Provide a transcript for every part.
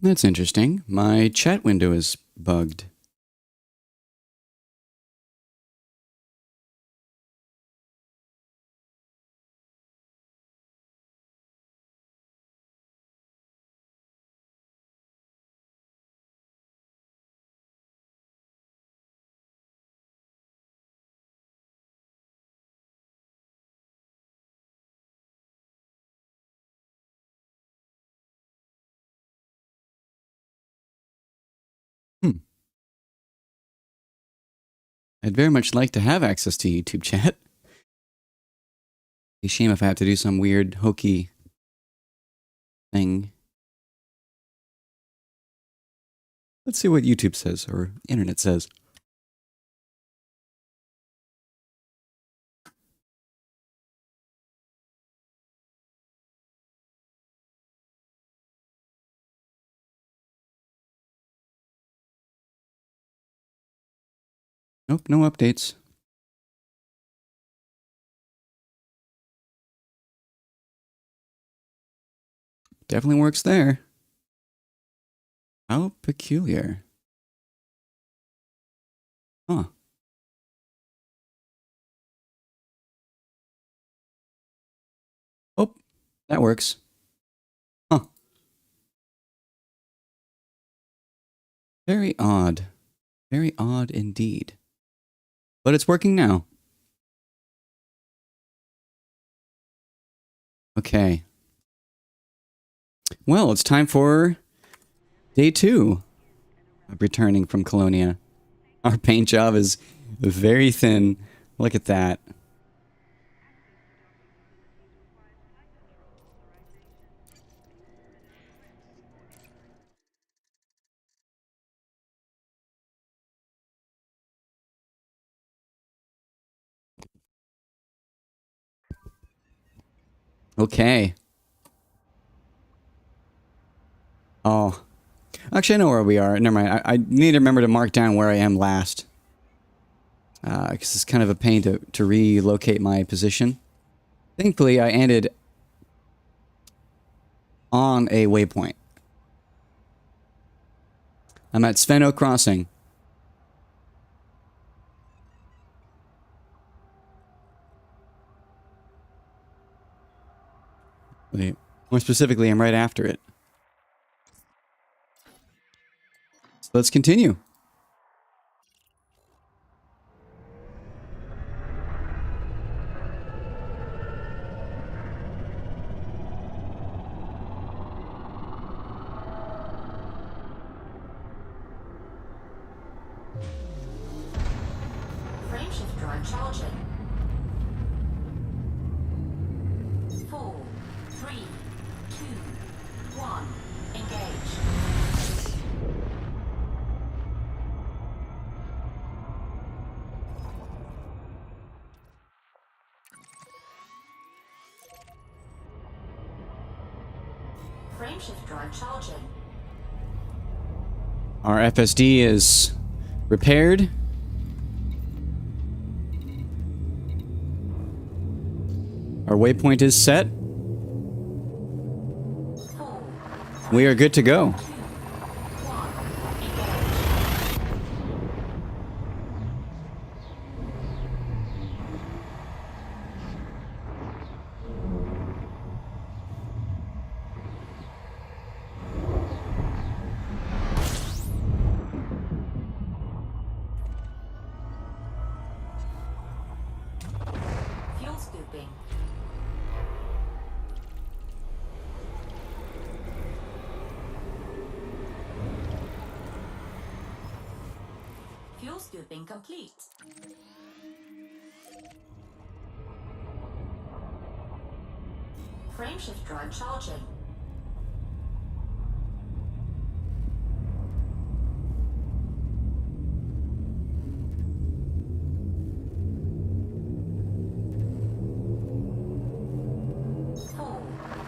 That's interesting. My chat window is bugged. Hmm. I'd very much like to have access to YouTube chat. Be a shame if I have to do some weird, hokey thing. Let's see what YouTube says, or internet says. Nope, no updates. Definitely works there. How peculiar. Huh. Oh, that works. Huh. Very odd. Very odd indeed. But it's working now. Okay. Well, it's time for day 2 of returning from Colonia. Our paint job is very thin. Look at that. Okay. Oh. Actually, I know where we are. Never mind. I need to remember to mark down where I am last. Because it's kind of a pain to relocate my position. Thankfully, I ended on a waypoint. I'm at Sveno Crossing. Wait. More specifically, I'm right after it. So let's continue. Frameshift drive charging. 4, 3, 2, 1. Engage. Frameshift drive charging. Our FSD is repaired. Our waypoint is set. 4, We are good to go. 2, 1. Engage. Fuel scooping. Fuel scooping complete. Frameshift drive charging. Four,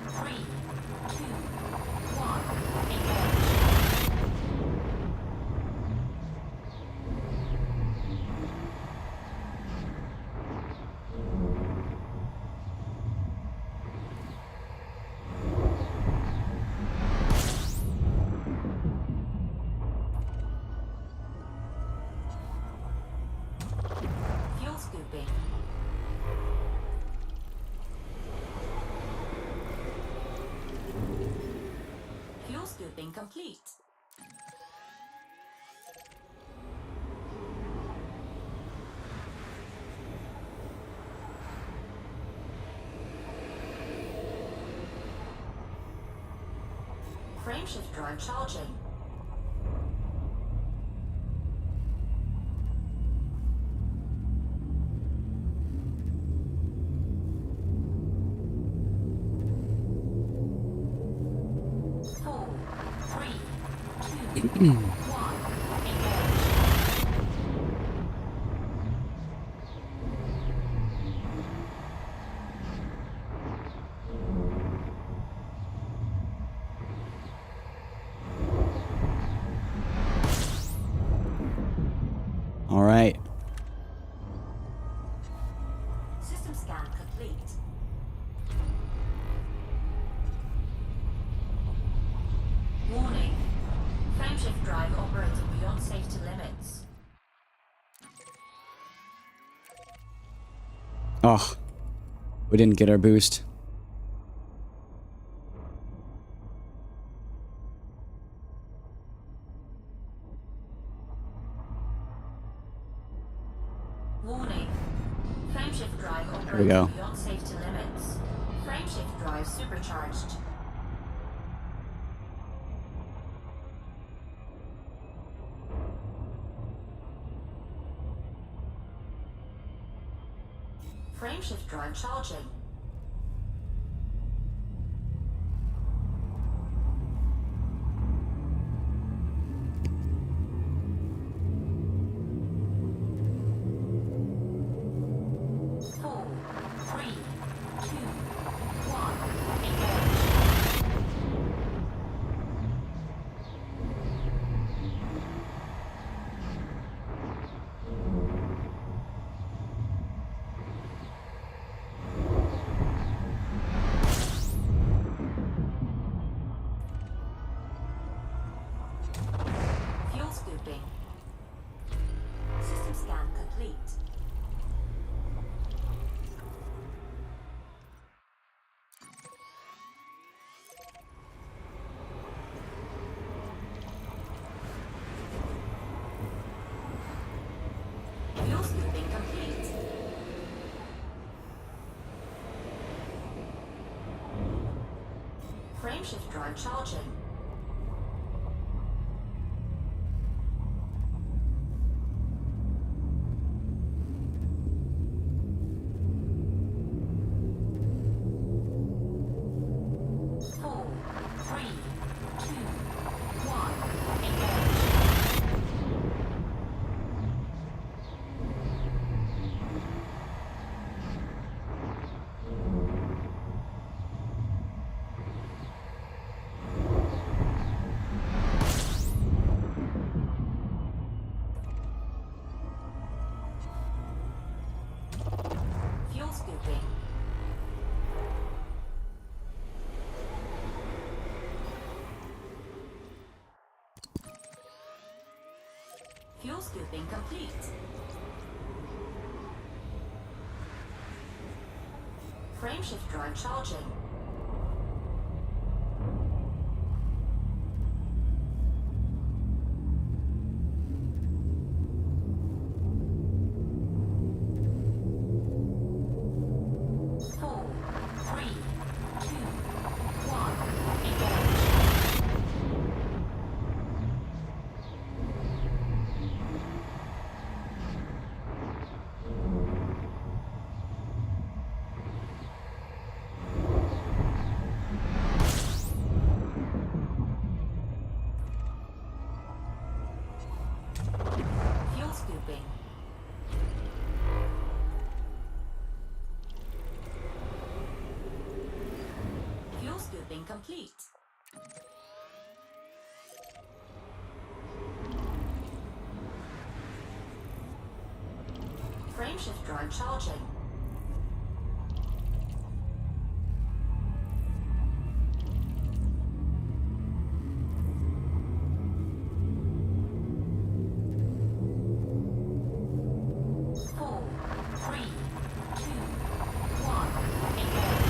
three, two, one. Engage. scooping complete. Frameshift drive charging. Four, three, two, one. All right. System scan complete. Warning. Frameshift drive operating beyond safety limits. Oh, we didn't get our boost. Warning. Frameshift drive we operating go. beyond safety limits. Frameshift drive supercharged. Frameshift drive charging. Four, three, two, one. Engage. Fuel scooping. System scan complete. Fuel scooping complete. Frameshift drive charging. Four, three, two, one. Engage. Fuel scooping. Fuel scooping complete. Frameshift drive charging. Four, three, two, one. Engage. Fuel scooping. Fuel scooping complete. Frameshift drive charging. Four, three, two, one. Engage.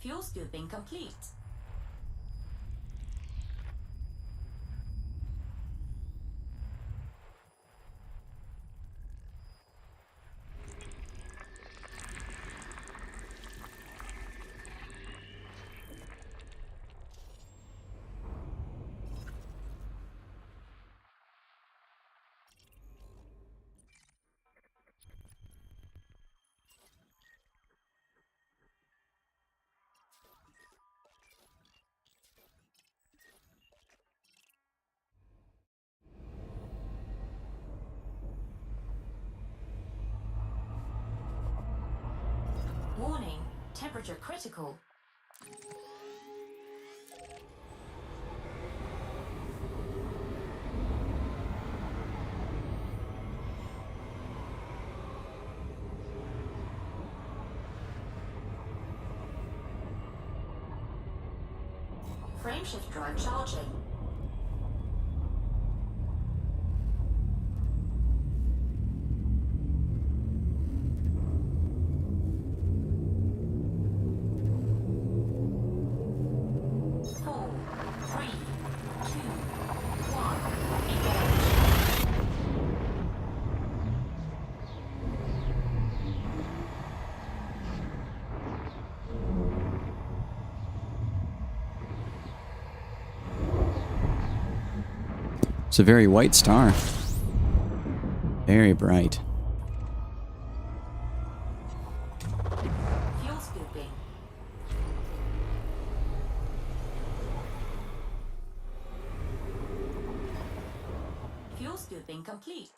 Fuel scooping complete. Warning, temperature critical. Frameshift drive charging. Four, three, two, one, engage. It's a very white star. Very bright. Fuel scooping. Fuel scooping complete.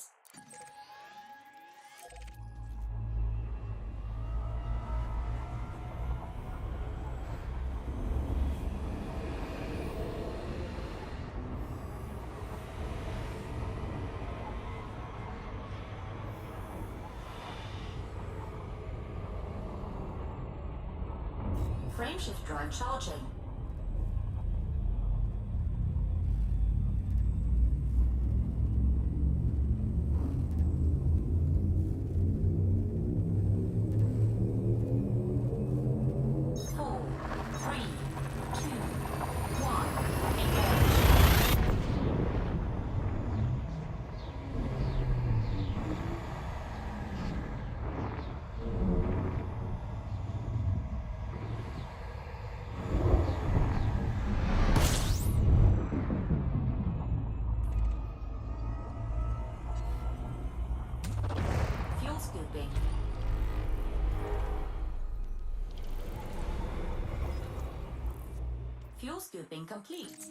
Frameshift drive charging. Four, three, two, one, engage. Fuel scooping. Fuel scooping complete.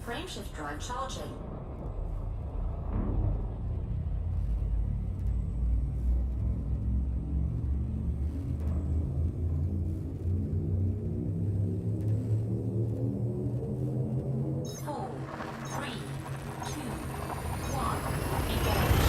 Frameshift drive charging. Four, three, two, one, engage.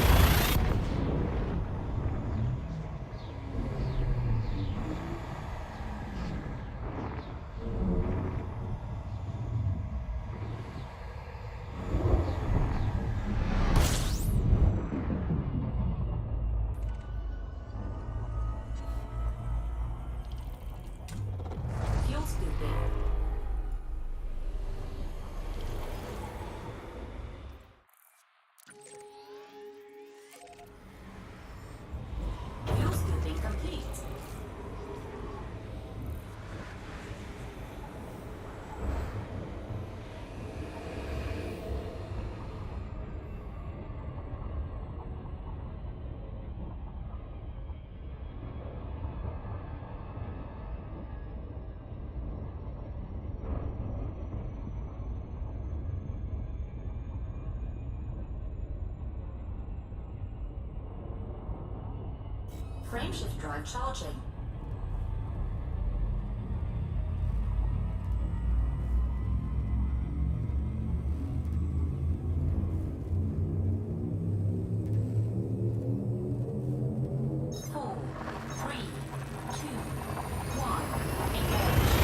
Fuel scooping. Fuel scooping complete. Frameshift drive charging. Four, three, two, one, engage.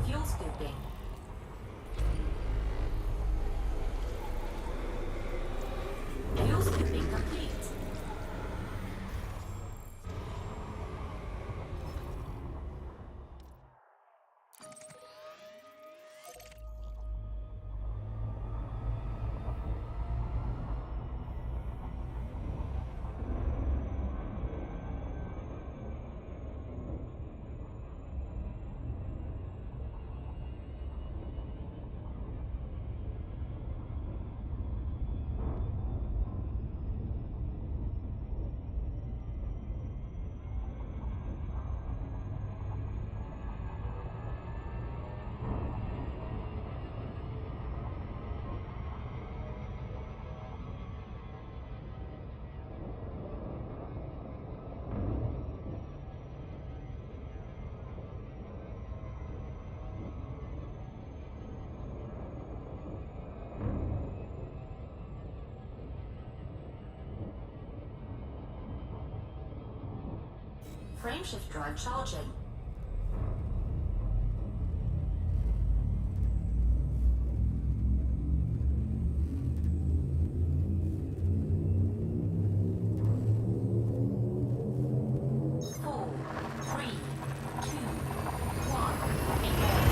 Fuel scooping. Fuel scooping complete. Frameshift drive charging. Four, three, two, one, engage.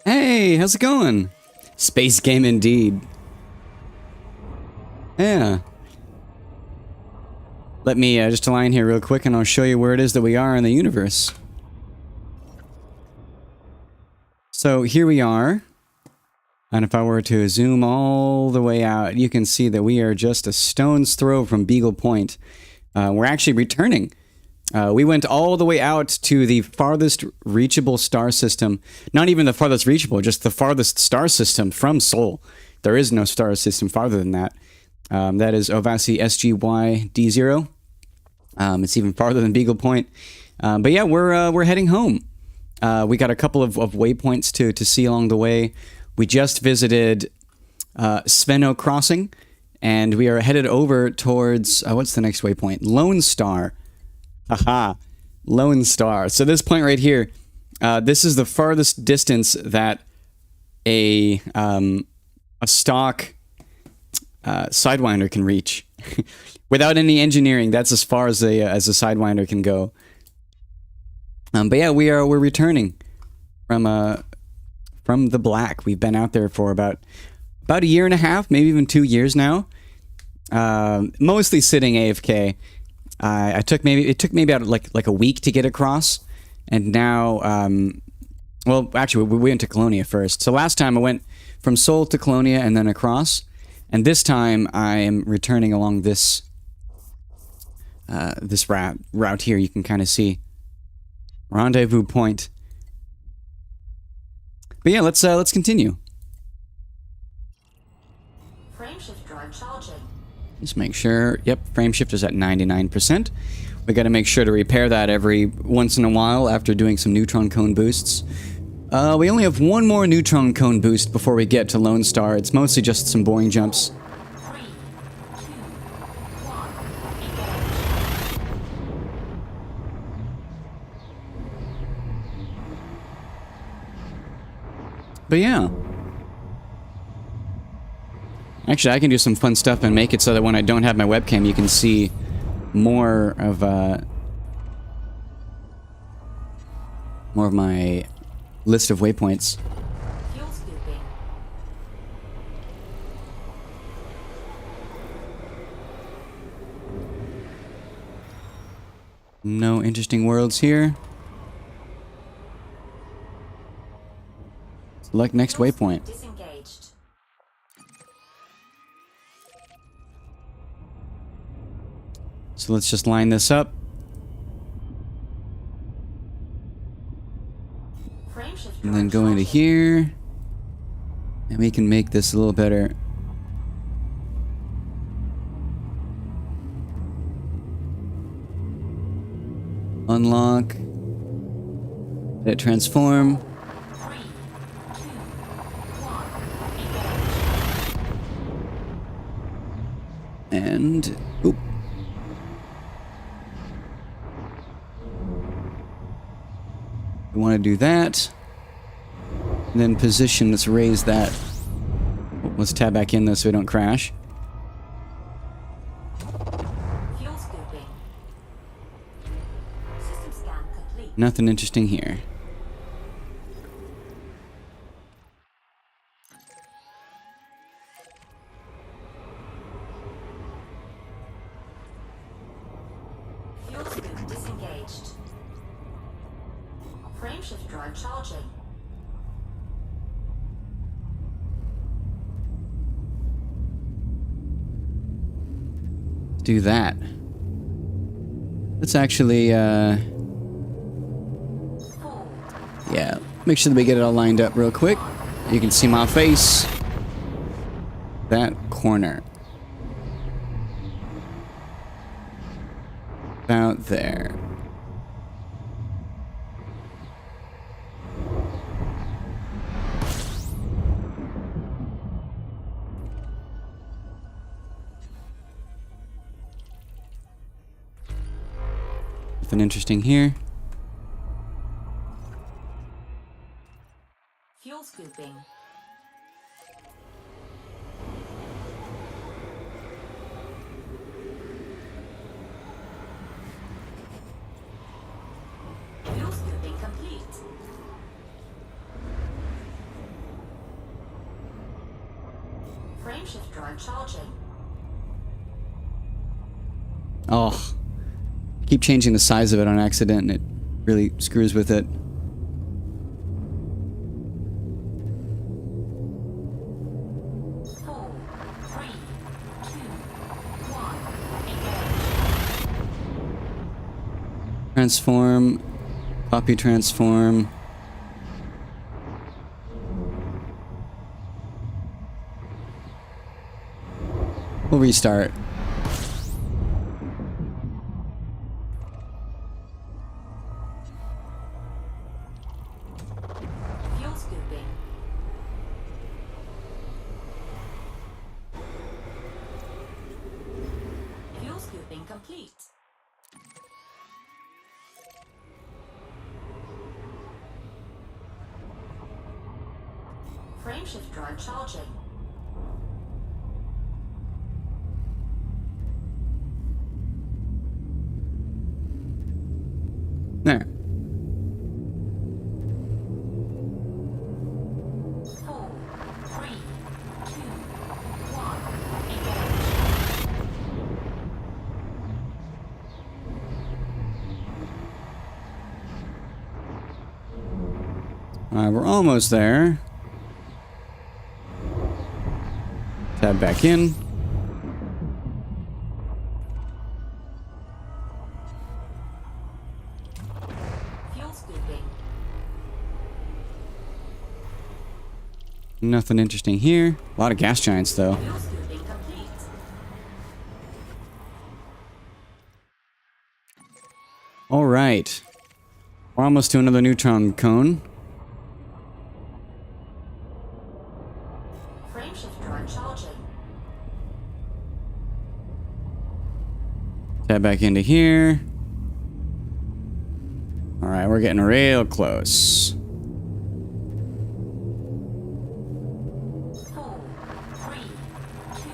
Hey, how's it going? Space game indeed. Yeah. Let me just align here real quick and I'll show you where it is that we are in the universe. So here we are. And if I were to zoom all the way out, you can see that we are just a stone's throw from Beagle Point. We're actually returning. We went all the way out to the farthest reachable star system. Not even the farthest reachable, just the farthest star system from Sol. There is no star system farther than that. That is Ovasi SGY D0. It's even farther than Beagle Point. But yeah, we're heading home. We got a couple of waypoints to see along the way. We just visited Sveno Crossing, and we are headed over towards, what's the next waypoint? Lone Star. Aha, Lone Star. So this point right here, this is the farthest distance that a stock Sidewinder can reach. Without any engineering, that's as far as a Sidewinder can go. But yeah, we're returning from the black. We've been out there for about a year and a half, maybe even 2 years now. Mostly sitting AFK. It took me about like a week to get across, and now, well, actually, we went to Colonia first. So last time I went from Sol to Colonia and then across, and this time I am returning along this this route here. You can kind of see rendezvous point. But yeah, let's continue. Frameshift drive charging. Just make sure, yep, frame shift is at 99%. We got to make sure to repair that every once in a while after doing some neutron cone boosts. We only have one more neutron cone boost before we get to Lone Star. It's mostly just some boring jumps. 3, 2, 1, engage. But yeah. Actually, I can do some fun stuff and make it so that when I don't have my webcam, you can see more of my list of waypoints. Fuel scooping. No interesting worlds here. Select next Fuel waypoint. scoop disengaged. So let's just line this up. Frameshift And then drive go into charging. here. And we can make this a little better. Unlock. Let it transform. 3, 2, 1, engage. And... Oop. We want to do that. And then position, let's raise that. Let's tab back in this so we don't crash. Fuel scooping. System scan complete. Nothing interesting here. Fuel scoop disengaged. Frameshift drive charging. Do that. Let's actually, 4, yeah, make sure that we get it all lined up real quick. You can see my face. That corner. About there. Nothing interesting here. fuel scooping. Fuel scooping complete. Frameshift drive charging. Oh. I keep changing the size of it on accident and it really screws with it. Four, three, two, one. Engage. Transform. Copy transform. We'll restart. Fuel scooping. Fuel scooping complete. Frameshift drive charging. There. 4, 3, 2, 1. Engage. Alright, we're almost there. Tab back in. Fuel scooping. Nothing interesting here. A lot of gas giants, though. Fuel scooping complete. Alright. We're almost to another neutron cone. Frameshift drive charging. Tab back into here. Alright, we're getting real close. 4, 3, 2,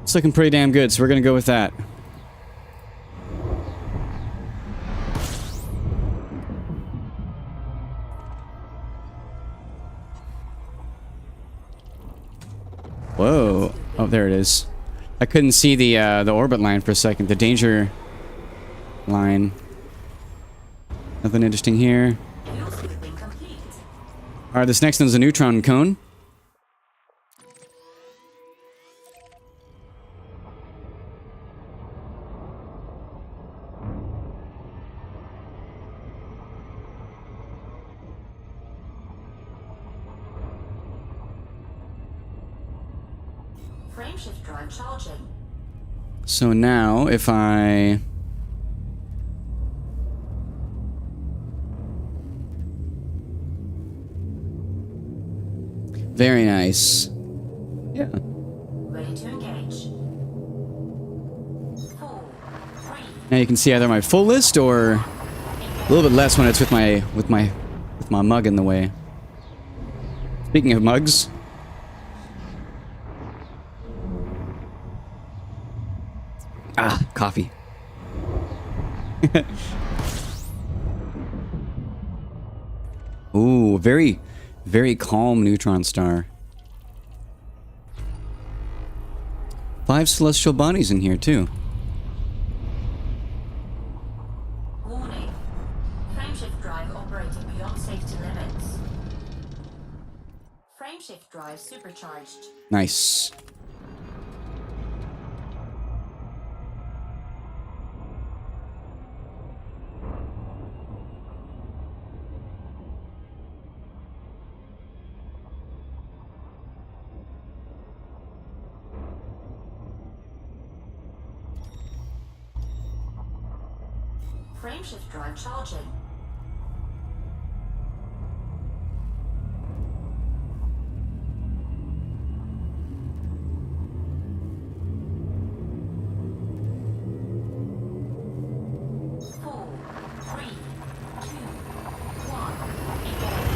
It's looking pretty damn good, so we're gonna go with that. Whoa. Oh, there it is. I couldn't see the orbit line for a second. The danger line. Nothing interesting here. Fuel scooping complete. Alright, this next one's a neutron cone. Frameshift drive charging. So now, if I... Very nice. Yeah. Ready to engage. 4, 3. Now you can see either my full list or a little bit less when it's with my mug in the way. Speaking of mugs, coffee. Ooh, very, very calm neutron star. 5 celestial bodies in here too. Warning. Frameshift drive operating beyond safety limits. Frameshift drive supercharged. Nice. Frameshift drive charging. Four, three, two, one, engage.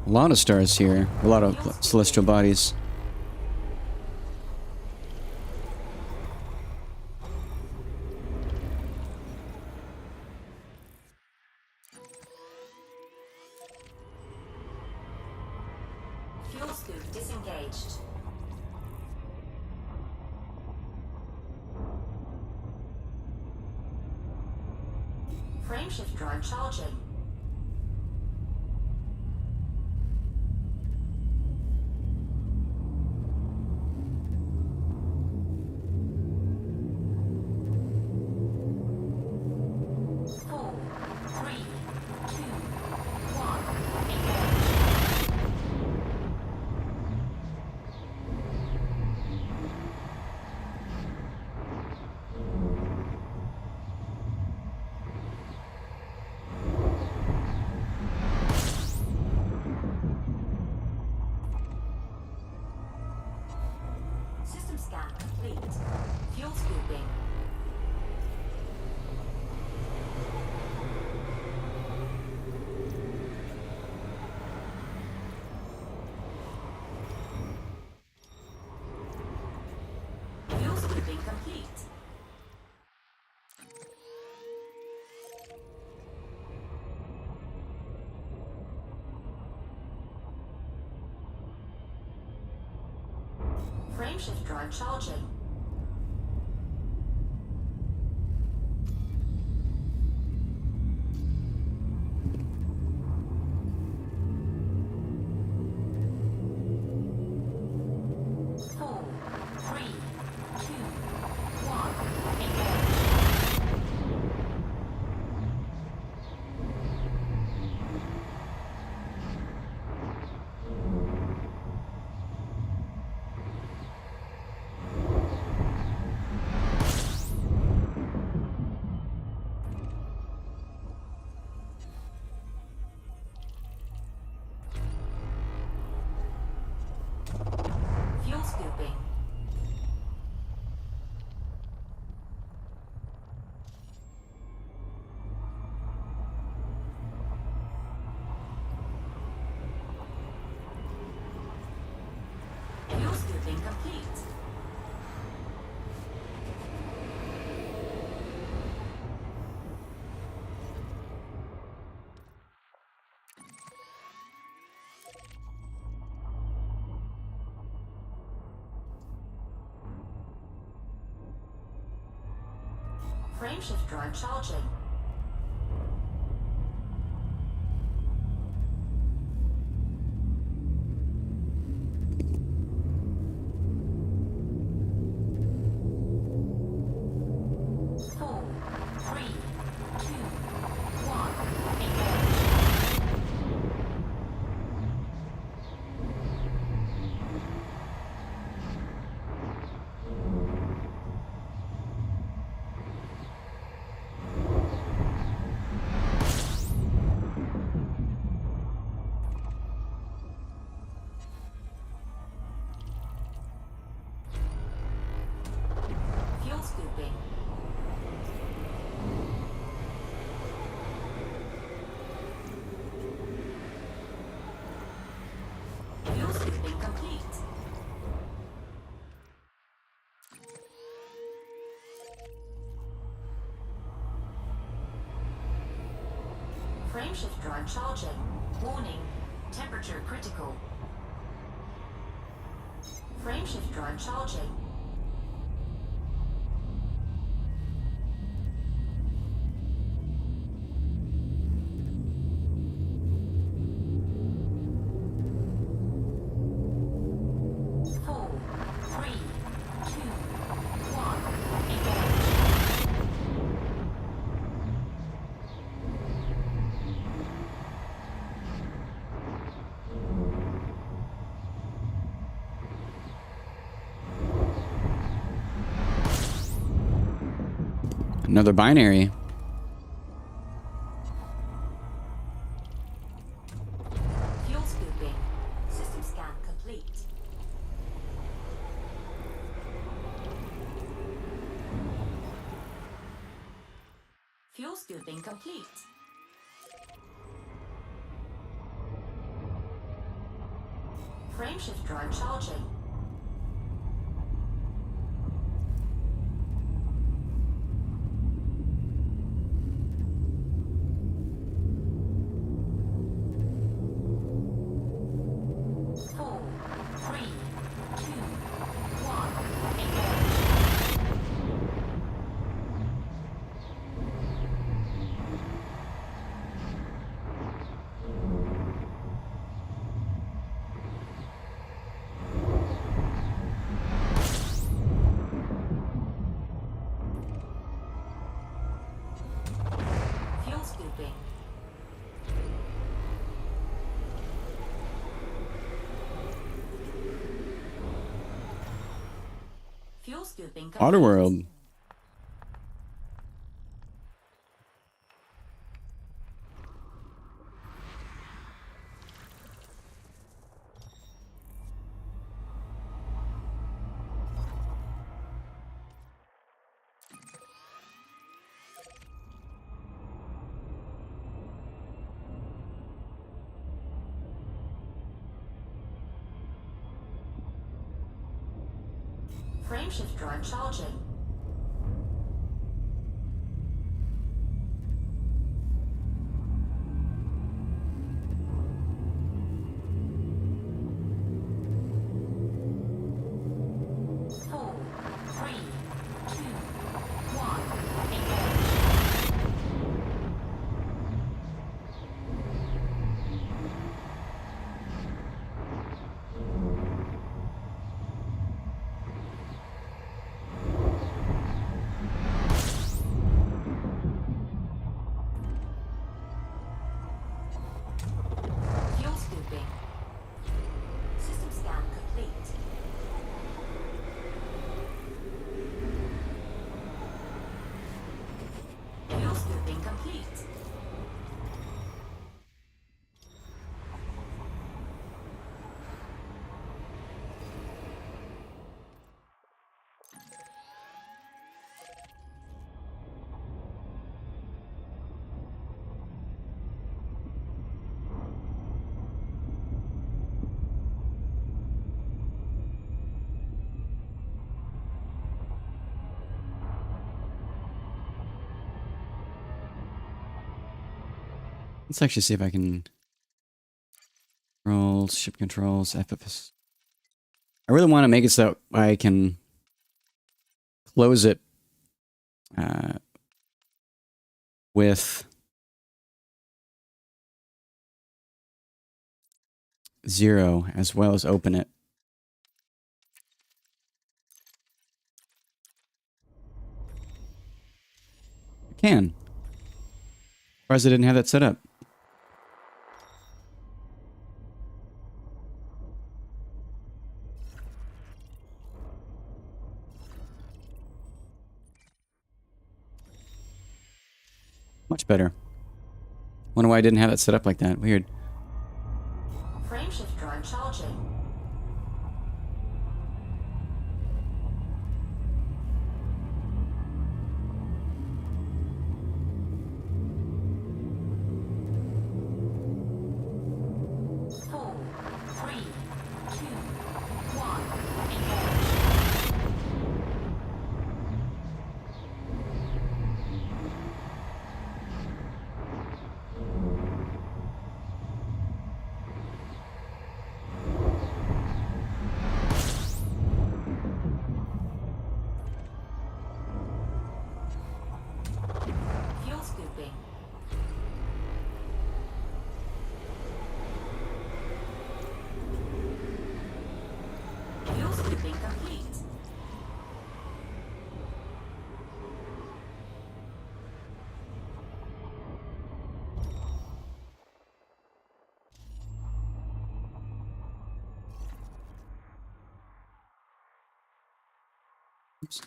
A lot of stars here. A lot of celestial bodies. Fuel scoop disengaged. Frameshift drive charging. Four, three, two, one, engage. System scan complete. Fuel scooping. Fuel scooping complete. Frameshift drive charging. Four, three, two, one, engage. scooping. Fuel scooping complete. Frameshift drive charging. Four, three, two, one, engage. Fuel scooping. Fuel scooping complete. Frameshift drive charging. Warning, temperature critical. Frameshift drive charging. Four, three, two, one, engage. Another binary. Fuel scooping. System scan complete. Fuel scooping complete. Frameshift drive charging. Four, three, two, one, engage. Fuel scooping. Fuel scooping complete. Waterworld. Frameshift drive charging. Four, three, two, one, engage. Let's actually see if I can... Controls, ship controls, FFS. I really want to make it so I can close it with 0 as well as open it. I can. Surprised I didn't have that set up. Much better. Wonder why I didn't have that set up like that. Weird. Frameshift drive charging. Four, three, two, one, engage. Fuel scooping. Fuel scooping complete. Oops.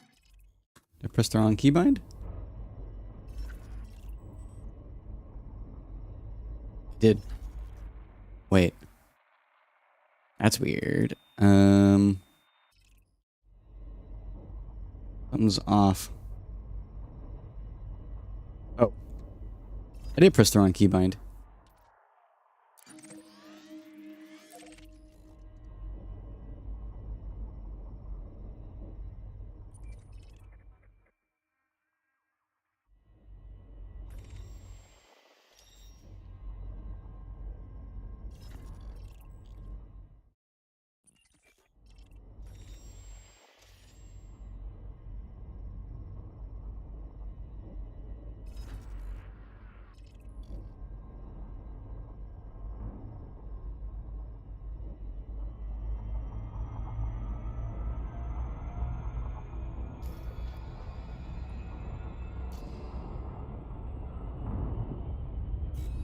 Did I press the wrong keybind? Did. Wait. That's weird. Something's off. Oh. I did press the wrong keybind.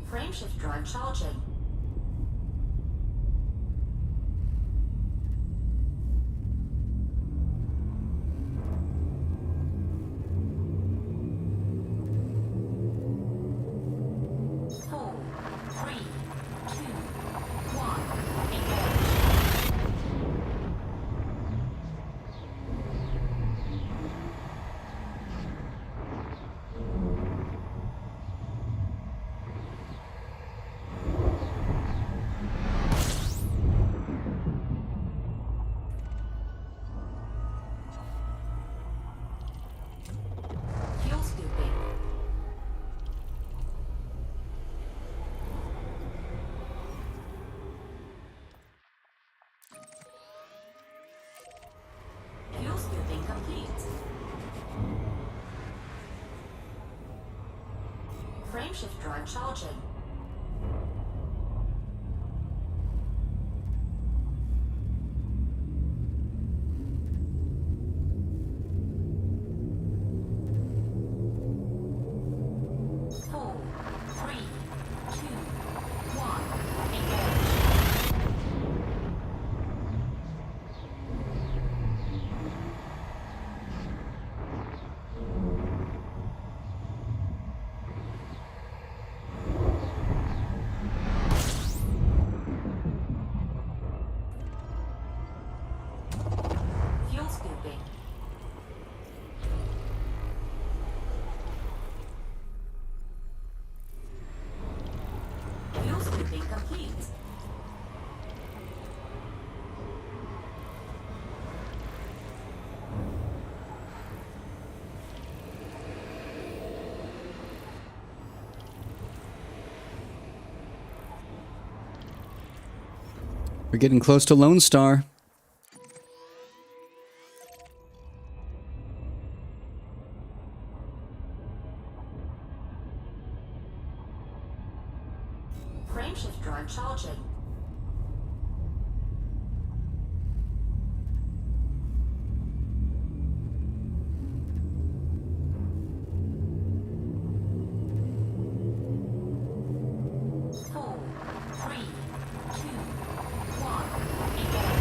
Frameshift drive charging. Four, three, two, one, engage. Fuel scooping. Fuel scooping complete. Frameshift drive charging. Four, three, two, one, engage. Fuel scooping. Fuel scooping complete. We're getting close to Lone Star. Frameshift drive charging. Four, three, two, one. Engage.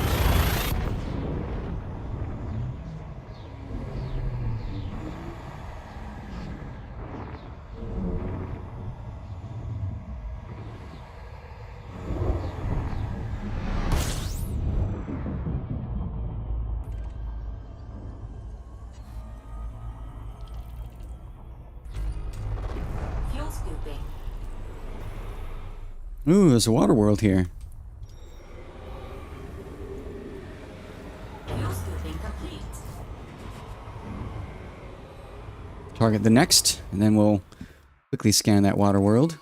Fuel scooping. Ooh, there's a water world here. Fuel scooping complete. Target the next, and then we'll quickly scan that water world.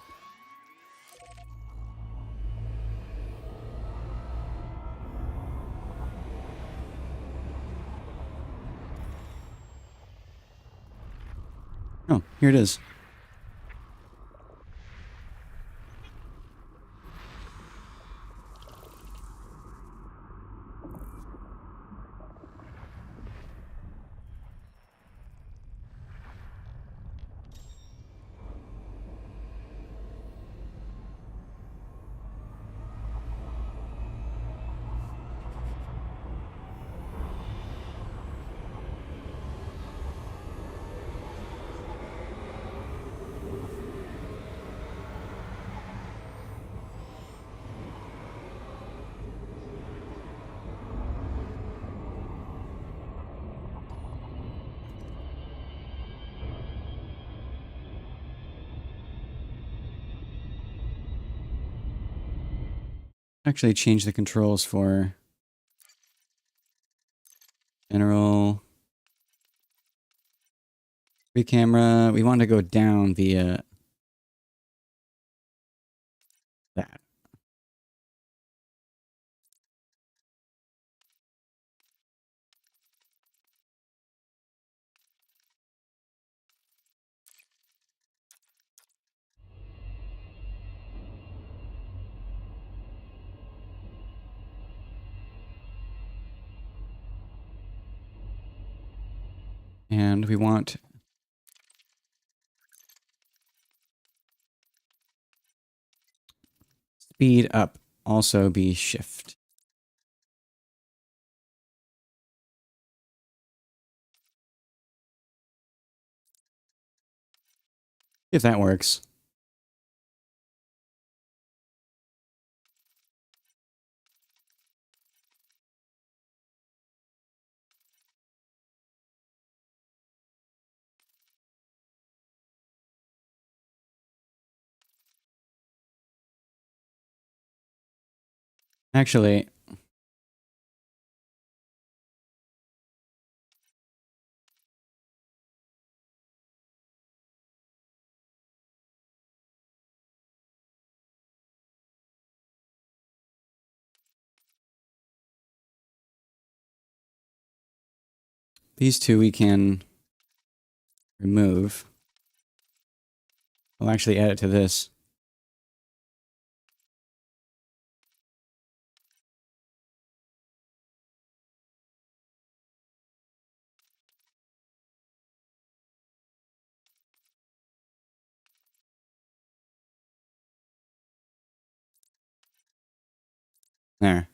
Oh, here it is. Actually change the controls for general free camera. We want to go down via that. And we want speed up also be shift. If that works. Actually, these two we can remove. I'll actually add it to this. There.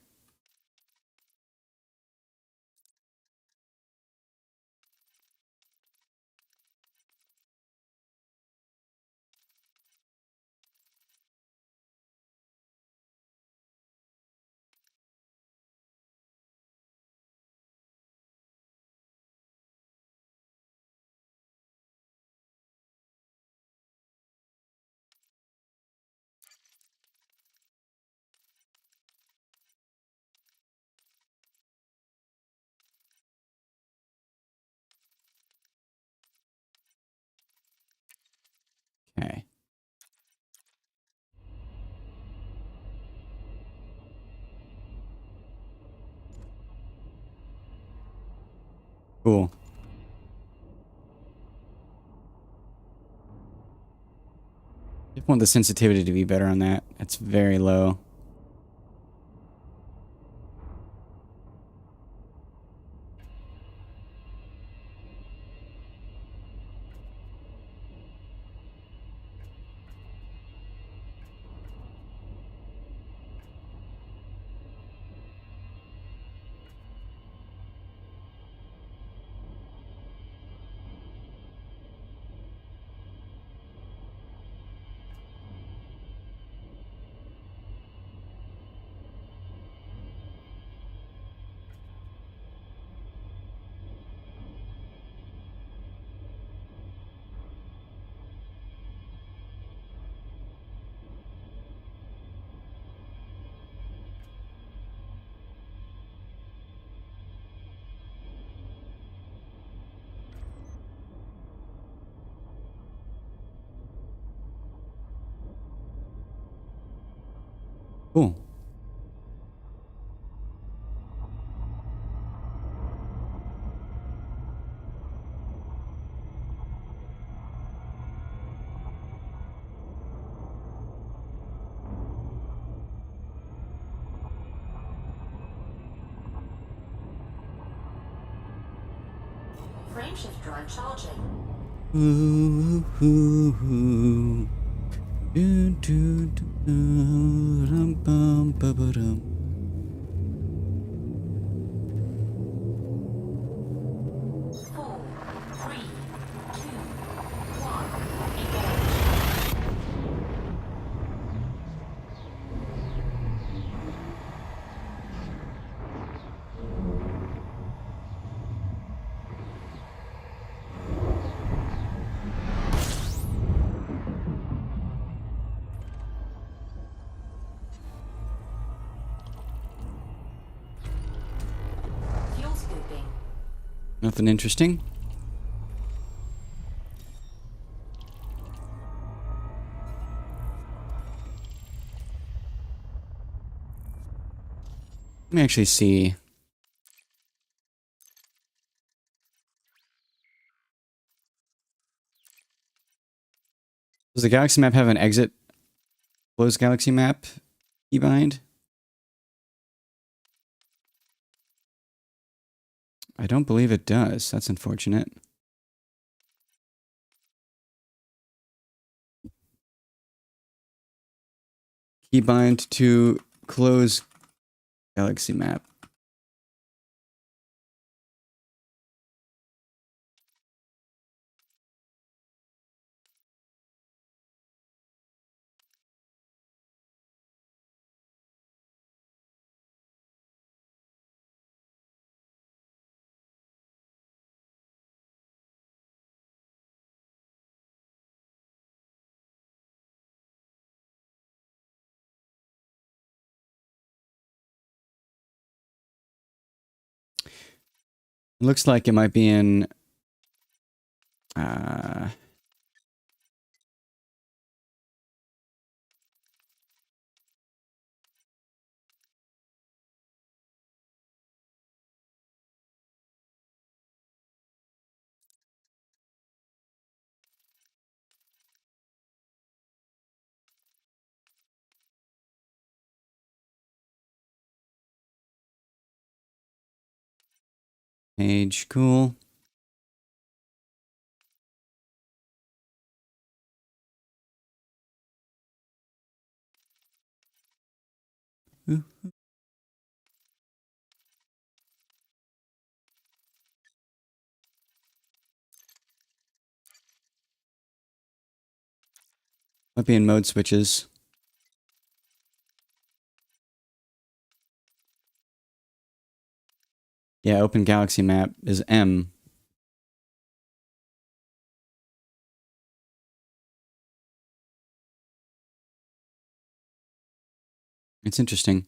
Cool. I want the sensitivity to be better on that. It's very low. Cool. Frameshift drive charging. Ooh, ooh, ooh. Do, do, do, do, dum, bum, ba, ba, dum. 4, 3, 2, 1. Engage. Fuel scooping. Nothing interesting. Let me actually see. Does the galaxy map have an exit closed galaxy map keybind? I don't believe it does. That's unfortunate. Keybind to close galaxy map. It looks like it might be in uh page. Cool. Ooh. Might be in mode switches. Yeah, open galaxy map is M. It's interesting.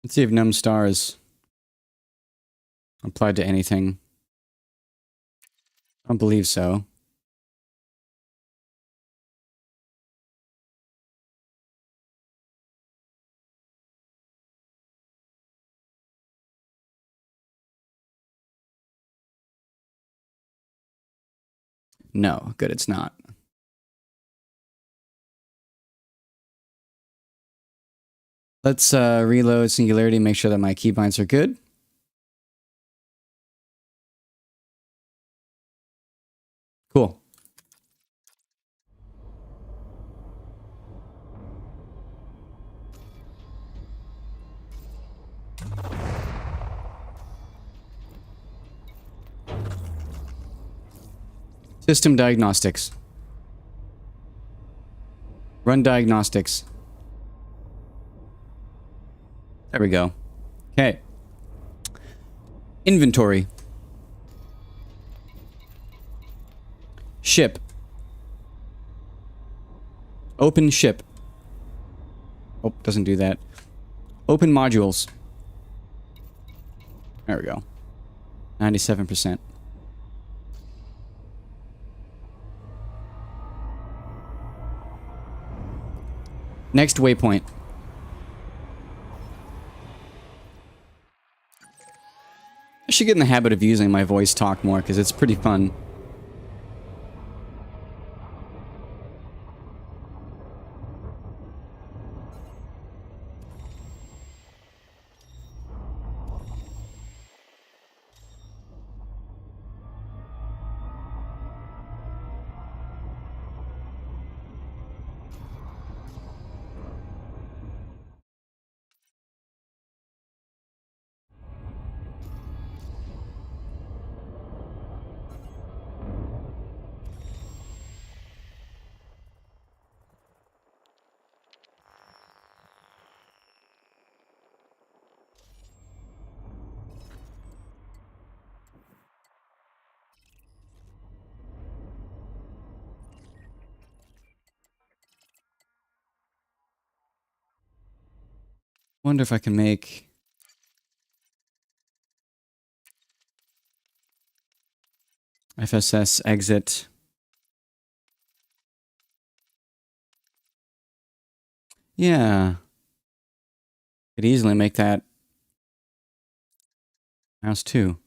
Let's see if num star is applied to anything. I don't believe so. No, good, it's not. Let's reload Singularity, make sure that my keybinds are good. Cool. System diagnostics. Run diagnostics. There we go. Okay. Inventory. Ship. Open ship. Oh, doesn't do that. Open modules. There we go. 97%. Next waypoint. I should get in the habit of using my voice talk more because it's pretty fun. Wonder if I can make FSS exit. Yeah. Could easily make that mouse 2.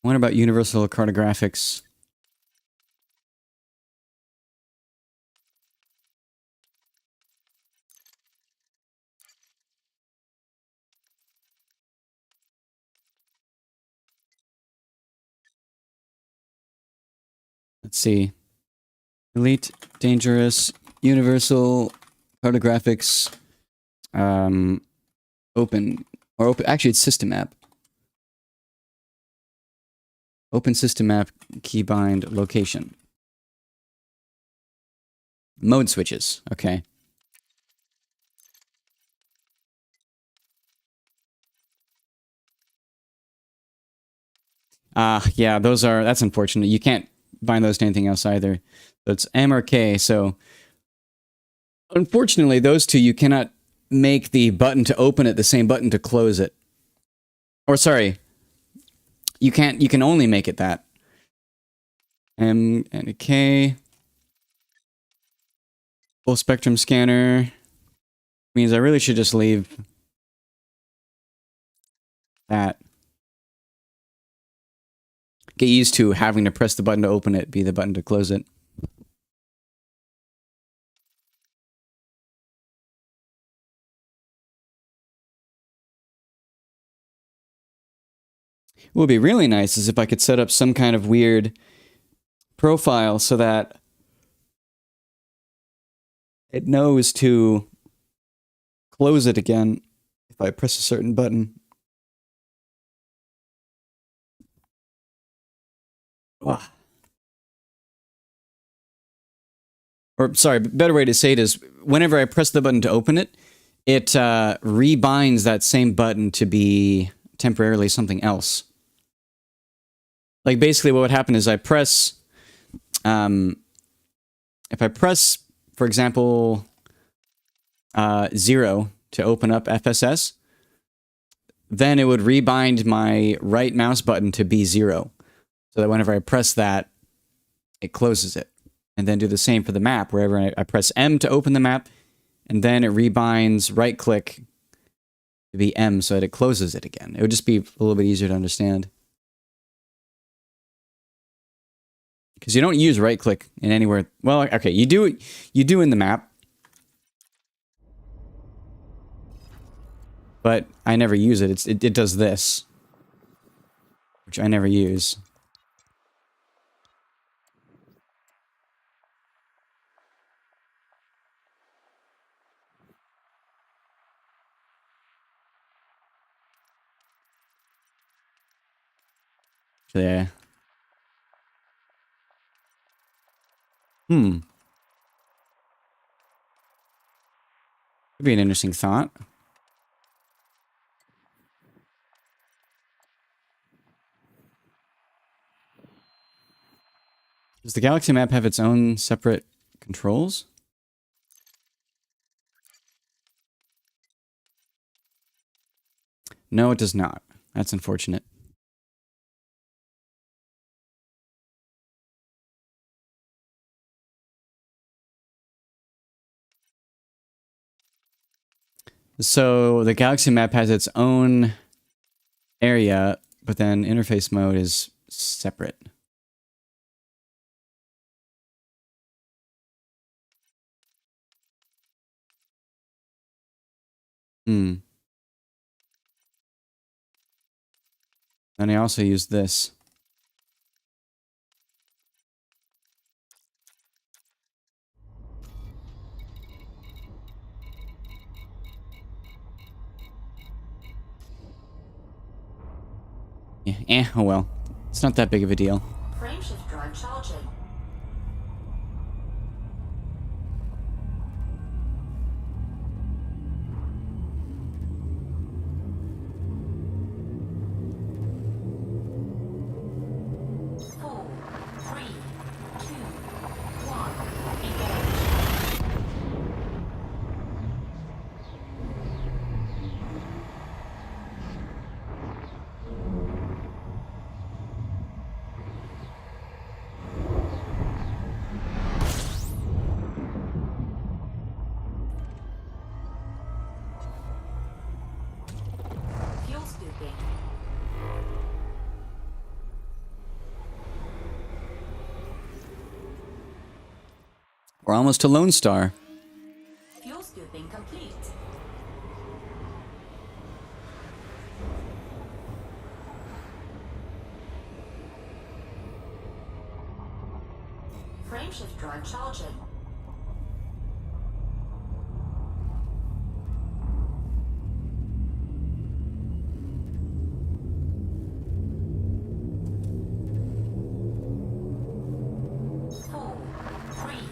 What about universal cartographics? Let's see. Elite, dangerous, universal cartographics, open, or open, actually it's system map. Open system map, keybind, location. Mode switches, okay. Yeah, that's unfortunate. You can't bind those to anything else either. So it's M or K, so unfortunately those two you cannot make the button to open it the same button to close it. Or sorry, you can only make it that. M and a K. Full spectrum scanner means I really should just leave that. Get used to having to press the button to open it, be the button to close it. What would be really nice is if I could set up some kind of weird profile so that it knows to close it again if I press a certain button. Ah. Or, sorry, better way to say it is, whenever I press the button to open it, it rebinds that same button to be temporarily something else. Like basically what would happen is I press, if I press, for example, 0 to open up FSS, then it would rebind my right mouse button to be 0. So that whenever I press that, it closes it. And then do the same for the map. Wherever I press M to open the map, and then it rebinds right click to be M so that it closes it again. It would just be a little bit easier to understand. Because you don't use right click in anywhere. Well, okay, you do in the map. But I never use it. It does this, which I never use. Yeah. Could be an interesting thought. Does the galaxy map have its own separate controls? No, it does not. That's unfortunate. So the galaxy map has its own area, but then interface mode is separate. And I also use this. Yeah, oh well. It's not that big of a deal. Frameshift drive charging. Four, three, two, one, engage. Fuel scooping. We're almost to Lone Star. Fuel scooping complete. Frameshift drive charging. Four, three,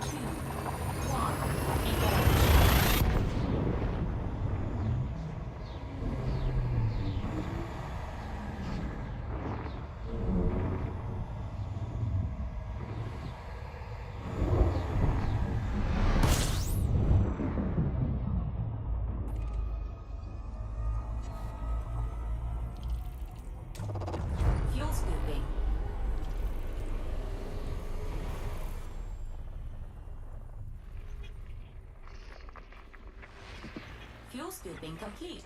two, one, engage. Fuel scooping. Fuel scooping complete.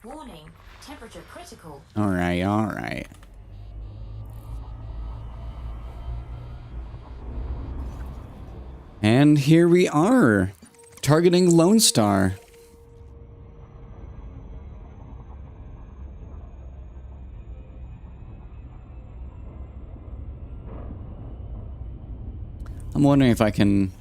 Warning, temperature critical. Alright, alright. And here we are, targeting Lone Star. I'm wondering if I can...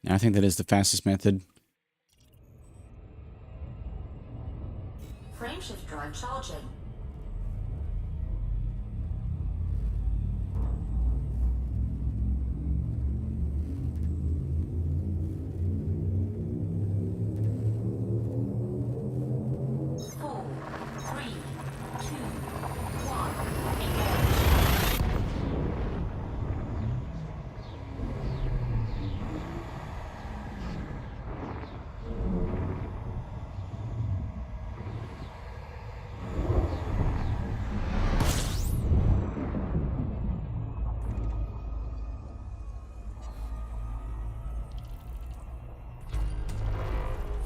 I think that is the fastest method. Frameshift drive charging. Four, three, two, one, engage.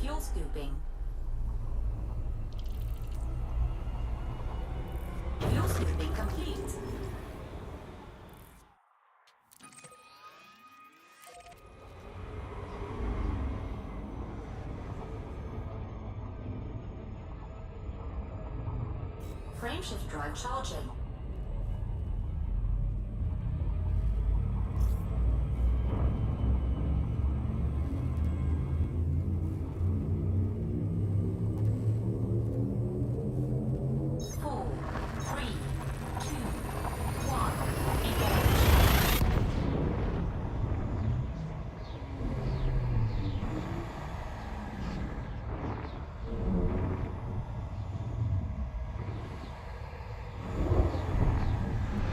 Fuel scooping. Fuel scooping complete. Frameshift drive charging. Four, three, two, one, engage.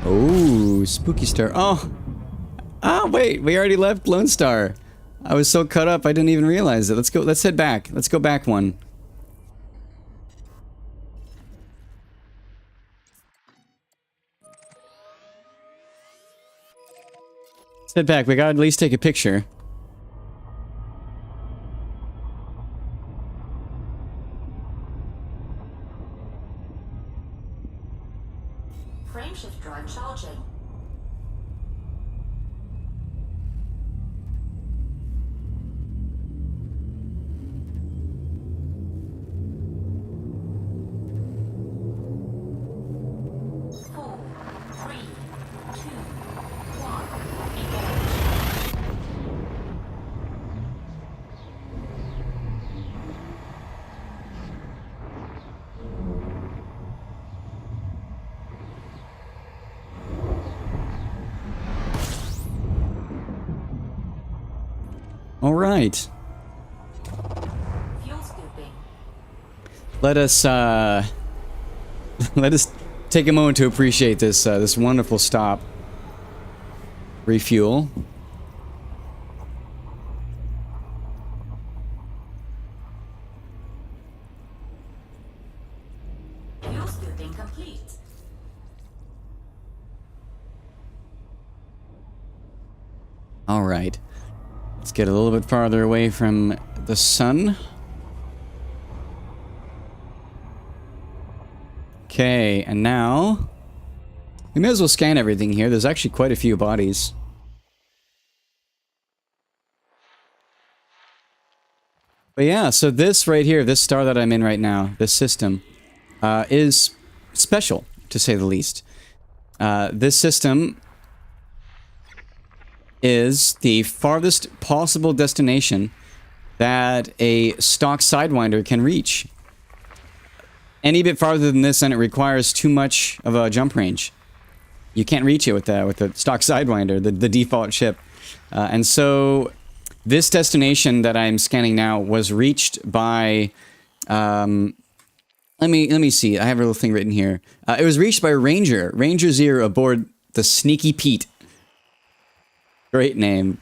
Oh, spooky star. Oh! Ah, wait, we already left Lone Star. I was so caught up I didn't even realize it. Let's go, let's head back. Let's go back one. Let's head back. We gotta at least take a picture. Frameshift drive charging. Four, three, two, one, engage. All right. Fuel scooping. Let us let us take a moment to appreciate this this wonderful stop. Refuel. Fuel scooping complete. All right. Let's get a little bit farther away from the sun. Okay, and now we may as well scan everything here. There's actually quite a few bodies. But yeah, so this right here, this star that I'm in right now, this system, is special, to say the least. This system is the farthest possible destination that a stock Sidewinder can reach. Any bit farther than this, and it requires too much of a jump range. You can't reach it with the stock Sidewinder, the default ship. And so this destination that I'm scanning now was reached by... let me see. I have a little thing written here. It was reached by Ranger Zero aboard the Sneaky Pete. Great name.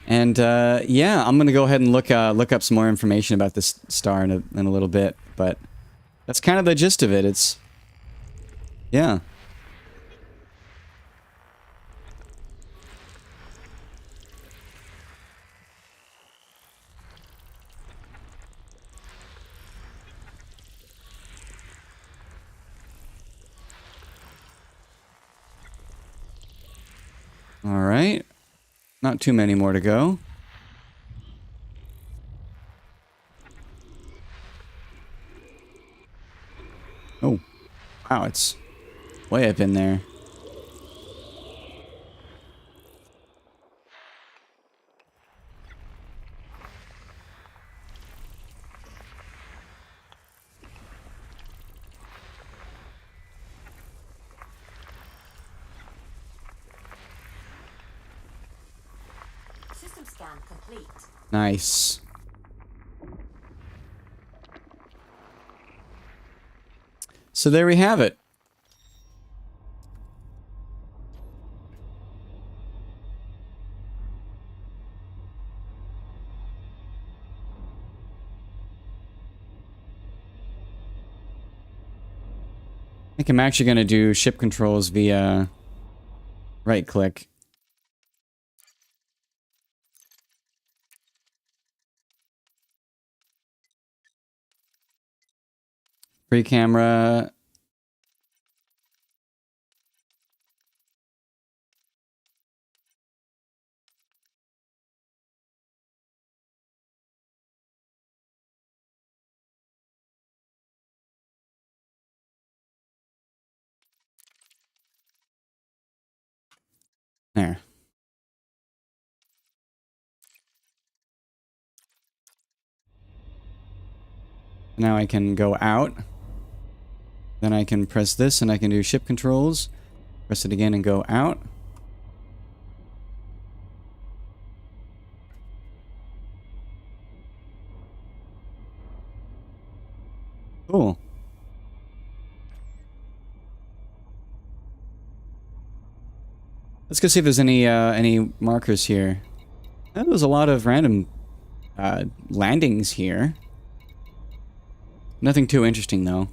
And yeah, I'm gonna go ahead and look up some more information about this star in a little bit. But that's kind of the gist of it. It's yeah. All right. Not too many more to go. Oh. Wow, it's way up in there. System scan complete. Nice. So there we have it. I think I'm actually going to do ship controls via right click. Free camera. There. Now I can go out. Then I can press this and I can do ship controls. Press it again and go out. Cool. Let's go see if there's any markers here. There's a lot of random landings here. Nothing too interesting though.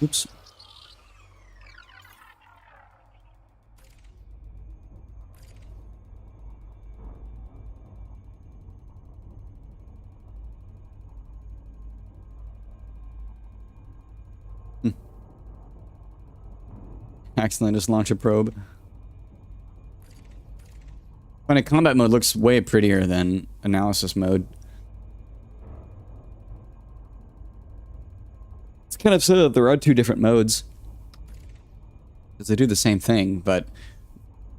Oops. Accidentally just launch a probe. When a combat mode looks way prettier than analysis mode. It's kind of sad that there are two different modes. Because they do the same thing, but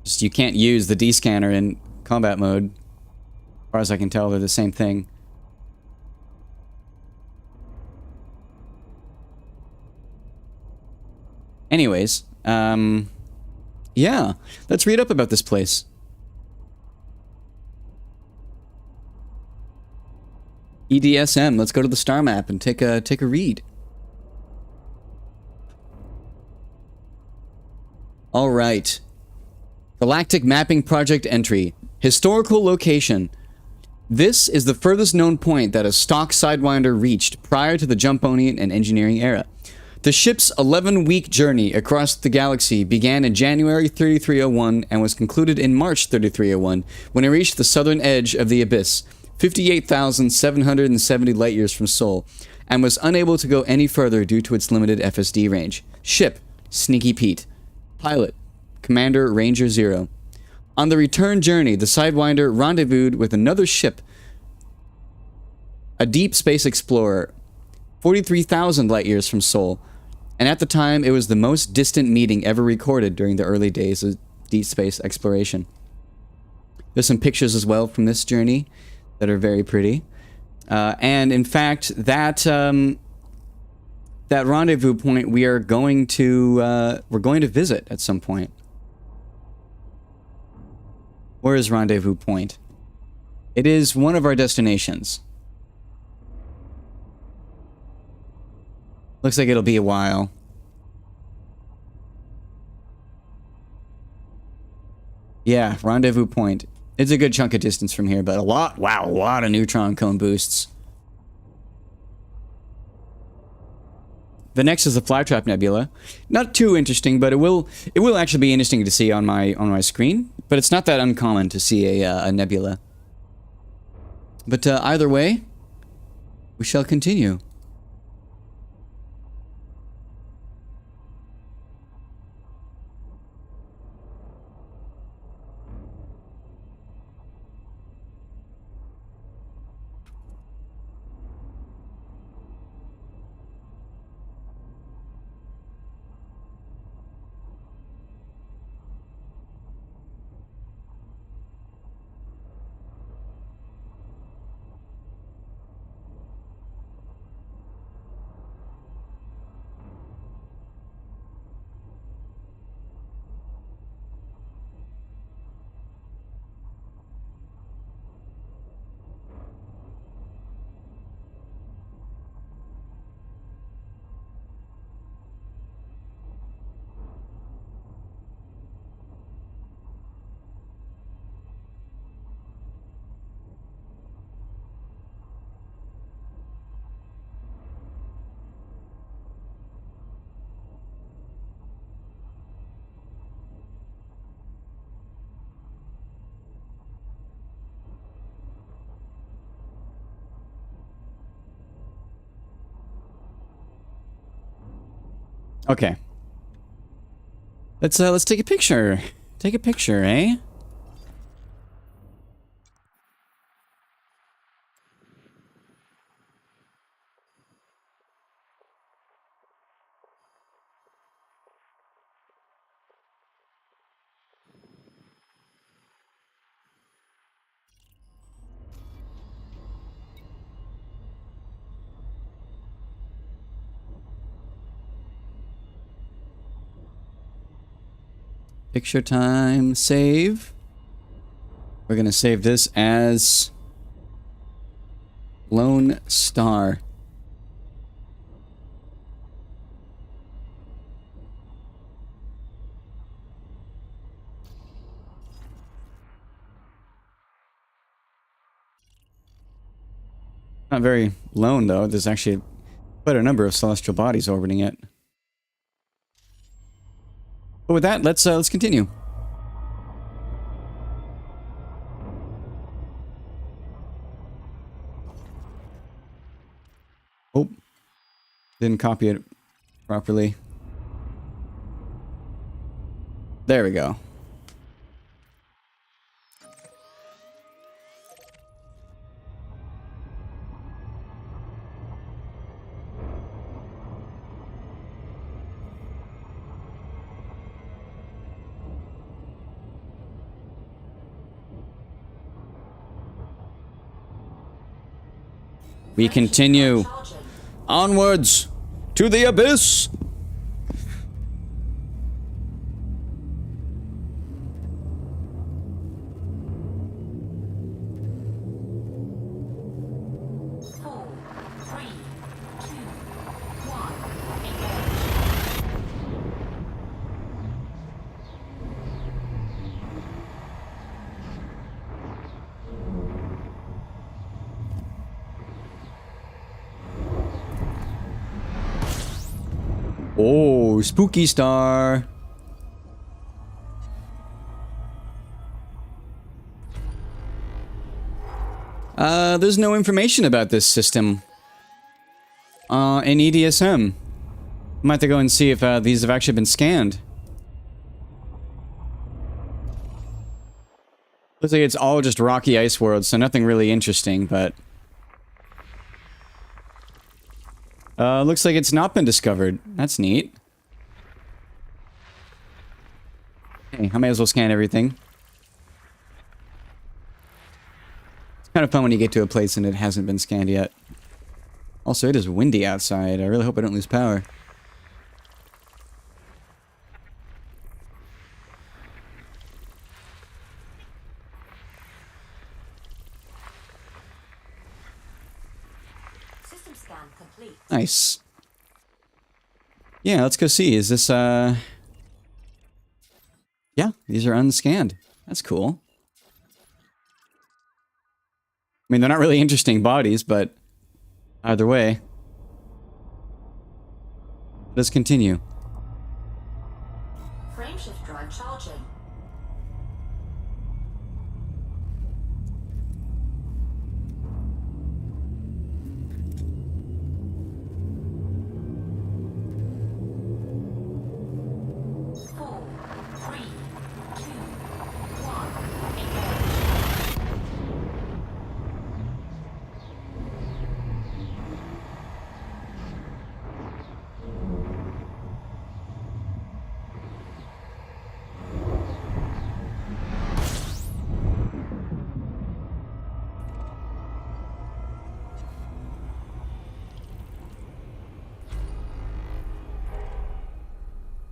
just you can't use the D-scanner in combat mode. As far as I can tell, they're the same thing. Anyways, yeah, let's read up about this place. EDSM, let's go to the star map and take a read. All right. Galactic Mapping Project entry. Historical location. This is the furthest known point that a stock Sidewinder reached prior to the Jumponian and engineering era. The ship's 11-week journey across the galaxy began in January 3301 and was concluded in March 3301 when it reached the southern edge of the abyss, 58,770 light-years from Sol, and was unable to go any further due to its limited FSD range. Ship, Sneaky Pete. Pilot, Commander Ranger Zero. On the return journey, the Sidewinder rendezvoused with another ship, a deep space explorer, 43,000 light years from Sol. And at the time, it was the most distant meeting ever recorded during the early days of deep space exploration. There's some pictures as well from this journey that are very pretty. And in fact, that that rendezvous point we're going to visit at some point. Where is rendezvous point? It is one of our destinations. Looks like it'll be a while. Yeah, rendezvous point. It's a good chunk of distance from here, but a lot of neutron cone boosts. The next is the Flytrap Nebula. Not too interesting, but it will actually be interesting to see on my screen. But it's not that uncommon to see a nebula. But either way, we shall continue. Okay. Let's take a picture. Take a picture, eh? Picture time, save. We're gonna save this as Lone Star. Not very lone though. There's actually quite a number of celestial bodies orbiting it. But with that, let's continue. Oh, didn't copy it properly. There we go. We continue onwards to the abyss. Oh, spooky star. There's no information about this system in EDSM. I might have to go and see if these have actually been scanned. Looks like it's all just rocky ice worlds, so nothing really interesting, but... looks like it's not been discovered. That's neat. Okay, I may as well scan everything. It's kind of fun when you get to a place and it hasn't been scanned yet. Also, it is windy outside. I really hope I don't lose power. System scan complete. Nice. Yeah, let's go see. Is this, Yeah, these are unscanned. That's cool. I mean, they're not really interesting bodies, but either way. Let's continue. Frameshift drive charging. Four, three, two, one, engage.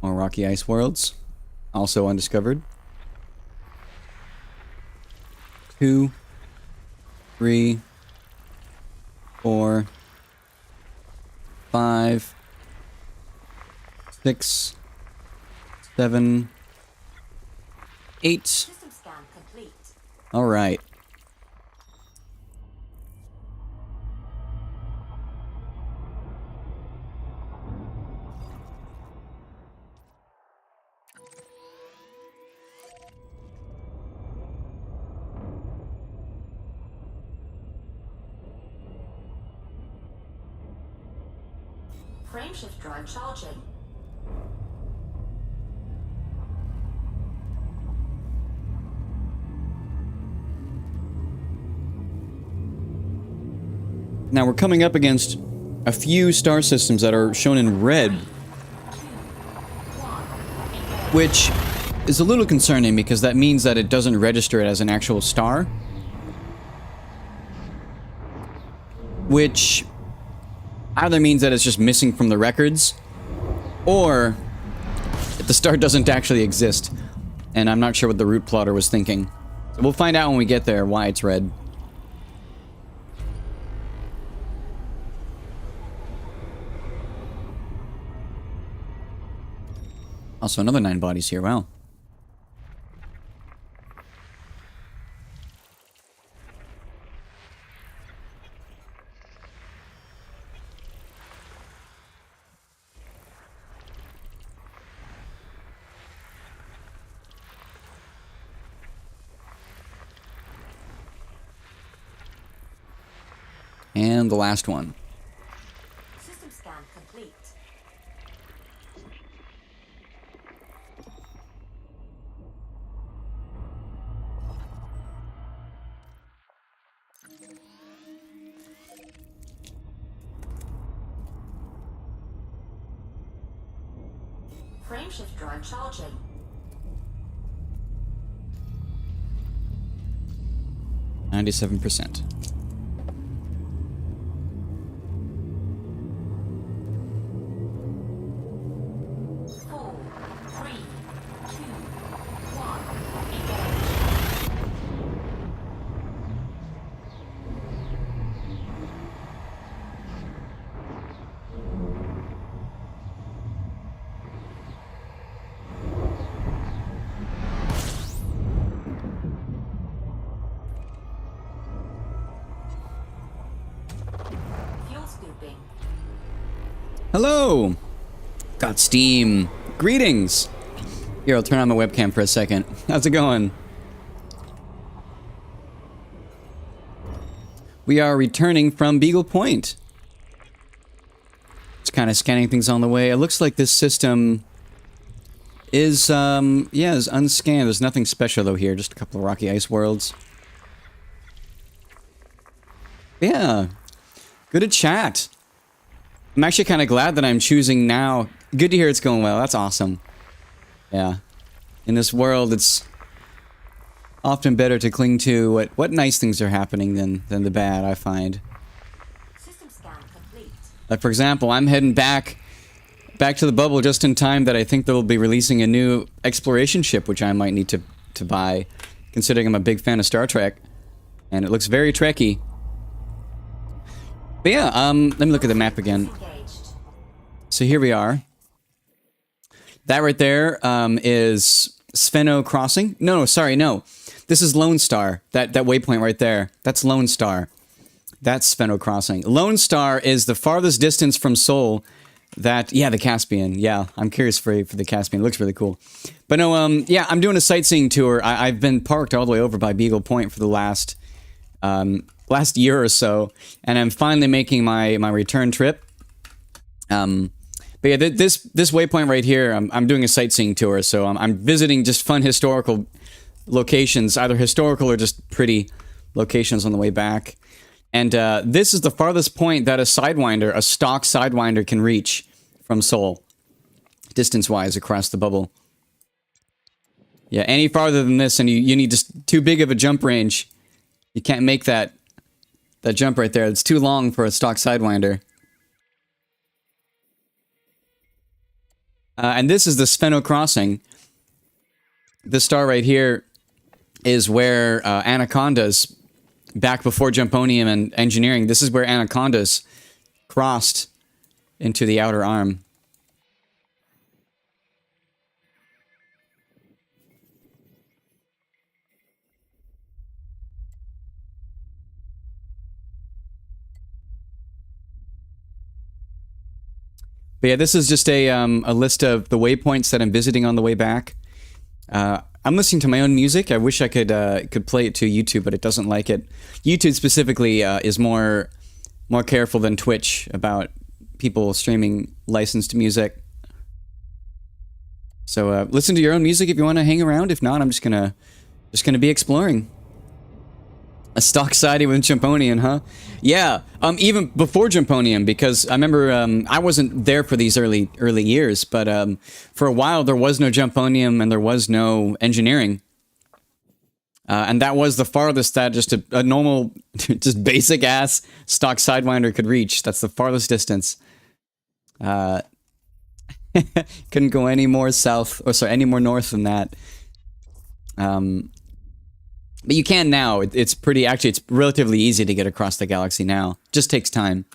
More rocky ice worlds. Also undiscovered. 2, 3, 4, 5, 6, 7, 8. System scan complete. All right. Frameshift drive charging. Now we're coming up against a few star systems that are shown in red, which is a little concerning because that means that it doesn't register it as an actual star, which either means that it's just missing from the records, or that the star doesn't actually exist, and I'm not sure what the route plotter was thinking. So we'll find out when we get there why it's red. Also, another 9 bodies here, wow. And the last one. System scan complete. Frameshift drive charging. %. Four, three, two, one, engage. Fuel scooping. Hello! Got Steam. Greetings! Here, I'll turn on my webcam for a second. How's it going? We are returning from Beagle Point. Just kind of scanning things on the way. It looks like this system yeah, is unscanned. There's nothing special though here, just a couple of rocky ice worlds. Yeah, good to chat. I'm actually kind of glad that I'm choosing now. Good to hear it's going well. That's awesome. Yeah. In this world, it's often better to cling to what nice things are happening than the bad, I find. System scan complete. Like, for example, I'm heading back to the bubble just in time that I think they'll be releasing a new exploration ship, which I might need to buy, considering I'm a big fan of Star Trek. And it looks very Trekky. But yeah, let me look at the map again. Engaged. So here we are. That right there is Sveno Crossing. No, sorry, no. This is Lone Star. That waypoint right there. That's Lone Star. That's Sveno Crossing. Lone Star is the farthest distance from Seoul. Yeah, the Caspian. Yeah, I'm curious for the Caspian. It looks really cool. But no, yeah, I'm doing a sightseeing tour. I've been parked all the way over by Beagle Point for the last year or so, and I'm finally making my return trip. But yeah, this waypoint right here, I'm doing a sightseeing tour, so I'm visiting just fun historical locations, either historical or just pretty locations on the way back. And this is the farthest point that a stock Sidewinder can reach from Seoul, distance-wise across the bubble. Yeah, any farther than this, and you need just too big of a jump range. You can't make that jump right there. It's too long for a stock Sidewinder. And this is the Sveno Crossing. This star right here is where Anacondas, back before Jumponium and engineering, this is where Anacondas crossed into the outer arm. But yeah, this is just a list of the waypoints that I'm visiting on the way back. I'm listening to my own music. I wish I could play it to YouTube, but it doesn't like it. YouTube specifically is more careful than Twitch about people streaming licensed music. So listen to your own music if you want to hang around. If not, I'm just gonna be exploring. A stock siding with Jumponium, huh? Yeah, even before Jumponium, because I remember I wasn't there for these early years, but for a while there was no Jumponium and there was no engineering. And that was the farthest that just a normal, just basic-ass stock Sidewinder could reach. That's the farthest distance. Couldn't go any more south, or sorry, any more north than that. But you can now. It's relatively easy to get across the galaxy now. Just takes time.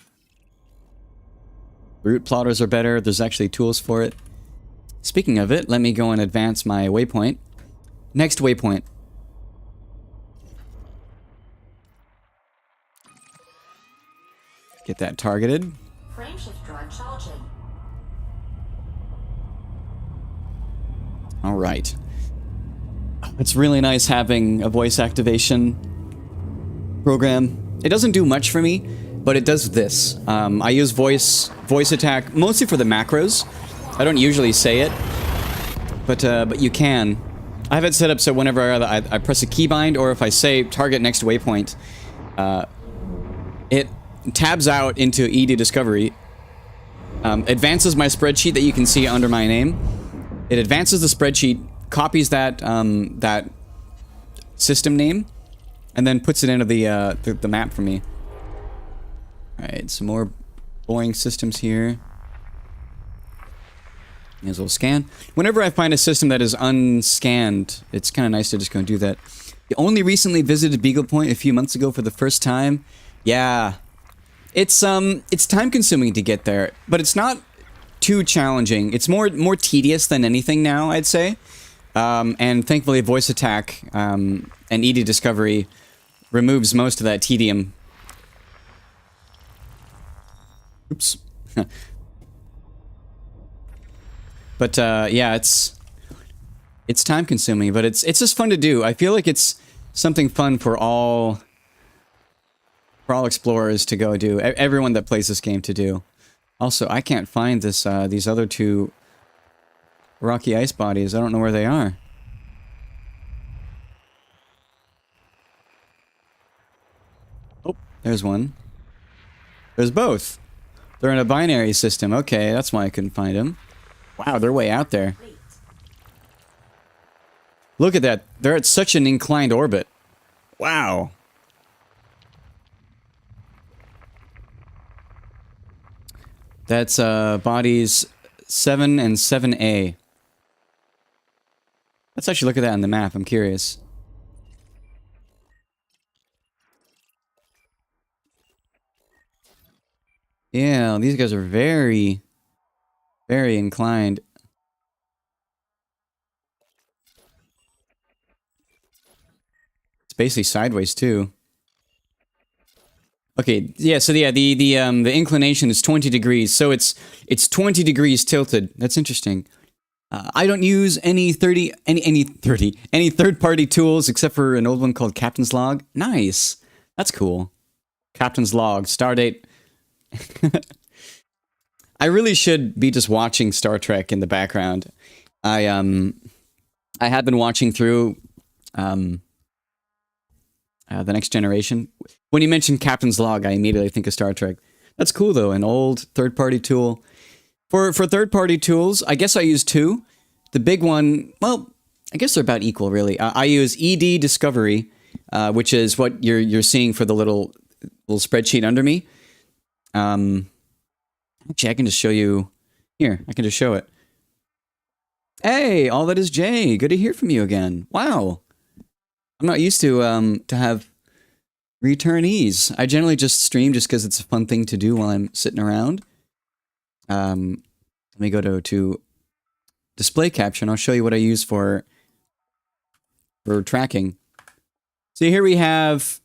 Route plotters are better. There's actually tools for it. Speaking of it, let me go and advance my waypoint. Next waypoint. Get that targeted. Frameshift drive charging. All right. It's really nice having a voice activation program. It doesn't do much for me, but it does this. I use voice attack mostly for the macros. I don't usually say it, but you can. I have it set up so whenever I press a keybind, or if I say target next waypoint, it tabs out into ED Discovery, advances my spreadsheet that you can see under my name. It advances the spreadsheet, copies that that system name, and then puts it into the map for me. All right, some more boring systems here. Here's a little scan. Whenever I find a system that is unscanned, it's kind of nice to just go and do that. I only recently visited Beagle Point a few months ago for the first time. Yeah, it's time consuming to get there, but it's not too challenging. It's more tedious than anything now, I'd say. And thankfully, voice attack and ED Discovery removes most of that tedium. Oops. But yeah, it's time consuming, but it's just fun to do. I feel like it's something fun for all explorers to go do. Everyone that plays this game to do. Also, I can't find this these other two rocky ice bodies. I don't know where they are. Oh, there's one. There's both. They're in a binary system. Okay, that's why I couldn't find them. Wow, they're way out there. Look at that. They're at such an inclined orbit. Wow. That's bodies 7 and 7A. Let's actually look at that on the map. I'm curious. Yeah, these guys are very, very inclined. It's basically sideways too. Okay, yeah, so yeah, the inclination is 20 degrees, so it's 20 degrees tilted. That's interesting. I don't use any third-party tools except for an old one called Captain's Log. Nice. That's cool. Captain's Log, Stardate. I really should be just watching Star Trek in the background. I have been watching through The Next Generation. When you mention Captain's Log, I immediately think of Star Trek. That's cool though, an old third-party tool. For third-party tools, I guess I use two. The big one, well, I guess they're about equal, really. I use ED Discovery, which is what you're seeing for the little spreadsheet under me. Actually, I can just show you. Here, I can just show it. Hey, all that is Jay. Good to hear from you again. Wow, I'm not used to have returnees. I generally just stream just because it's a fun thing to do while I'm sitting around. Let me go to display capture, and I'll show you what I use for tracking. So here we have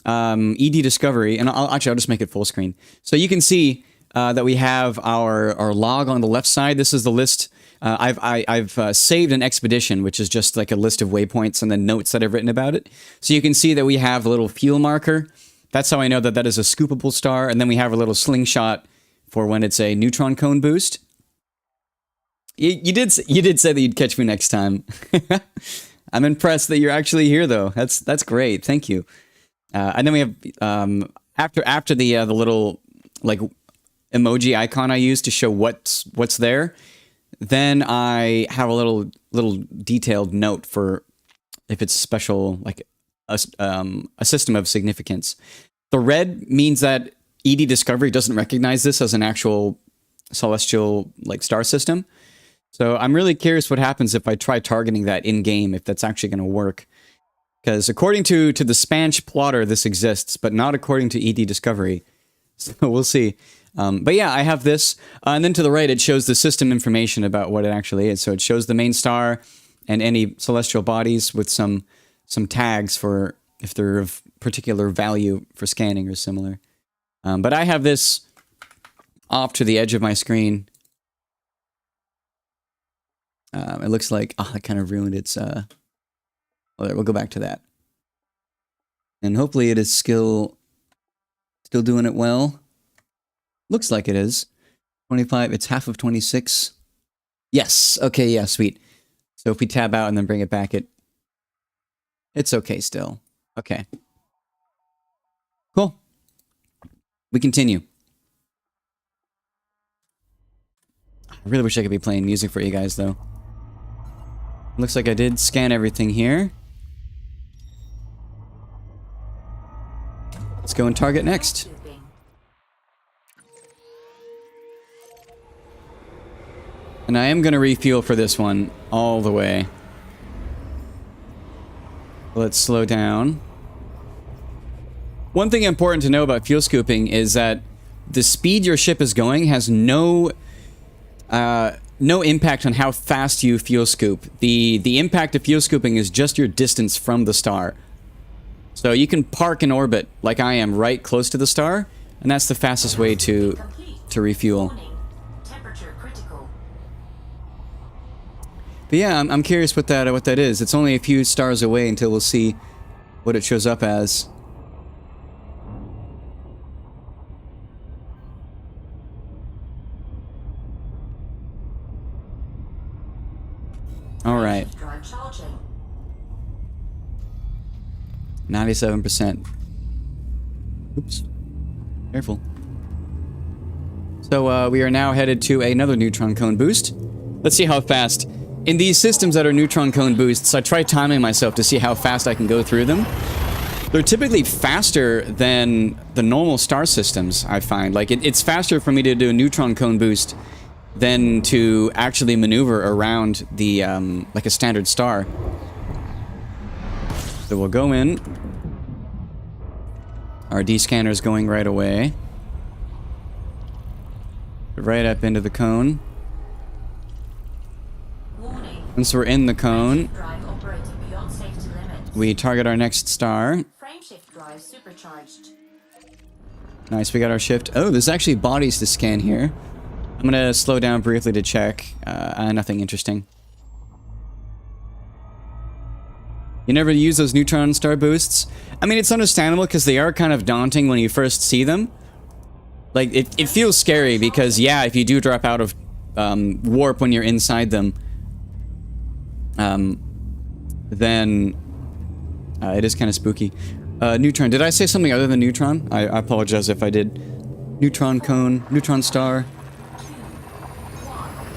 ED Discovery, and I'll just make it full screen. So you can see that we have our log on the left side. This is the list. I've saved an expedition, which is just like a list of waypoints and then notes that I've written about it. So you can see that we have a little fuel marker. That's how I know that that is a scoopable star. And then we have a little slingshot for when it's a neutron cone boost. You did say that you'd catch me next time. I'm impressed that you're actually here, though. That's great. Thank you. And then we have after the little like emoji icon I use to show what's there. Then I have a little detailed note for if it's special, like a system of significance. The red means that ED Discovery doesn't recognize this as an actual celestial like star system. So I'm really curious what happens if I try targeting that in game, if that's actually going to work. Because according to the Spanch plotter, this exists, but not according to ED Discovery. So we'll see. But yeah, I have this. And then to the right, it shows the system information about what it actually is. So it shows the main star and any celestial bodies with some tags for if they're of particular value for scanning or similar. But I have this off to the edge of my screen. It looks like, I kind of ruined its, well, we'll go back to that. And hopefully it is still doing it well. Looks like it is. 25, it's half of 26. Yes, okay, yeah, sweet. So if we tab out and then bring it back, it's okay still. Okay. Cool. We continue. I really wish I could be playing music for you guys, though. Looks like I did scan everything here. Let's go and target next. And I am going to refuel for this one all the way. Let's slow down. One thing important to know about fuel scooping is that the speed your ship is going has no impact on how fast you fuel scoop. The impact of fuel scooping is just your distance from the star. So you can park in orbit, like I am, right close to the star, and that's the fastest way to refuel. But yeah, I'm curious what that is. It's only a few stars away until we'll see what it shows up as. All right. Frameshift drive charging. 97%. Oops. Careful. So we are now headed to another neutron cone boost. Let's see how fast. In these systems that are neutron cone boosts, I try timing myself to see how fast I can go through them. They're typically faster than the normal star systems, I find. Like, it's faster for me to do a neutron cone boost than to actually maneuver around the, like a standard star. So we'll go in. Our D-scanner is going right away. Right up into the cone. Warning. Once we're in the cone, Drive operating beyond safety limits. we target our next star. Frameshift drive supercharged. Nice, we got our shift. Oh, there's actually bodies to scan here. I'm gonna slow down briefly to check. Nothing interesting. You never use those neutron star boosts? I mean, it's understandable because they are kind of daunting when you first see them. Like, it feels scary because, yeah, if you do drop out of warp when you're inside them, then it is kind of spooky. Neutron. Did I say something other than neutron? I apologize if I did. Neutron cone, neutron star.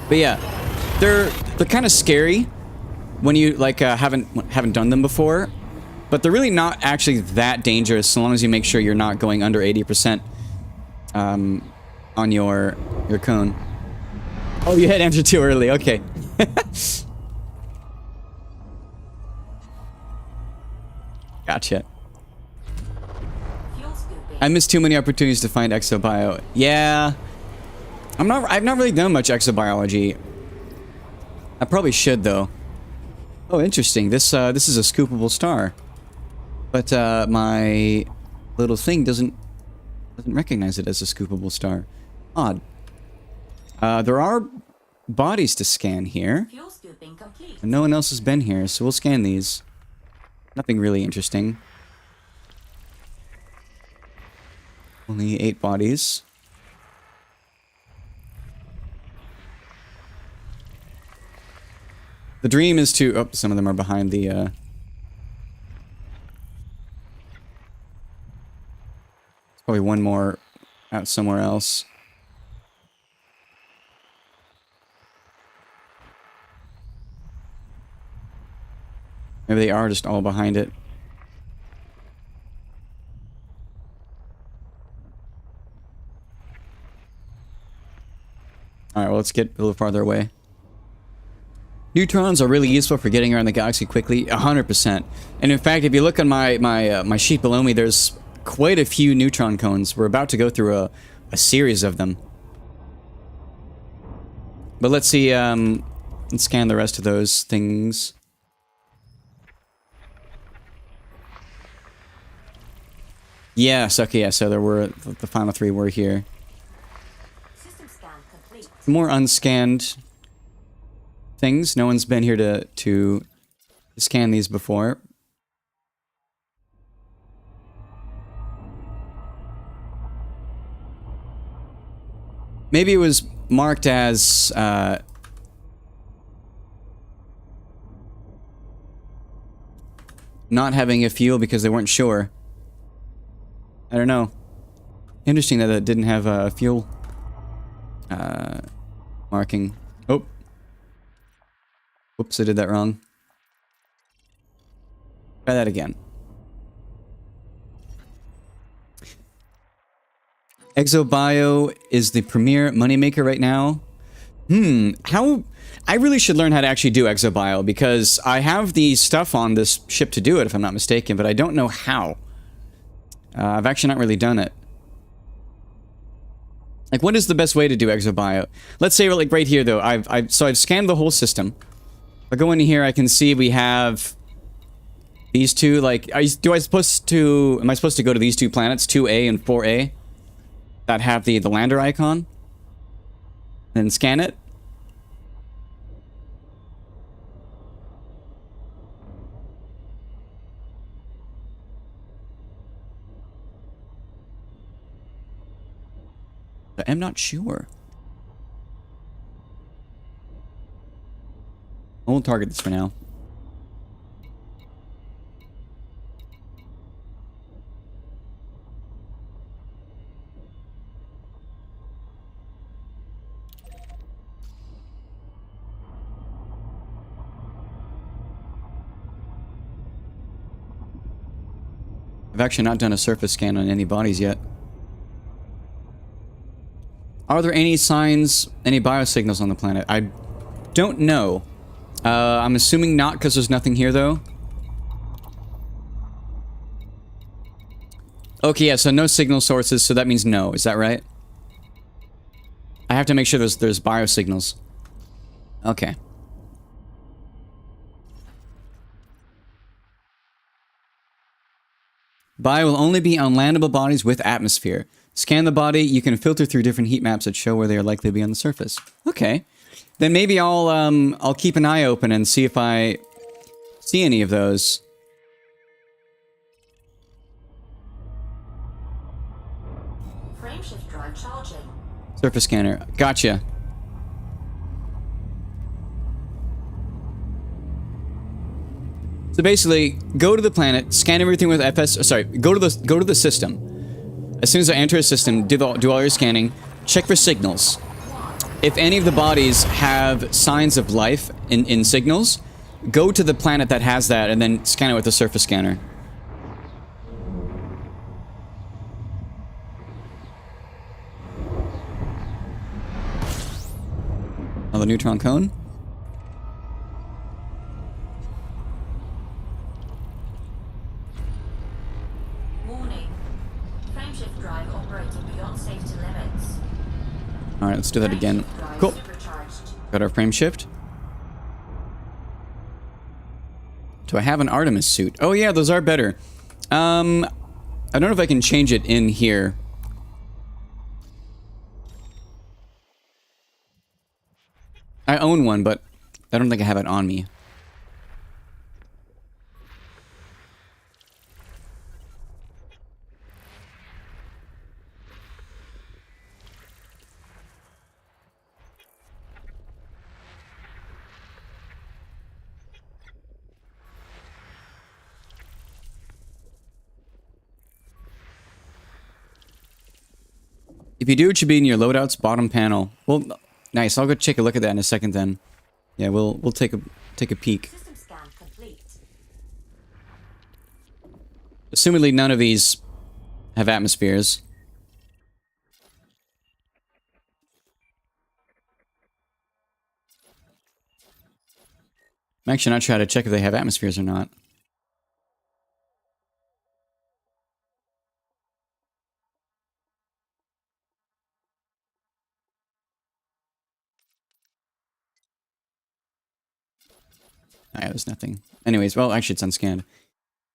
But yeah, they're kind of scary when you like haven't done them before, but they're really not actually that dangerous so long as you make sure you're not going under 80% on your cone. Oh, you hit enter too early. Okay. Gotcha. Fuel scooping. I missed too many opportunities to find exobio. Yeah. I've not really done much exobiology. I probably should though. Oh, interesting. This is a scoopable star. But my little thing doesn't recognize it as a scoopable star. Odd. There are bodies to scan here. Fuel scooping complete. And no one else has been here, so we'll scan these. Nothing really interesting. Only 8 bodies. The dream is to... Oh, some of them are behind the... There's probably one more out somewhere else. Maybe they are just all behind it. Alright, well, let's get a little farther away. Neutrons are really useful for getting around the galaxy quickly, 100%. And in fact, if you look on my sheet below me, there's quite a few neutron cones. We're about to go through a series of them. But let's see, let's scan the rest of those things. Yes, okay, yeah, so there were, the final 3 were here. System scan complete. More unscanned things. No one's been here to scan these before. Maybe it was marked as not having a fuel because they weren't sure. I don't know. Interesting that it didn't have a fuel marking. Oh. Whoops, I did that wrong. Try that again. Exobio is the premier moneymaker right now. How... I really should learn how to actually do exobio, because I have the stuff on this ship to do it, if I'm not mistaken, but I don't know how. I've actually not really done it. Like, what is the best way to do exobio? Let's say, like, right here, though. So I've scanned the whole system. If I go into here, I can see we have these two, like, am I supposed to go to these 2 planets, 2A and 4A, that have the lander icon? Then scan it? I'm not sure. We'll target this for now. I've actually not done a surface scan on any bodies yet. Are there any signs, any biosignals on the planet? I don't know. I'm assuming not because there's nothing here, though. Okay, yeah, so no signal sources, so that means no. Is that right? I have to make sure there's biosignals. Okay. Bio will only be on landable bodies with atmosphere. Scan the body, you can filter through different heat maps that show where they are likely to be on the surface. Okay. Then maybe I'll keep an eye open and see if I see any of those. Frameshift drive charging. Surface scanner. Gotcha. So basically, go to the planet, scan everything with FS. Sorry, go to the system. As soon as I enter a system, do all your scanning. Check for signals. If any of the bodies have signs of life in signals, go to the planet that has that and then scan it with the surface scanner. Oh, the neutron cone? Warning. Frameshift drive operating beyond safety limits. Alright, let's do that again. Frameshift drive Cool. supercharged. Got our frame shift. Do I have an Artemis suit? Oh yeah, those are better. I don't know if I can change it in here. I own one, but I don't think I have it on me. If you do, it should be in your loadouts bottom panel. Well, nice. I'll go take a look at that in a second then. Yeah, we'll take a peek. System scan complete. Assumedly none of these have atmospheres. I'm actually not sure how to check if they have atmospheres or not. Ah, yeah, there's nothing. Anyways, well, actually it's unscanned.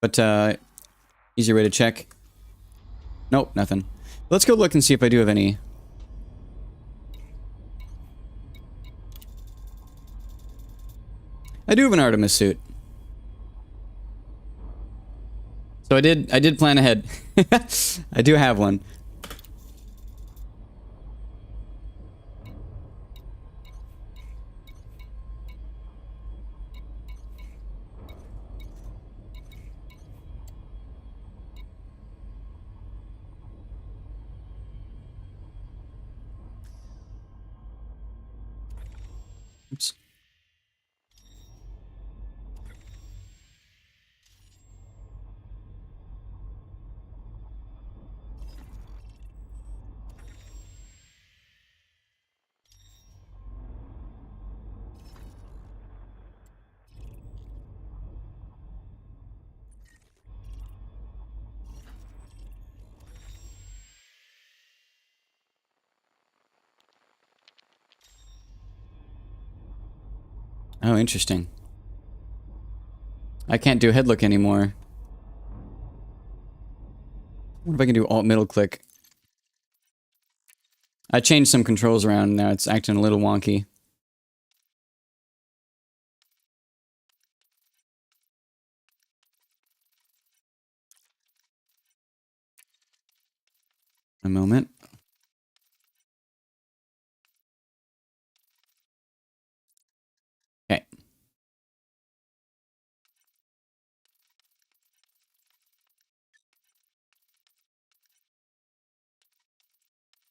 But, easier way to check. Nope, nothing. Let's go look and see if I do have any. I do have an Artemis suit. So I did plan ahead. I do have one. Oops. Oh, interesting. I can't do head look anymore. What if I can do alt middle click? I changed some controls around, now it's acting a little wonky. A moment. Okay.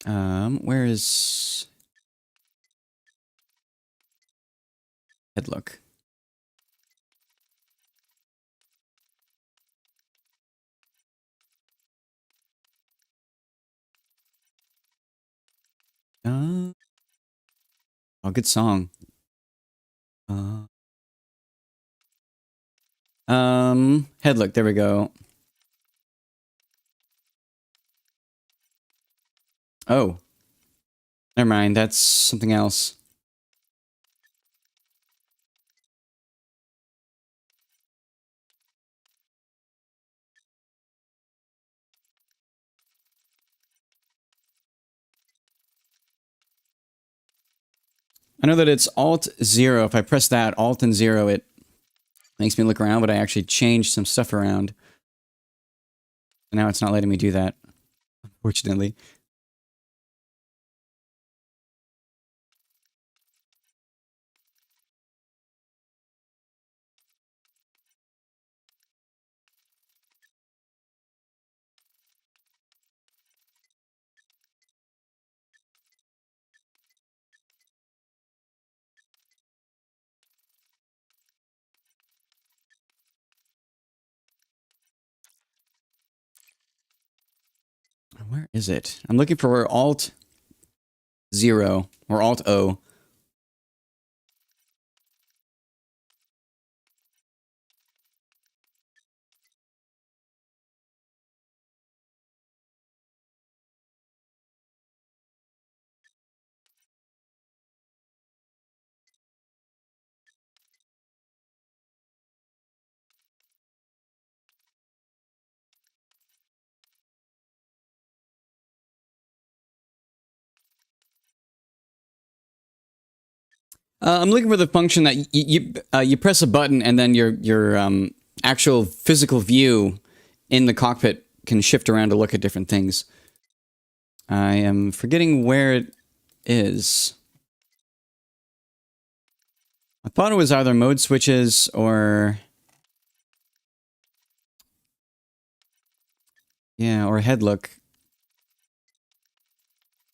Where is head look? Oh, good song. Head look. There we go. Oh, never mind. That's something else. I know that it's Alt 0. If I press that, Alt and 0, it makes me look around, but I actually changed some stuff around. And now it's not letting me do that, unfortunately. Where is it? I'm looking for Alt 0 or Alt O. I'm looking for the function that you press a button and then your actual physical view in the cockpit can shift around to look at different things. I am forgetting where it is. I thought it was either mode switches or... yeah, or head look.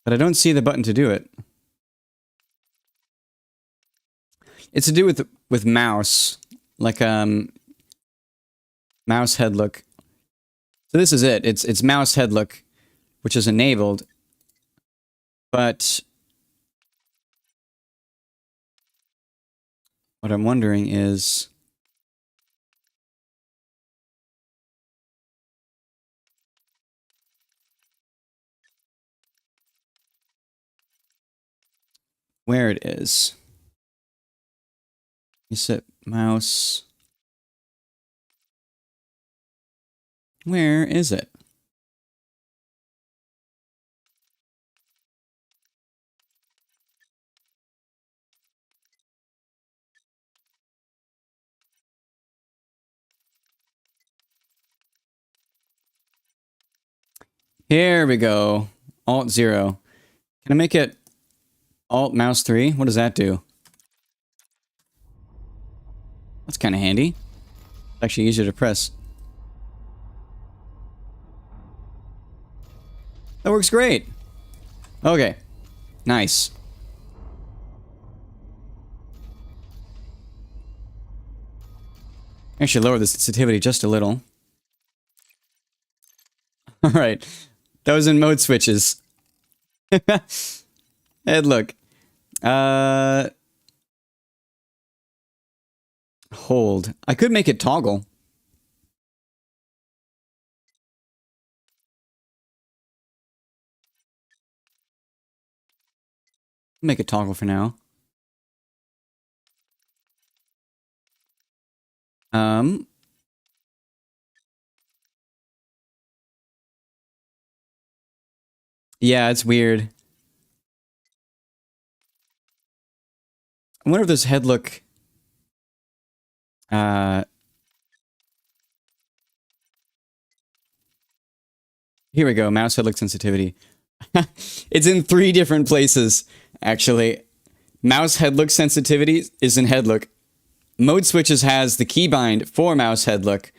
But I don't see the button to do it. It's to do with mouse, like mouse head look. So this is it. It's mouse head look, which is enabled. But what I'm wondering is, where it is. You set mouse. Where is it? Here we go. Alt 0. Can I make it Alt mouse 3? What does that do? That's kind of handy. It's actually easier to press. That works great. Okay. Nice. Actually lower the sensitivity just a little. Alright. That was in mode switches. Head look. Hold. I could make it toggle. Make it toggle for now. Yeah, it's weird. I wonder if this head look... here we go, mouse head look sensitivity. It's in 3 different places, actually. Mouse head look sensitivity is in head look. Mode switches has the keybind for mouse head look.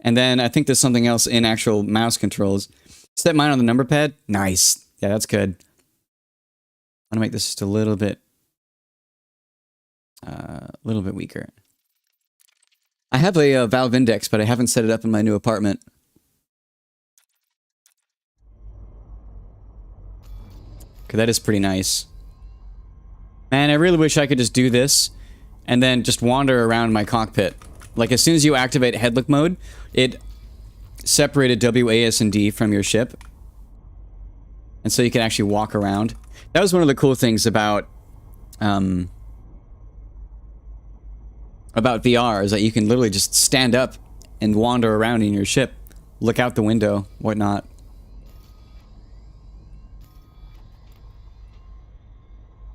And then I think there's something else in actual mouse controls. Set mine on the number pad. Nice. Yeah, that's good. I'm gonna make this just a little bit weaker. I have a valve index, but I haven't set it up in my new apartment. Okay, that is pretty nice. Man, I really wish I could just do this and then just wander around my cockpit. Like, as soon as you activate headlock mode, it separated WASD from your ship. And so you can actually walk around. That was one of the cool things about VR, is that you can literally just stand up and wander around in your ship. Look out the window, whatnot.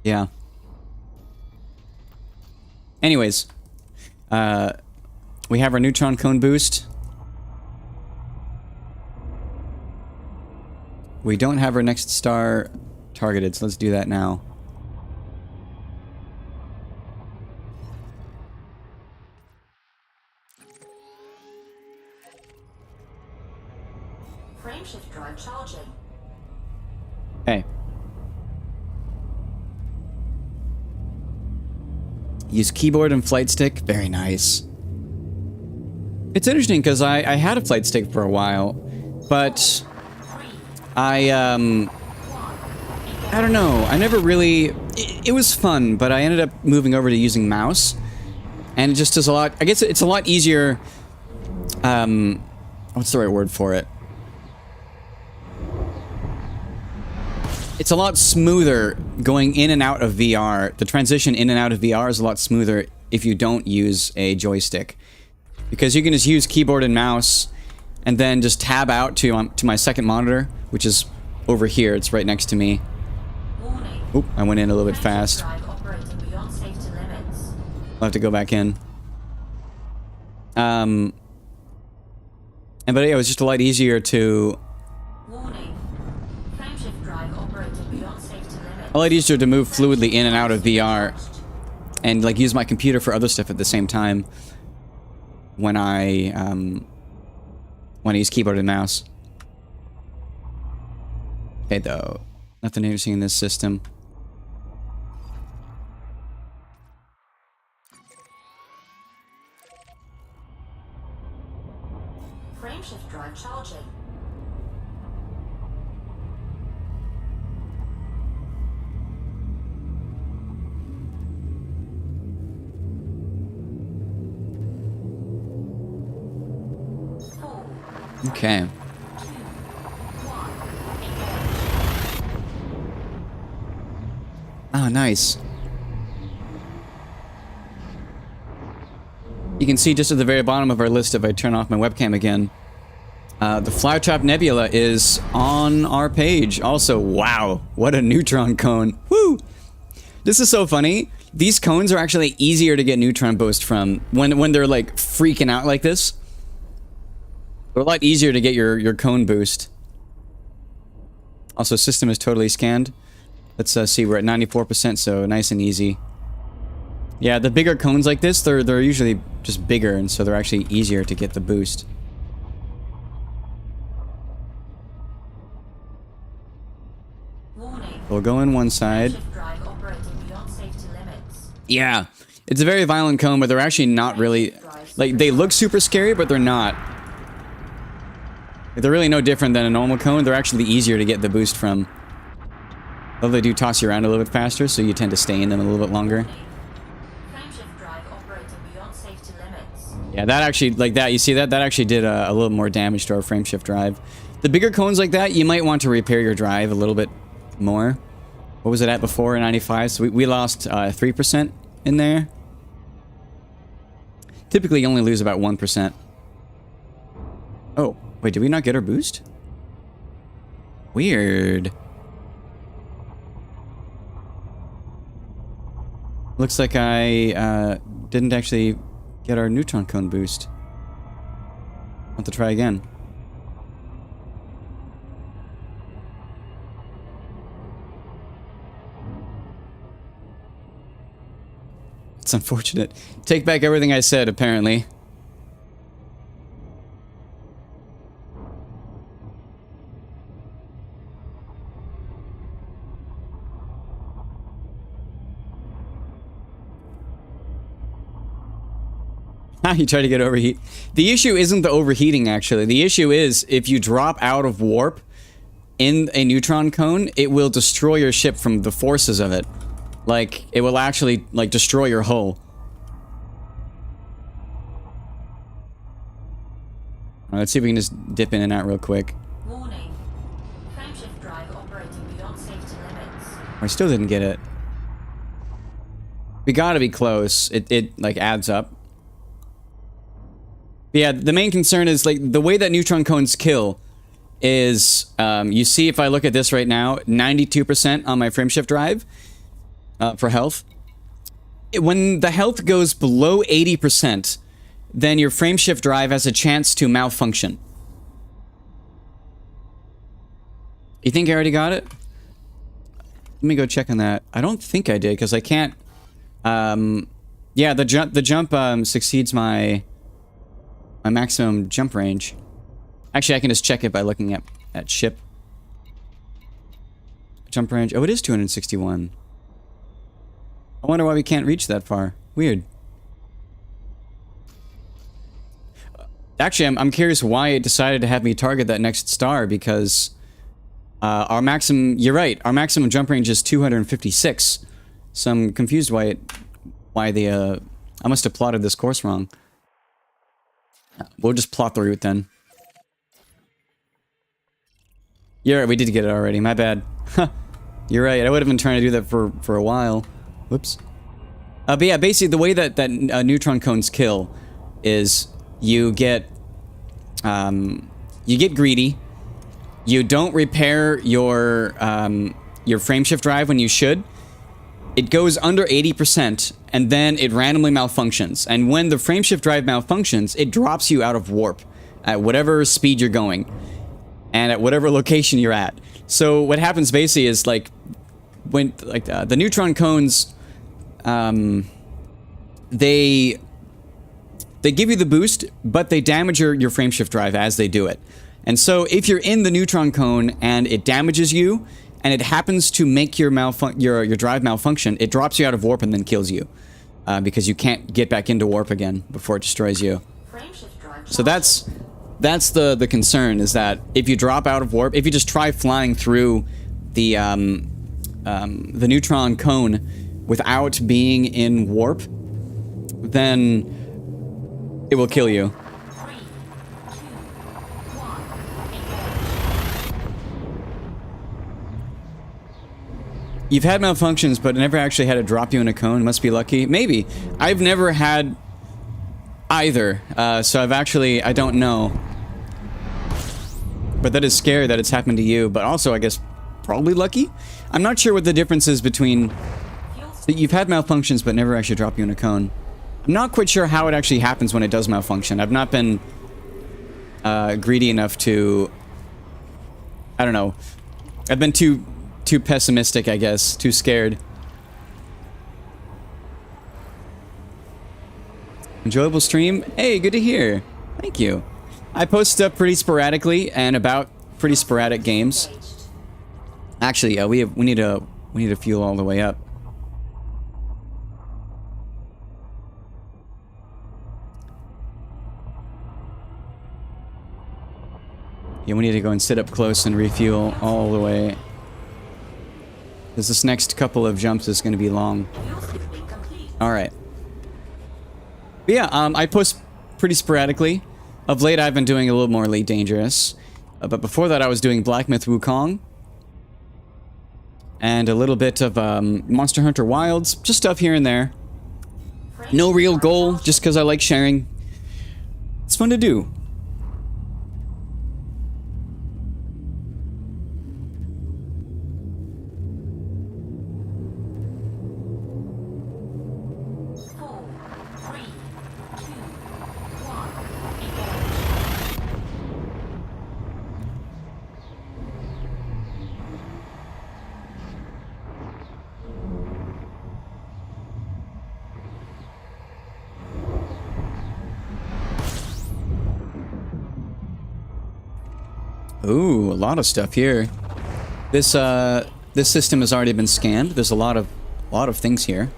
Yeah. Anyways, we have our neutron cone boost. We don't have our next star targeted, so let's do that now. Frameshift drive charging. Okay. Use keyboard and flight stick. Very nice. It's interesting because I had a flight stick for a while, but I don't know. I never really... It was fun, but I ended up moving over to using mouse. And it just does a lot... I guess it's a lot easier... what's the right word for it? It's a lot smoother going in and out of VR. The transition in and out of VR is a lot smoother if you don't use a joystick. Because you can just use keyboard and mouse and then just tab out to my second monitor, which is over here. It's right next to me. Warning. Oop, I went in a little bit fast. Drive operating beyond safety limits. I'll have to go back in. But yeah, it was just a lot easier to... Warning. Frameshift drive operating beyond safety limits. A lot easier to move fluidly in and out of VR. And like use my computer for other stuff at the same time. When I use keyboard and mouse. Okay, though. Nothing interesting in this system. Frameshift drive charging. Okay. Oh, nice. You can see just at the very bottom of our list, if I turn off my webcam again, the Flytrap Nebula is on our page. Also, wow, what a neutron cone. Woo! This is so funny. These cones are actually easier to get neutron boost from when they're like freaking out like this. They're a lot easier to get your cone boost. Also, system is totally scanned. Let's see, we're at 94%, so nice and easy. Yeah, the bigger cones like this, they're usually just bigger, and so they're actually easier to get the boost. Warning. We'll go in one side. Frameshift drive operating beyond safety limits. Yeah, it's a very violent cone, but they're actually not really... Like, they look super scary, but they're not. They're really no different than a normal cone. They're actually easier to get the boost from. Although they do toss you around a little bit faster, so you tend to stay in them a little bit longer. Frameshift drive operating beyond safety limits. Yeah, that actually, like that, you see that? That actually did a little more damage to our frameshift drive. The bigger cones like that, you might want to repair your drive a little bit more. What was it at before in 95? So we lost 3% in there. Typically, you only lose about 1%. Oh, wait, did we not get our boost? Weird. Looks like I didn't actually get our neutron cone boost. I'll have to try again. It's unfortunate. Take back everything I said, apparently. You try to get overheat. The issue isn't the overheating, actually. The issue is if you drop out of warp in a neutron cone, it will destroy your ship from the forces of it. Like, it will actually, like, destroy your hull. Alright, let's see if we can just dip in and out real quick. Warning. Frameshift drive operating beyond safety limits. I still didn't get it. We gotta be close. It like, adds up. But yeah, the main concern is, like, the way that neutron cones kill is, you see if I look at this right now, 92% on my frameshift drive for health. When the health goes below 80%, then your frameshift drive has a chance to malfunction. You think I already got it? Let me go check on that. I don't think I did, because I can't... yeah, the jump succeeds my maximum jump range. Actually, I can just check it by looking at ship. Jump range. Oh, it is 261. I wonder why we can't reach that far. Weird. Actually, I'm curious why it decided to have me target that next star, because our maximum... You're right, our maximum jump range is 256. So I'm confused why the... I must have plotted this course wrong. We'll just plot the route then. You're right, we did get it already. My bad. You're right, I would have been trying to do that for a while. Whoops. But yeah, basically the way that neutron cones kill is you get greedy. You don't repair your frameshift drive when you should. It goes under 80%, and then it randomly malfunctions. And when the frameshift drive malfunctions, it drops you out of warp at whatever speed you're going, and at whatever location you're at. So what happens basically is, like, when the neutron cones, they give you the boost, but they damage your frameshift drive as they do it. And so if you're in the neutron cone and it damages you, and it happens to make your drive malfunction, it drops you out of warp and then kills you. Because you can't get back into warp again before it destroys you. So that's the concern, is that if you drop out of warp, if you just try flying through the neutron cone without being in warp, then it will kill you. You've had malfunctions, but never actually had to drop you in a cone. Must be lucky. Maybe. I've never had either. So I don't know. But that is scary that it's happened to you. But also, I guess, probably lucky? I'm not sure what the difference is between... You've had malfunctions, but never actually dropped you in a cone. I'm not quite sure how it actually happens when it does malfunction. I've not been greedy enough to... I don't know. I've been too pessimistic, I guess. Too scared. Enjoyable stream? Hey, good to hear. Thank you. I post stuff pretty sporadically and about pretty sporadic games. Actually, yeah, we need to fuel all the way up. Yeah, we need to go and sit up close and refuel all the way. Because this next couple of jumps is going to be long. Alright. But yeah, I post pretty sporadically. Of late, I've been doing a little more Elite Dangerous. But before that, I was doing Black Myth Wukong. And a little bit of Monster Hunter Wilds. Just stuff here and there. No real goal, just because I like sharing. It's fun to do. Ooh, a lot of stuff here. This system has already been scanned. There's a lot of things here.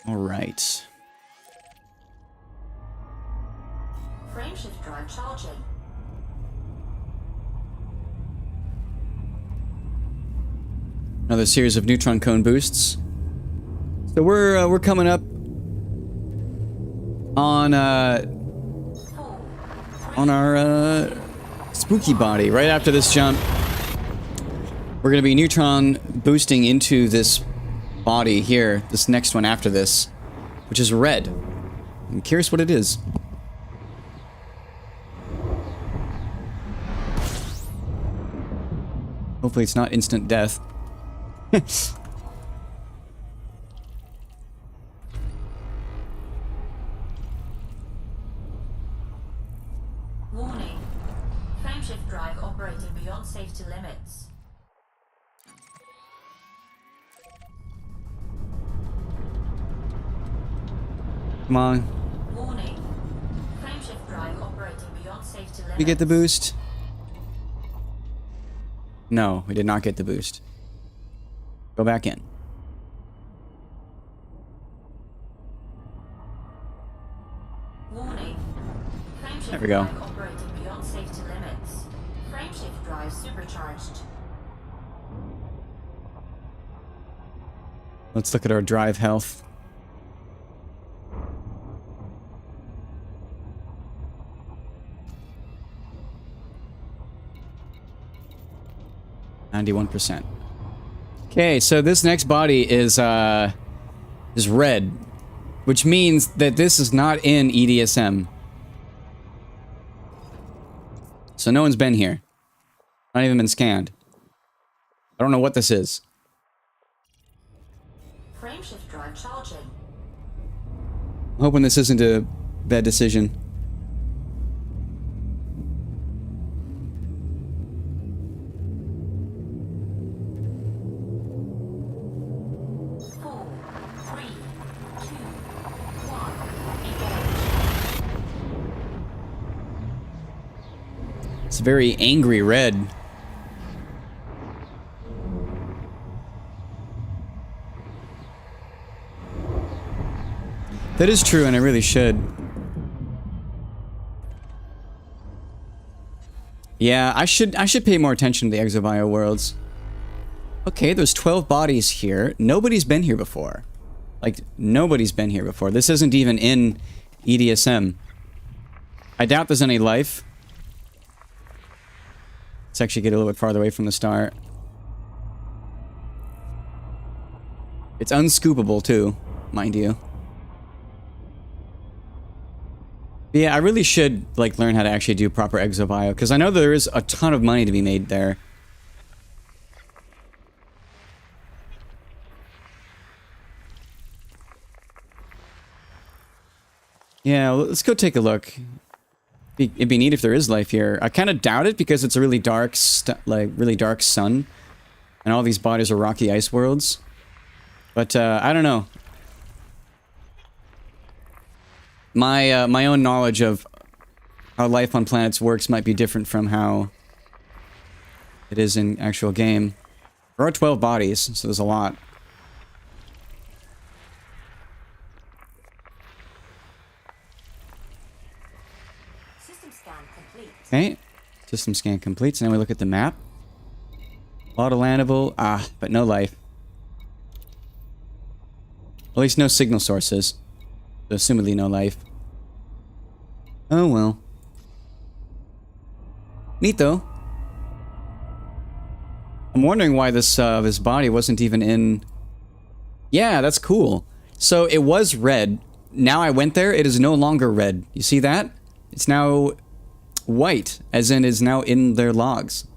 All right. Frameshift drive charging. Another series of neutron cone boosts. So we're coming up on our spooky body. Right after this jump, we're gonna be neutron boosting into this body here. This next one after this, which is red. I'm curious what it is. Hopefully, it's not instant death. Warning. Frameshift drive operating beyond safety limits. Come on. Warning. Frameshift drive operating beyond safety limits. We get the boost? No, we did not get the boost. Go back in. Warning. Frameshift There we go. drive operating beyond safety limits. Frameshift drive supercharged. Let's look at our drive health. %. Okay, so this next body is red, which means that this is not in EDSM. So no one's been here. Not even been scanned. I don't know what this is. Frameshift drive charging. I'm hoping this isn't a bad decision. Four, three, two, one. Engage. It's a very angry red. That is true, and I really should. Yeah, I should pay more attention to the exobio worlds. Okay, there's 12 bodies here. Nobody's been here before. Like, nobody's been here before. This isn't even in EDSM. I doubt there's any life. Let's actually get a little bit farther away from the star. It's unscoopable, too, mind you. But yeah, I really should, like, learn how to actually do proper exobio, because I know there is a ton of money to be made there. Yeah, well, let's go take a look. It'd be neat if there is life here. I kind of doubt it because it's a really dark, really dark sun, and all these bodies are rocky ice worlds. But I don't know. My own knowledge of how life on planets works might be different from how it is in actual game. There are 12 bodies, so there's a lot. System scan complete. Okay, system scan complete. So now we look at the map. Autolandable, but no life. At least no signal sources. So assumedly no life. Oh well. Neat though. I'm wondering why this this body wasn't even in. Yeah, that's cool. So it was red. Now I went there, it is no longer red. You see that? It's now white, as in is now in their logs.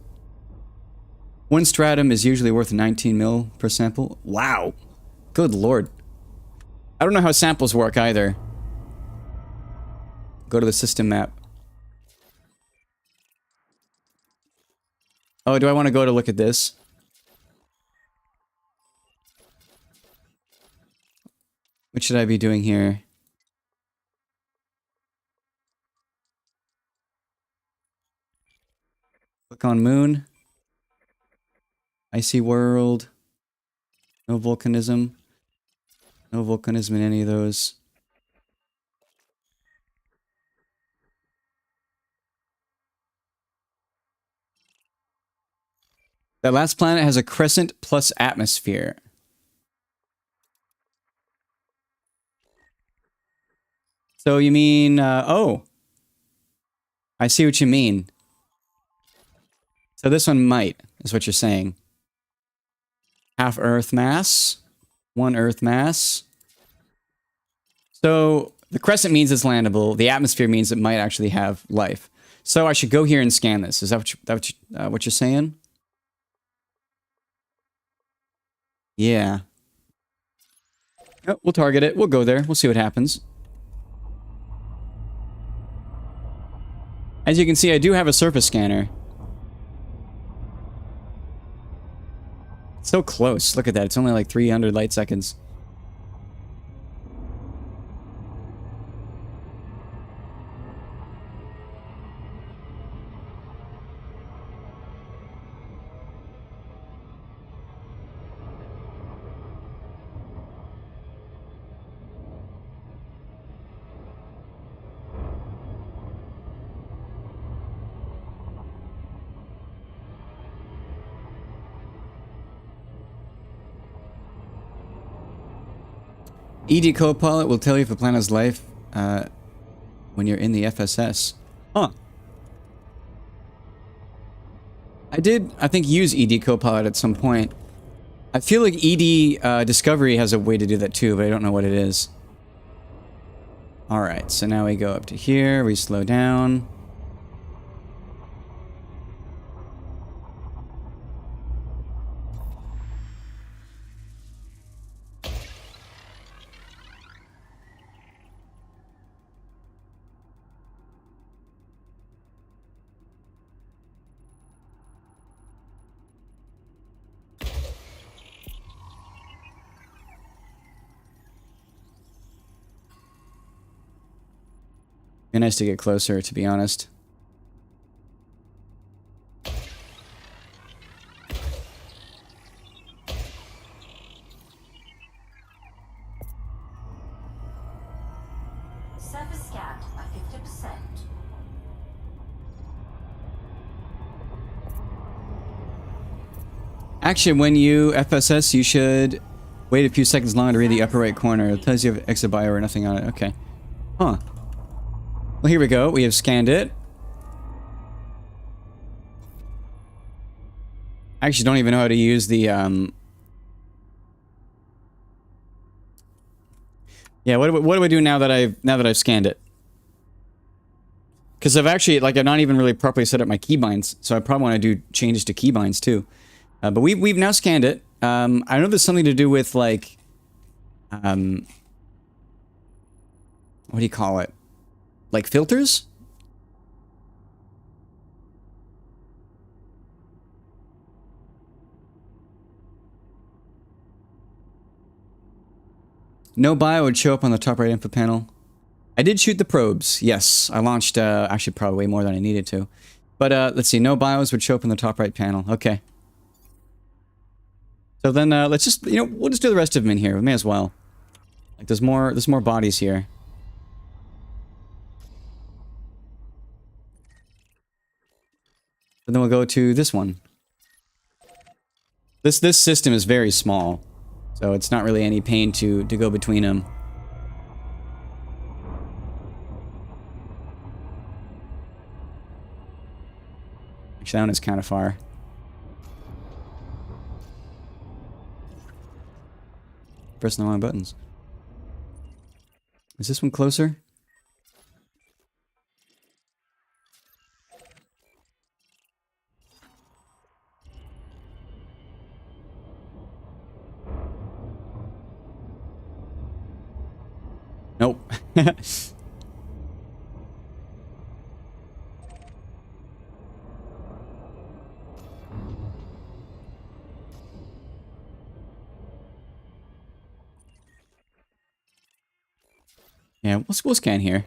One stratum is usually worth 19 mil per sample. Wow. Good lord. I don't know how samples work either. Go to the system map. Oh, do I want to go to look at this? What should I be doing here? Click on moon. Icy world. No volcanism. No volcanism in any of those. That last planet has a crescent plus atmosphere. So you mean, oh, I see what you mean. So this one might, is what you're saying. Half Earth mass, 1 Earth mass. So the crescent means it's landable. The atmosphere means it might actually have life. So I should go here and scan this. Is that what you're saying? Yeah. Oh, we'll target it. We'll go there. We'll see what happens. As you can see, I do have a surface scanner. It's so close. Look at that. It's only like 300 light seconds. ED Copilot will tell you if the planet has life when you're in the FSS. Huh. I did, I think, use ED Copilot at some point. I feel like ED Discovery has a way to do that too, but I don't know what it is. Alright, so now we go up to here, we slow down. Be nice to get closer, to be honest. Surface scanned by 50%. Actually, when you FSS, you should wait a few seconds longer to read the upper right corner. It tells you have exit bio or nothing on it. Okay. Huh. Well, here we go. We have scanned it. I actually don't even know how to use the, Yeah, what do I do now that I've scanned it? Because I've actually, like, I've not even really properly set up my keybinds, so I probably want to do changes to keybinds too. But we've now scanned it. I know there's something to do with, like, what do you call it? Like filters? No bio would show up on the top right info panel. I did shoot the probes. Yes, I launched, actually probably way more than I needed to. But, let's see, no bios would show up in the top right panel. Okay. So then, let's just, you know, we'll just do the rest of them in here. We may as well. Like, there's more bodies here. And then we'll go to this one. This system is very small, so it's not really any pain to go between them. Actually, that one is kind of far. Pressing the wrong buttons. Is this one closer? Nope. Yeah, we'll scan here.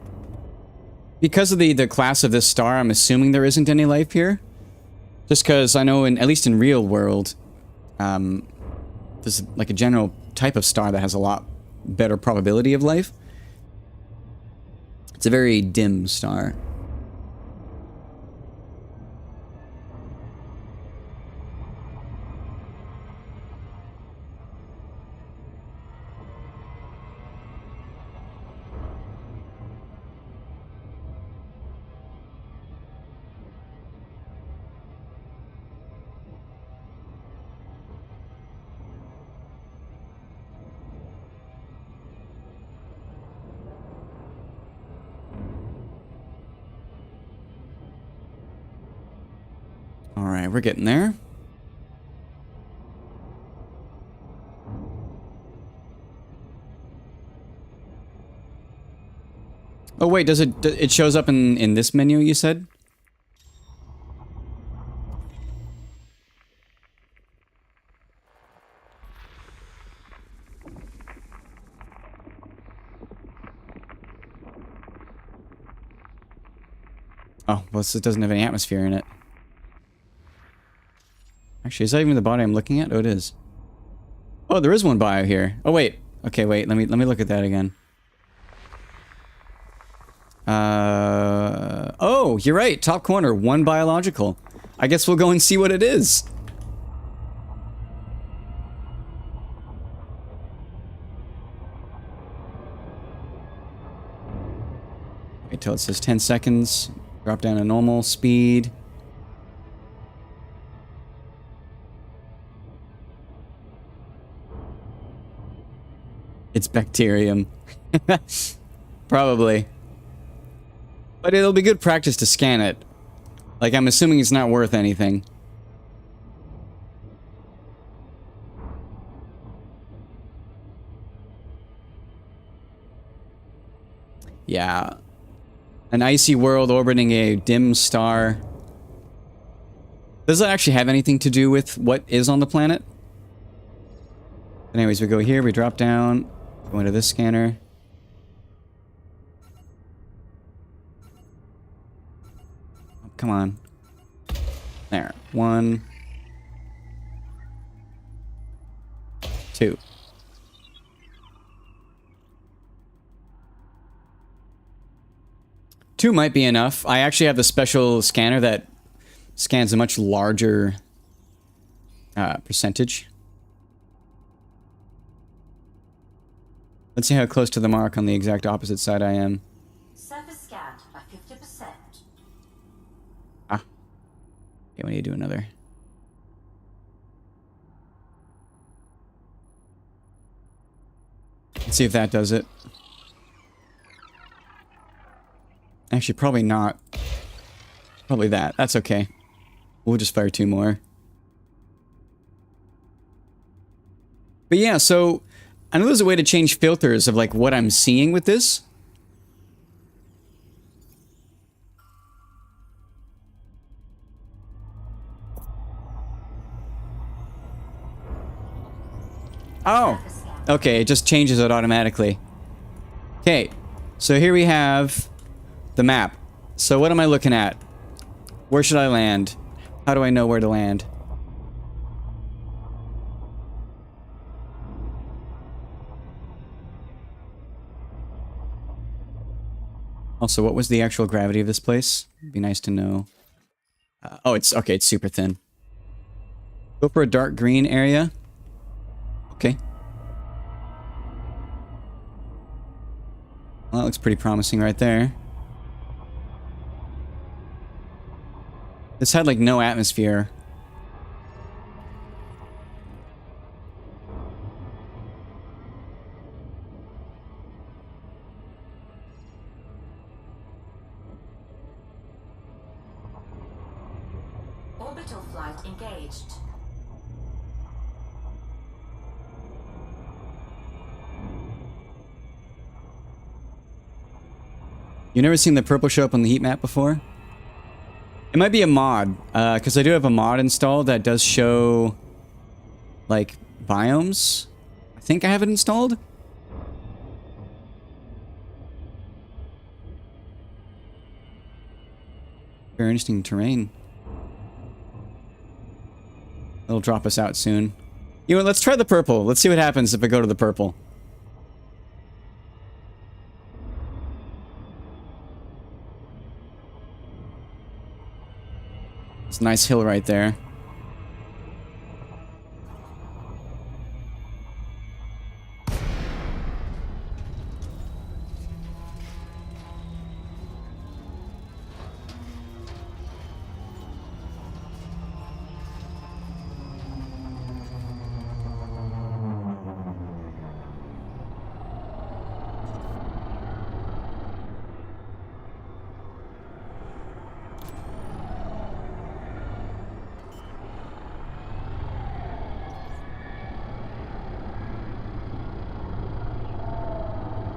Because of the class of this star, I'm assuming there isn't any life here. Just because I know, at least in real world, there's like a general type of star that has a lot better probability of life. It's a very dim star. All right, we're getting there. Oh wait, does it shows up in this menu you said? Oh, well, it doesn't have any atmosphere in it. Actually, is that even the body I'm looking at? Oh, it is. Oh, there is one bio here. Oh, wait. Okay, wait. Let me look at that again. Oh, you're right. Top corner, one biological. I guess we'll go and see what it is. Wait till it says 10 seconds. Drop down to normal speed. It's bacterium. Probably. But it'll be good practice to scan it. Like, I'm assuming it's not worth anything. Yeah. An icy world orbiting a dim star. Does it actually have anything to do with what is on the planet? Anyways, we go here, we drop down, go into this scanner. Oh, come on. There. 1, 2. Two might be enough. I actually have the special scanner that scans a much larger percentage. Let's see how close to the mark on the exact opposite side I am. Surface scanned by 50%. Ah. Okay, we need to do another. Let's see if that does it. Actually, probably not. Probably that. That's okay. We'll just fire 2 more. But yeah, so I know there's a way to change filters of like what I'm seeing with this. Oh, okay, it just changes it automatically. Okay, so here we have the map. So what am I looking at? Where should I land? How do I know where to land? Also, what was the actual gravity of this place? It'd be nice to know. Oh, it's okay, it's super thin. Go for a dark green area. Okay. Well, that looks pretty promising right there. This had like no atmosphere. Orbital flight engaged. You never seen the purple show up on the heat map before? It might be a mod, because I do have a mod installed that does show, like, biomes. I think I have it installed. Very interesting terrain. It'll drop us out soon. You know what, let's try the purple. Let's see what happens if I go to the purple. It's a nice hill right there.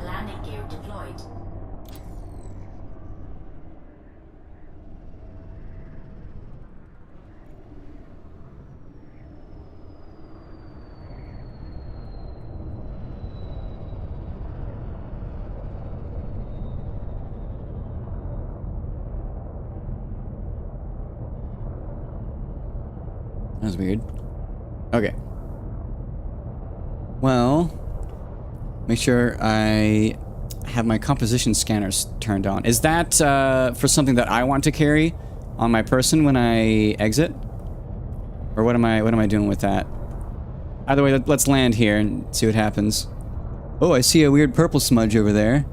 Landing gear deployed. That was weird. Okay. Well, make sure I have my composition scanners turned on. Is that for something that I want to carry on my person when I exit? Or what am I doing with that? Either way, let's land here and see what happens. Oh, I see a weird purple smudge over there.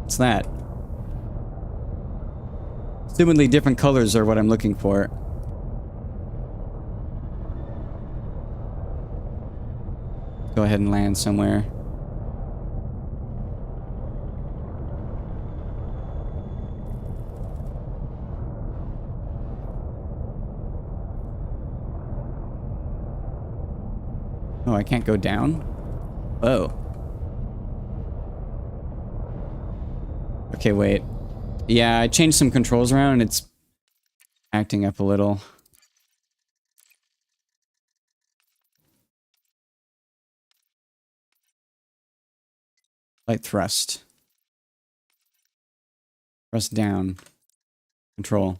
What's that? Assumedly different colors are what I'm looking for. Go ahead and land somewhere. Oh, I can't go down? Oh. Okay, wait. Yeah, I changed some controls around and it's acting up a little. Light thrust. Thrust down. Control.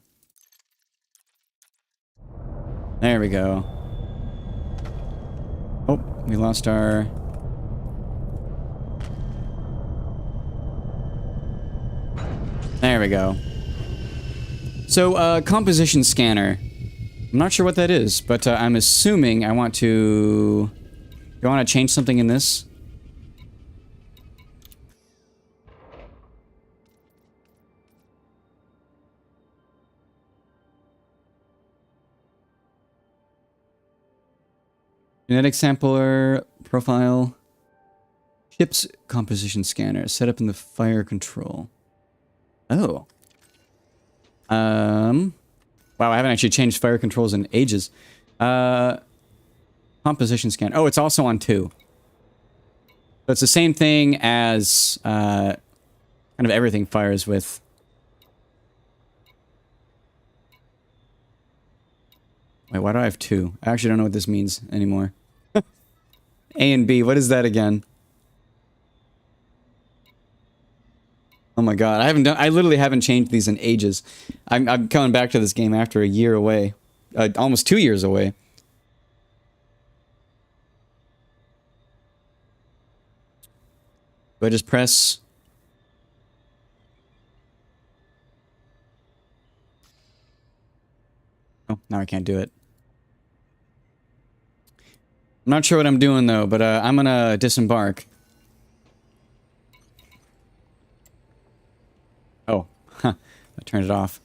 There we go. Oh, we lost our... There we go. So, composition scanner. I'm not sure what that is, but I'm assuming I want to... Do I want to change something in this? Genetic sampler, profile, chips composition scanner, set up in the fire control. Oh. Wow, I haven't actually changed fire controls in ages. Composition scan. Oh, it's also on 2. So it's the same thing as kind of everything fires with. Wait, why do I have 2? I actually don't know what this means anymore. A and B, what is that again? Oh my god, I literally haven't changed these in ages. I'm coming back to this game after a year away. Almost 2 years away. Do I just press... Oh, now I can't do it. I'm not sure what I'm doing though, but I'm gonna disembark. Oh, huh. I turned it off.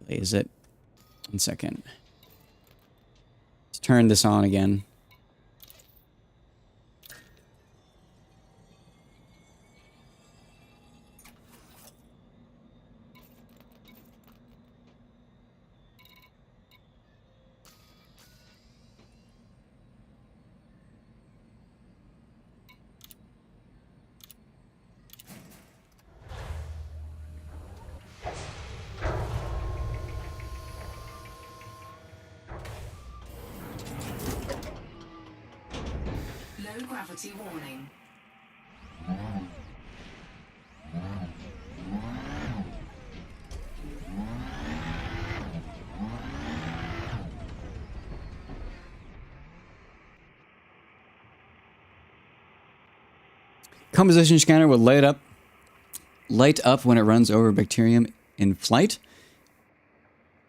Is it? 1 second. Let's turn this on again. Low gravity warning. Composition scanner will light up when it runs over bacterium in flight.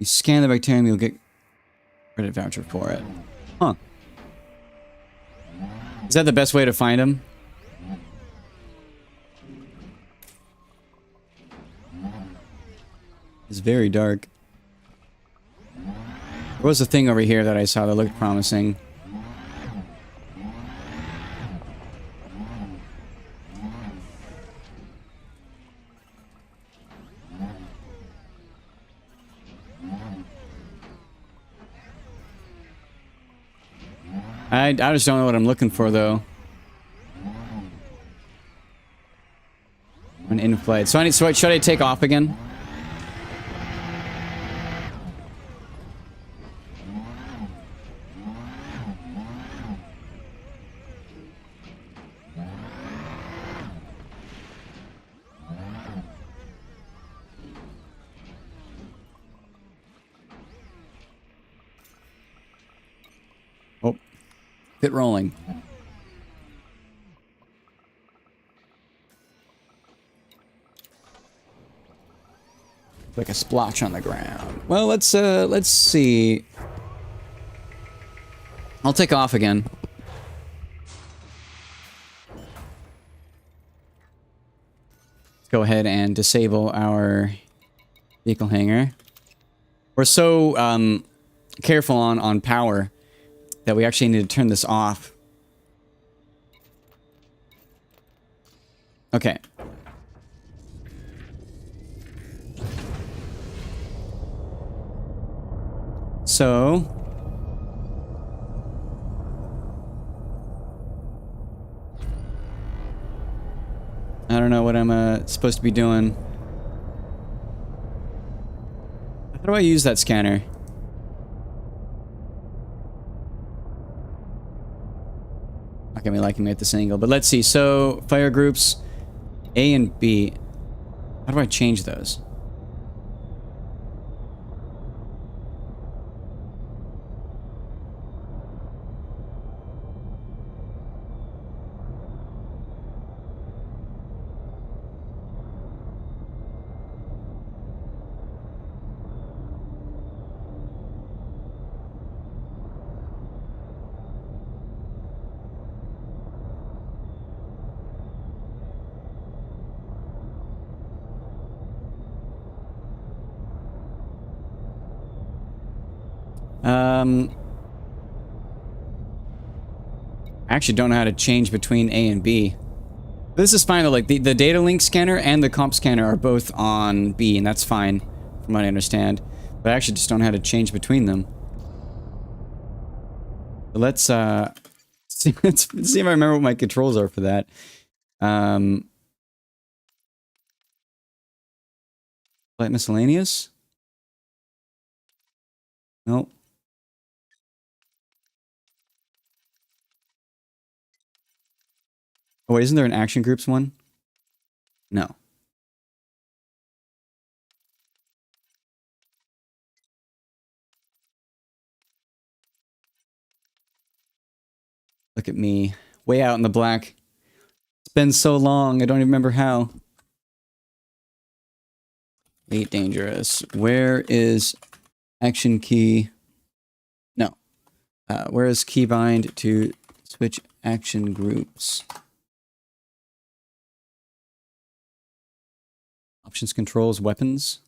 You scan the bacterium, you'll get credit voucher for it. Huh. Is that the best way to find them? It's very dark. There was a thing over here that I saw that looked promising. I just don't know what I'm looking for, though. An in-flight. So should I take off again? Oh, get rolling. Like a splotch on the ground. Well, let's see. I'll take off again. Let's go ahead and disable our vehicle hangar. We're so careful on power that we actually need to turn this off. Okay. So, I don't know what I'm supposed to be doing. How do I use that scanner? Not gonna be liking me at this angle, but let's see. So, fire groups A and B. How do I change those? I actually don't know how to change between A and B. This is fine though, like the data link scanner and the comp scanner are both on B, and that's fine from what I understand. But I actually just don't know how to change between them. So let's see if I remember what my controls are for that. Flight miscellaneous? Nope. Oh, wait, isn't there an action groups one? No. Look at me. Way out in the black. It's been so long, I don't even remember how. 8 dangerous. Where is action key? No. Where is keybind to switch action groups? Options, controls, weapons.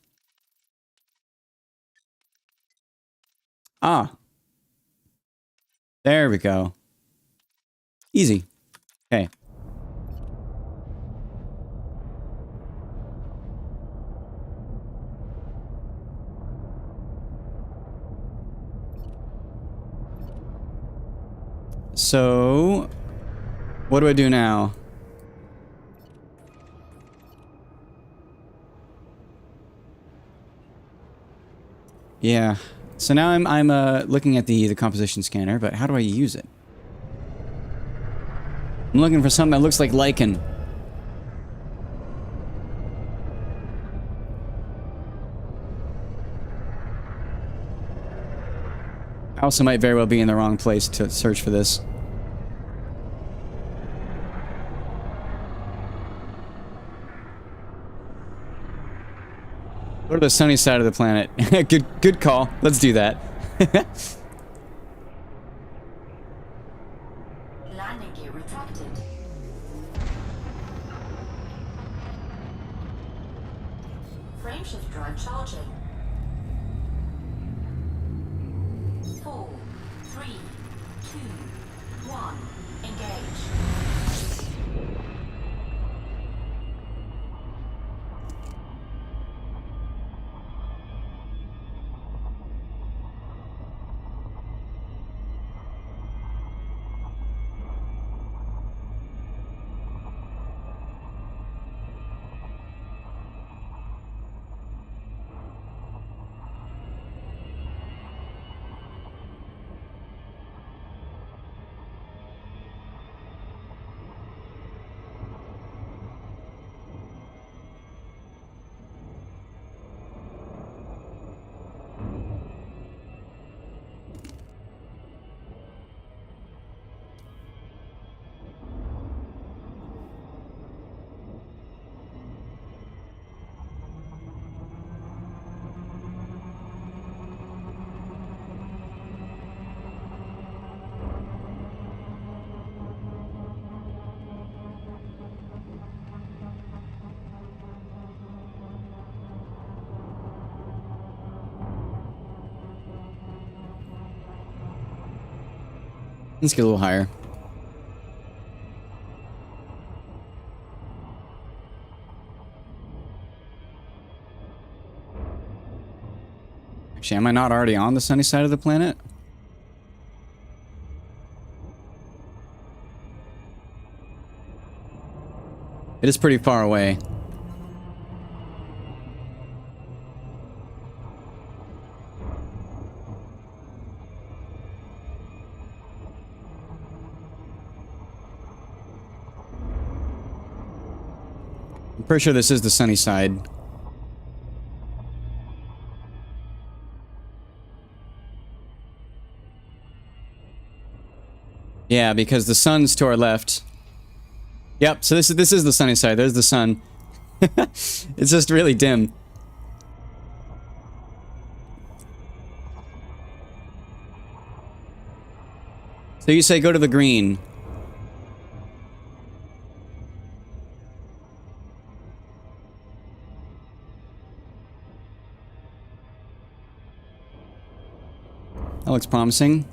Ah. There we go. Easy. Okay. So, what do I do now? Yeah. So now I'm looking at the composition scanner, but how do I use it? I'm looking for something that looks like lichen. I also might very well be in the wrong place to search for this. Go to the sunny side of the planet. Good call. Let's do that. Landing gear retracted. Frameshift drive charging. 4, 3, 2, 1. Engage. Let's get a little higher. Actually, am I not already on the sunny side of the planet? It is pretty far away. I'm pretty sure this is the sunny side. Yeah, because the sun's to our left. Yep, so this is the sunny side. There's the sun. It's just really dim. So you say go to the green. That looks promising.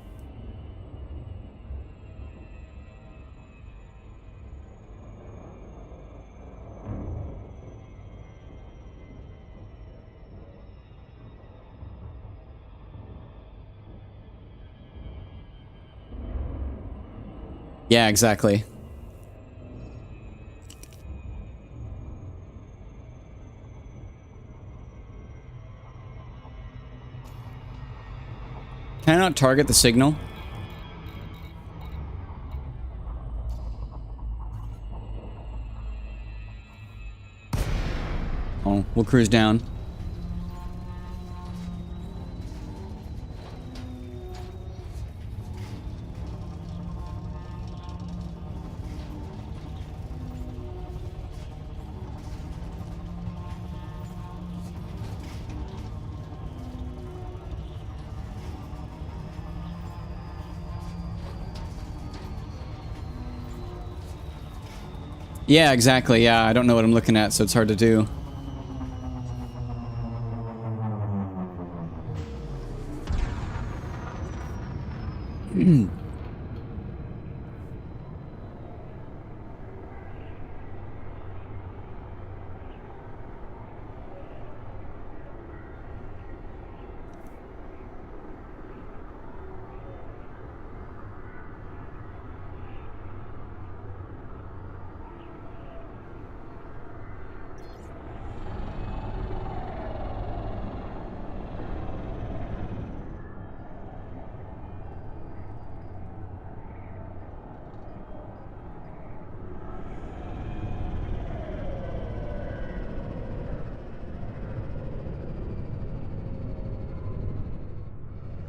Yeah, exactly. Can I not target the signal? Oh, we'll cruise down. Yeah, exactly. Yeah, I don't know what I'm looking at, so it's hard to do.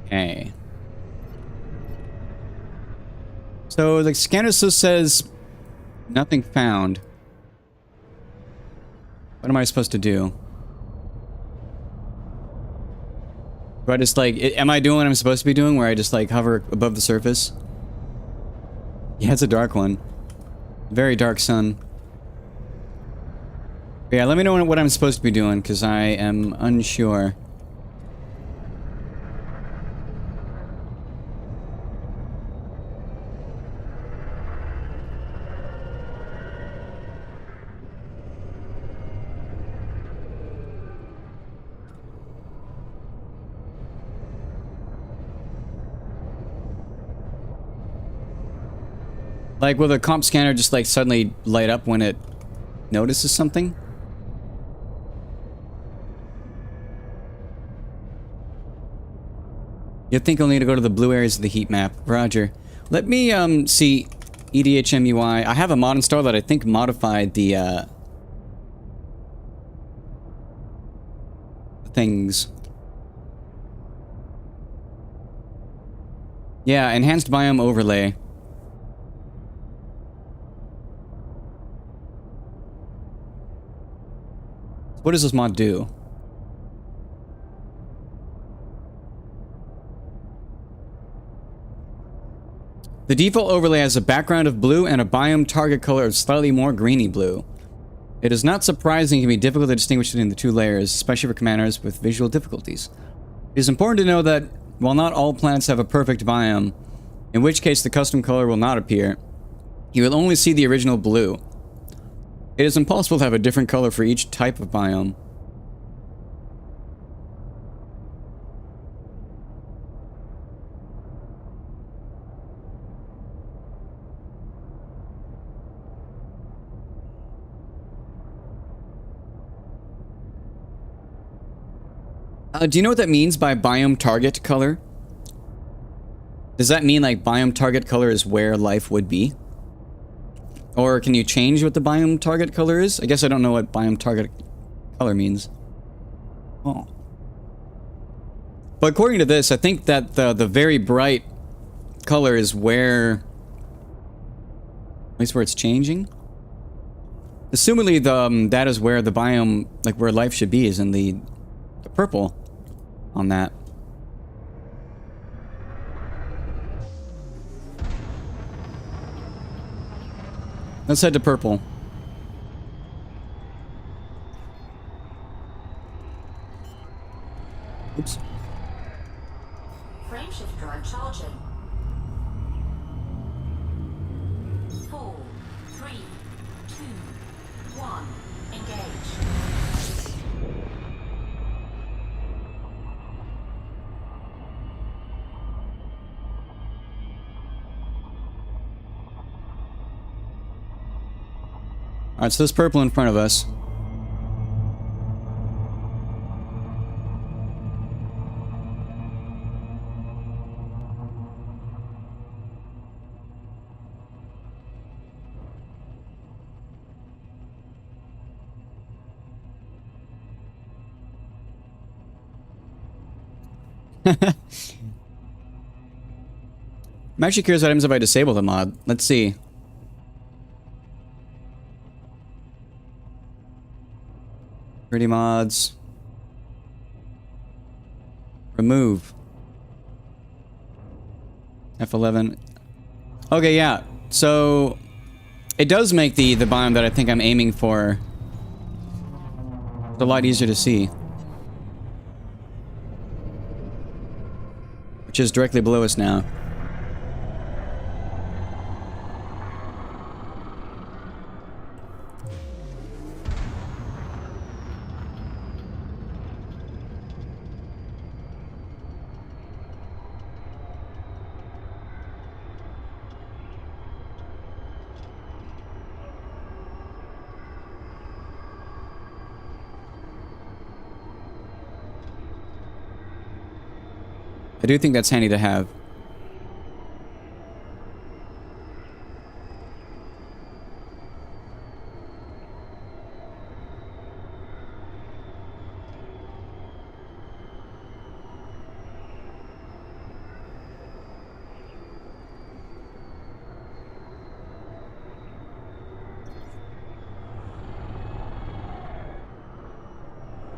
Okay. So the scanner still says nothing found. What am I supposed to do? Do I just like, am I doing what I'm supposed to be doing where I just like hover above the surface? Yeah, it's a dark one. Very dark sun. But yeah, let me know what I'm supposed to be doing because I am unsure. Like, will the comp scanner just, like, suddenly light up when it notices something? You'd think I'll need to go to the blue areas of the heat map. Roger. Let me, see EDHMUI. I have a mod install that I think modified the, things. Yeah, enhanced biome overlay. What does this mod do? The default overlay has a background of blue and a biome target color of slightly more greeny blue. It is not surprising it can be difficult to distinguish between the two layers, especially for commanders with visual difficulties. It is important to know that while not all planets have a perfect biome, in which case the custom color will not appear, you will only see the original blue. It is impossible to have a different color for each type of biome. Do you know what that means by biome target color? Does that mean like biome target color is where life would be? Or can you change what the biome target color is? I guess I don't know what biome target color means. Oh. But according to this, I think that the very bright color is where... at least where it's changing? Assumedly, that is where the biome, like where life should be, is in the purple on that. Let's head to purple. Oops. Frameshift drive charging. 4, 3, 2, 1. Engage. Alright, so there's purple in front of us. I'm actually curious what happens if I disable the mod. Let's see. Pretty mods. Remove. F11. Okay, yeah. So it does make the biome that I think I'm aiming for a lot easier to see. Which is directly below us now. I do think that's handy to have.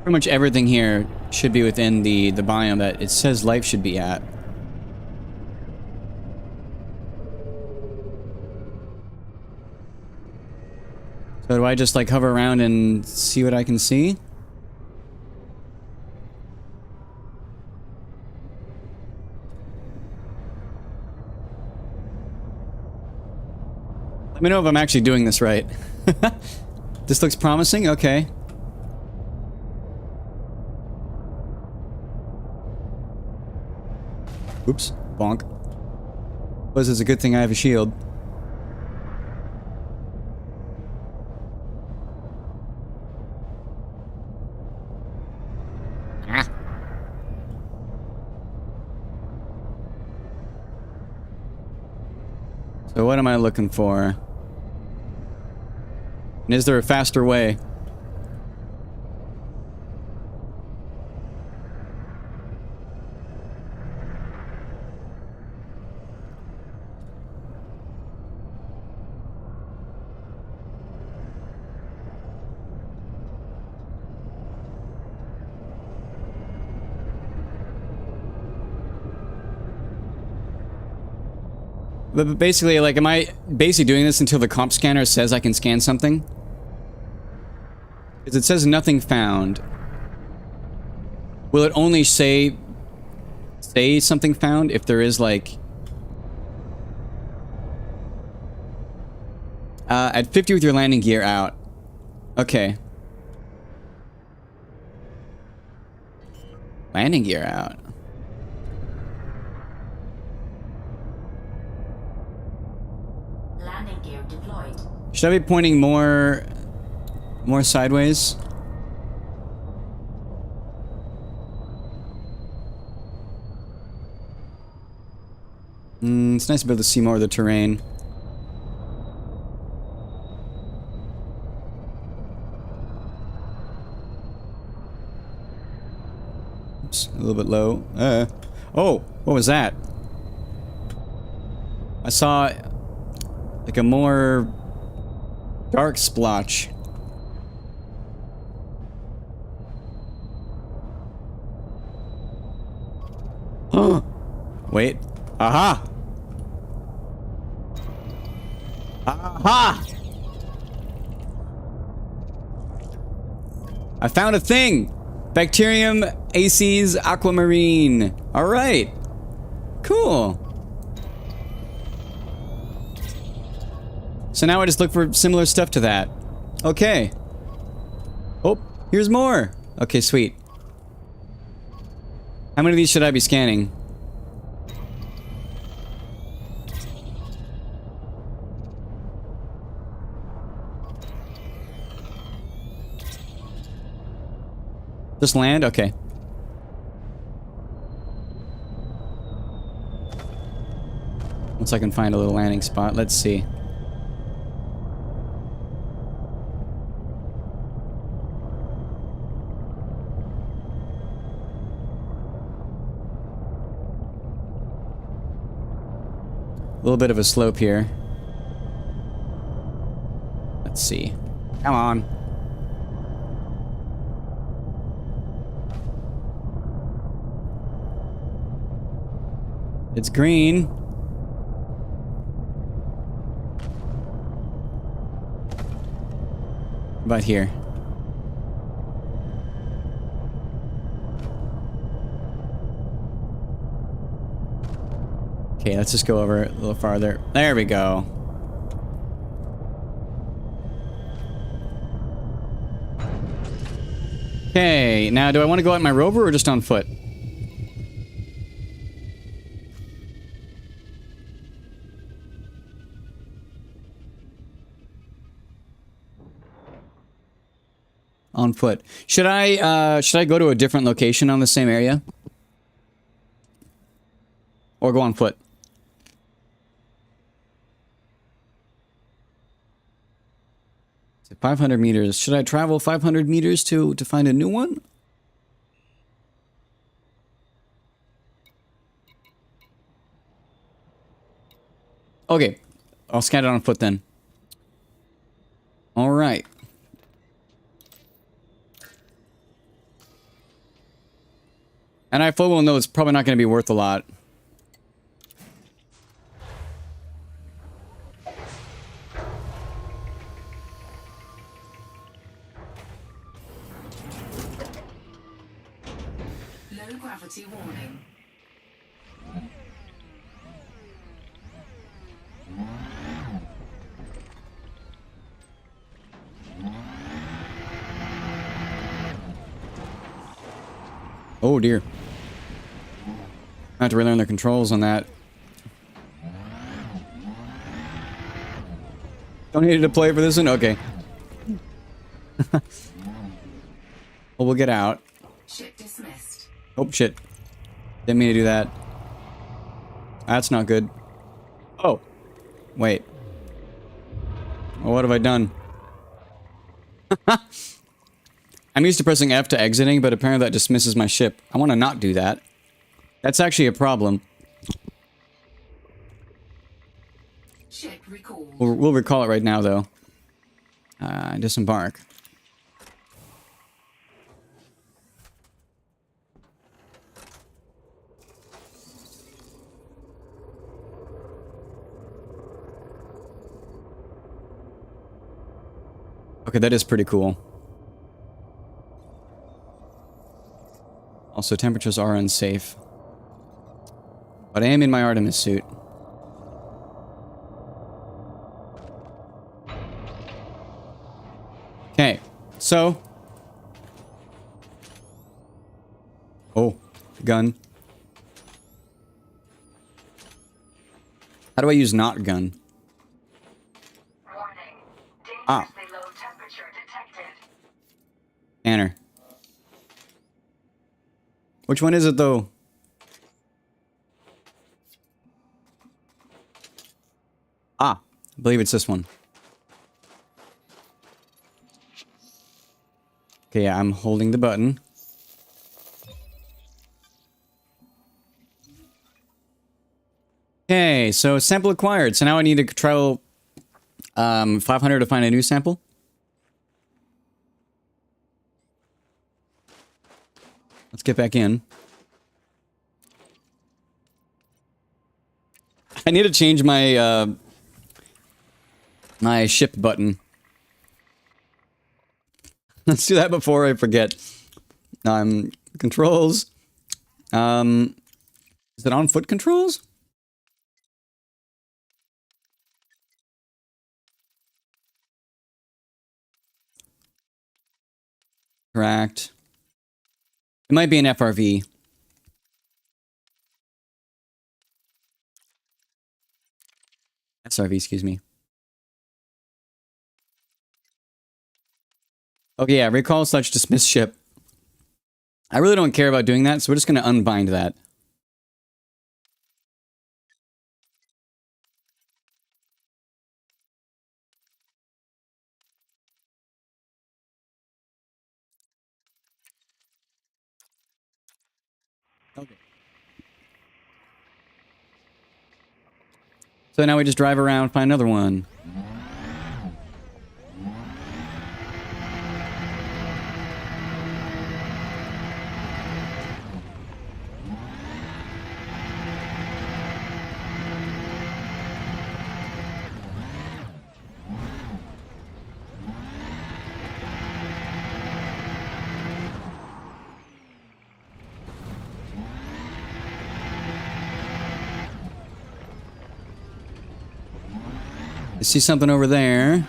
Pretty much everything here should be within the biome that it says life should be at. So do I just like hover around and see what I can see? Let me know if I'm actually doing this right. This looks promising? Okay. Oops. Bonk. Suppose it's a good thing I have a shield. Ah. So what am I looking for? And is there a faster way? But basically, like, am I basically doing this until the comp scanner says I can scan something? Because it says nothing found. Will it only say something found if there is, like... at 50 with your landing gear out. Okay. Landing gear out. Landing gear deployed. Should I be pointing more sideways? It's nice to be able to see more of the terrain. Oops, a little bit low. Oh, what was that? I saw like a more dark splotch. Wait. Aha! Aha! I found a thing! Bacterium aces aquamarine. Alright. Cool. So now I just look for similar stuff to that. Okay. Oh, here's more. Okay, sweet. How many of these should I be scanning? Just land? Okay. Once I can find a little landing spot, let's see. A little bit of a slope here. Let's see. Come on. It's green. About here. Okay, let's just go over a little farther. There we go. Okay, now do I want to go out in my rover or just on foot? On foot. Should I go to a different location on the same area? Or go on foot? So 500 meters. Should I travel 500 meters to find a new one? Okay. I'll scan it on foot then. All right. And I full well know it's probably not going to be worth a lot. Low gravity warning. Oh dear. I have to relearn the controls on that. Don't need to play for this one? Okay. Well, we'll get out. Ship dismissed. Oh, shit. Didn't mean to do that. That's not good. Oh. Wait. Well, what have I done? I'm used to pressing F to exiting, but apparently that dismisses my ship. I want to not do that. That's actually a problem. Ship recalled. We'll recall it right now, though. Disembark. Okay, that is pretty cool. Also, temperatures are unsafe. But I am in my Artemis suit. Okay, so... Oh, gun. How do I use not gun? Warning. Ah. Dangerously low temperature detected. Enter. Which one is it, though? Ah, I believe it's this one. Okay, yeah, I'm holding the button. Okay, so sample acquired. So now I need to travel 500 to find a new sample. Let's get back in. I need to change my my ship button. Let's do that before I forget. Controls. Is it on foot controls? Correct. It might be an FRV. SRV, excuse me. Okay, yeah, recall / dismiss ship. I really don't care about doing that, so we're just going to unbind that. Okay. So now we just drive around, find another one. I see something over there.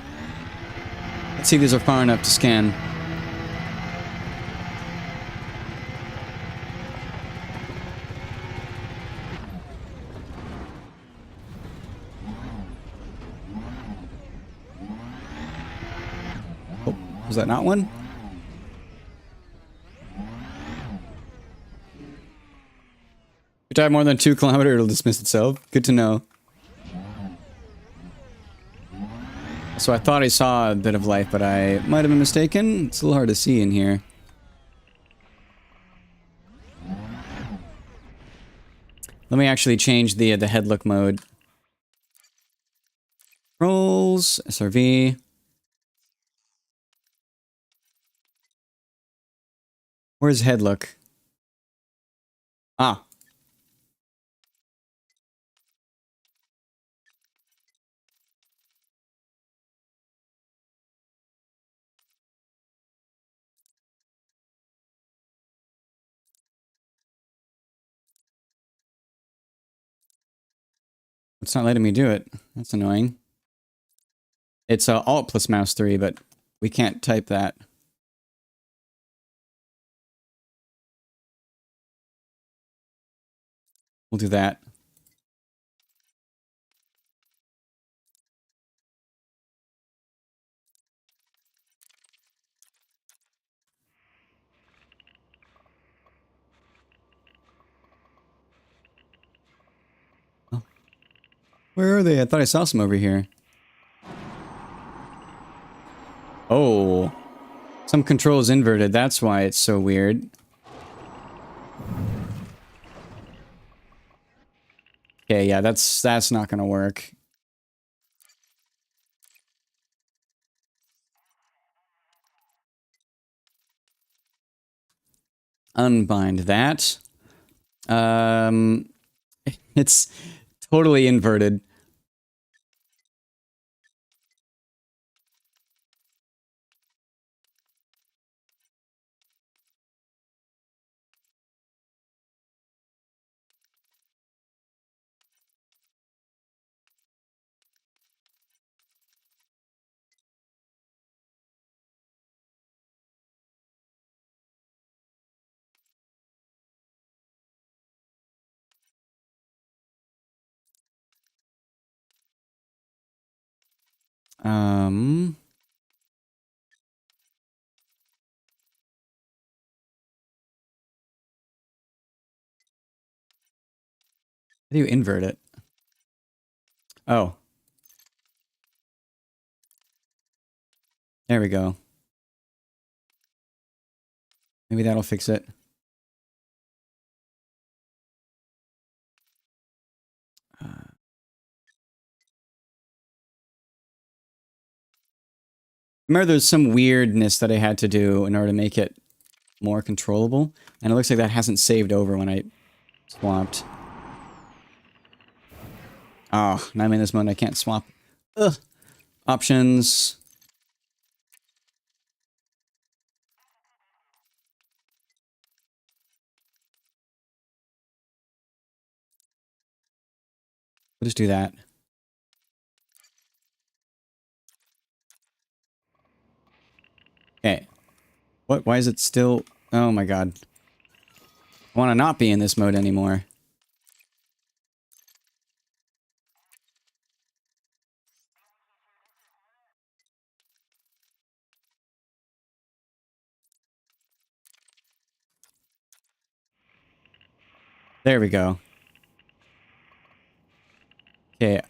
Let's see if these are far enough to scan. Oh, was that not one? If you drive more than 2 kilometers, it'll dismiss itself. Good to know. So I thought I saw a bit of life, but I might have been mistaken. It's a little hard to see in here. Let me actually change the head look mode. Controls, SRV. Where's head look? Ah. It's not letting me do it. That's annoying. It's Alt plus mouse 3, but we can't type that. We'll do that. Oh. Where are they? I thought I saw some over here. Oh. Some controls inverted. That's why it's so weird. Okay, yeah, that's not gonna work. Unbind that. It's totally inverted. Um, how do you invert it? Oh. There we go. Maybe that'll fix it. Remember there's some weirdness that I had to do in order to make it more controllable. And it looks like that hasn't saved over when I swapped. Oh, now I'm in this mode and I can't swap. Ugh. Options. We'll just do that. Okay. What? Why is it still... Oh my god. I want to not be in this mode anymore. There we go. Okay.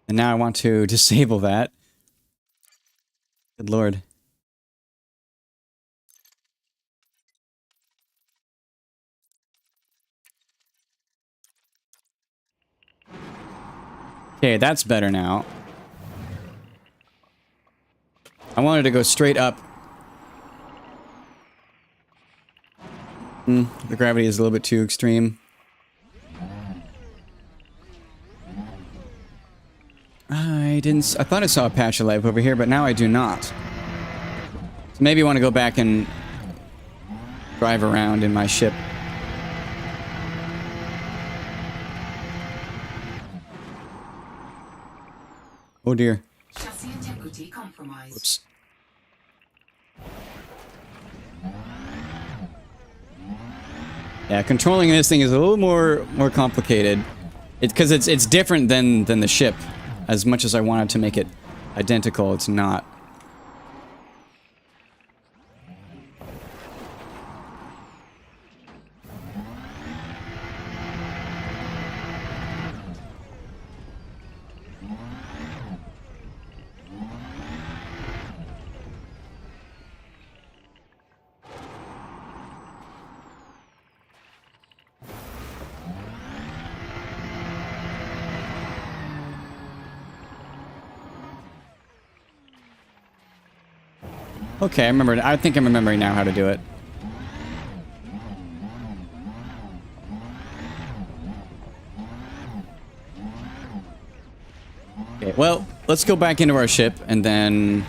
And now I want to disable that. Good lord. Okay, that's better now. I wanted to go straight up. The gravity is a little bit too extreme. I thought I saw a patch of life over here, but now I do not. So maybe I want to go back and drive around in my ship. Oh dear. Chassis integrity compromised. Whoops. Yeah, controlling this thing is a little more complicated. Because it's different than the ship. As much as I wanted to make it identical, it's not. Okay, I remember. I think I'm remembering now how to do it. Well, let's go back into our ship and then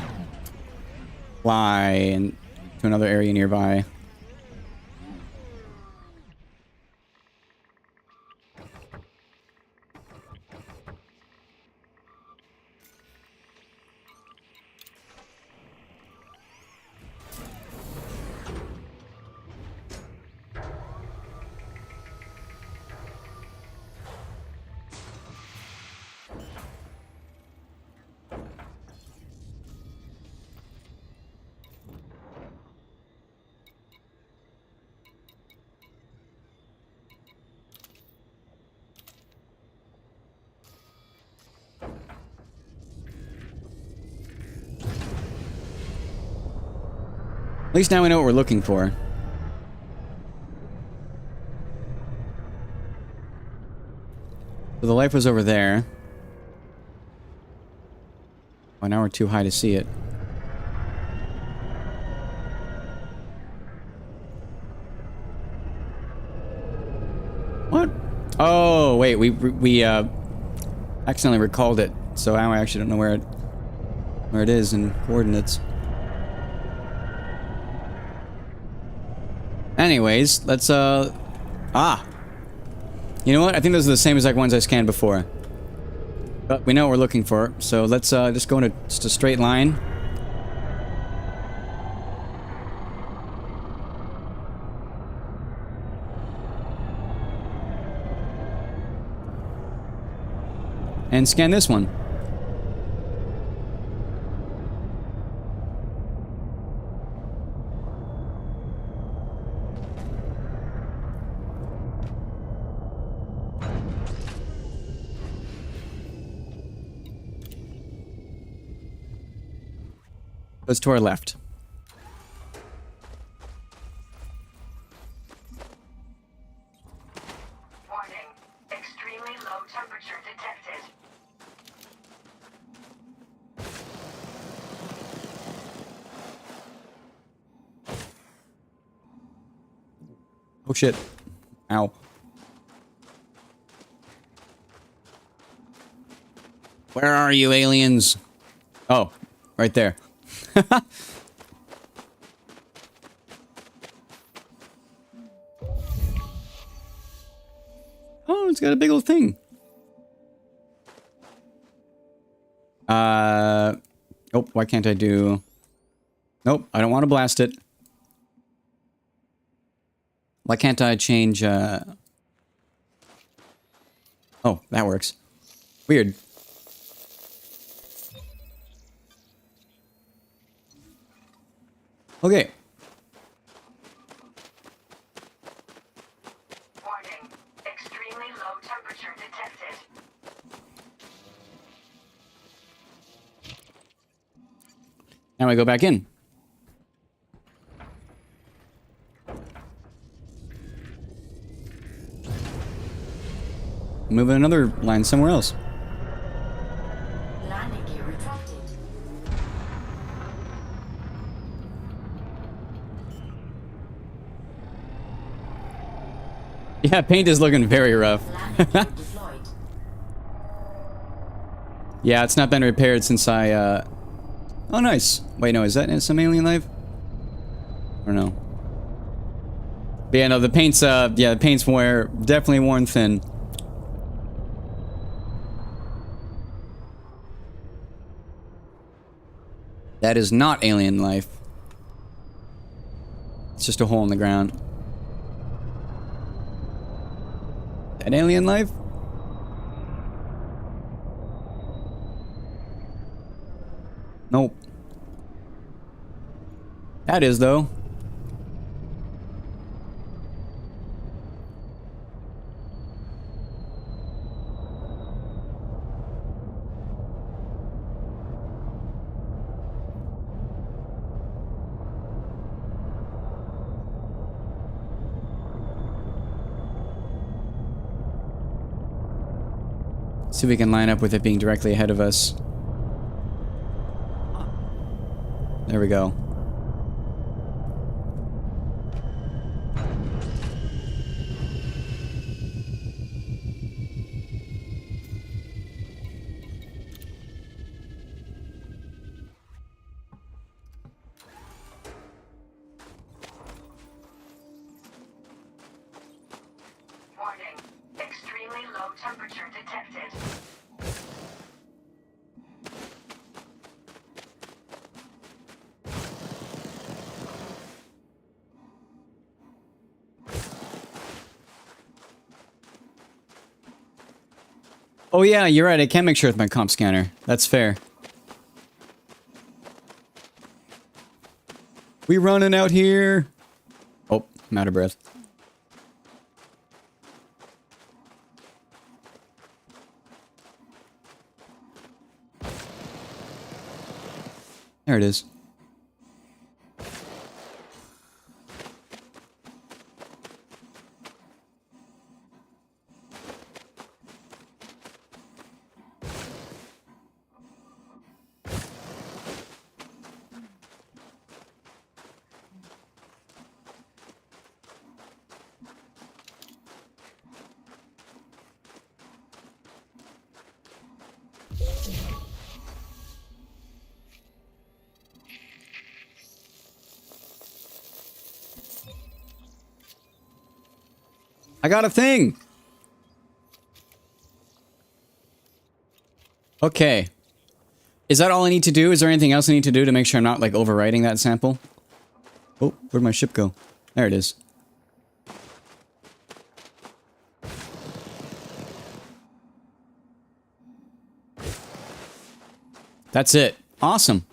fly to another area nearby. At least now we know what we're looking for. So the life was over there. Oh, now we're too high to see it. What? Oh, wait, we accidentally recalled it, so now I actually don't know where it is in coordinates. Anyways, let's You know what? I think those are the same exact ones I scanned before. But we know what we're looking for, so let's just go into just a straight line. And scan this one. Goes to our left. Warning. Extremely low temperature detected. Oh shit. Ow. Where are you, aliens? Oh, right there. Oh, it's got a big old thing. Oh, why can't I do... Nope, I don't want to blast it. Why can't I change, Oh, that works. Weird. Okay. Warning. Extremely low temperature detected. Now I go back in. Moving another line somewhere else. Landing gear retracted. Yeah, paint is looking very rough. Landing gear deployed. Yeah, it's not been repaired since I, Oh, nice. Wait, no, is that some alien life? Or no? But yeah, no, the paint's, yeah, the paint's definitely worn thin. That is not alien life. It's just a hole in the ground. That alien life? Nope. That is, though. See if we can line up with it being directly ahead of us. There we go. Oh yeah, you're right. I can make sure with my comp scanner. That's fair. We running out here. Oh, I'm out of breath. There it is. I got a thing! Okay. Is that all I need to do? Is there anything else I need to do to make sure I'm not, like, overwriting that sample? Oh, where'd my ship go? There it is. That's it. Awesome.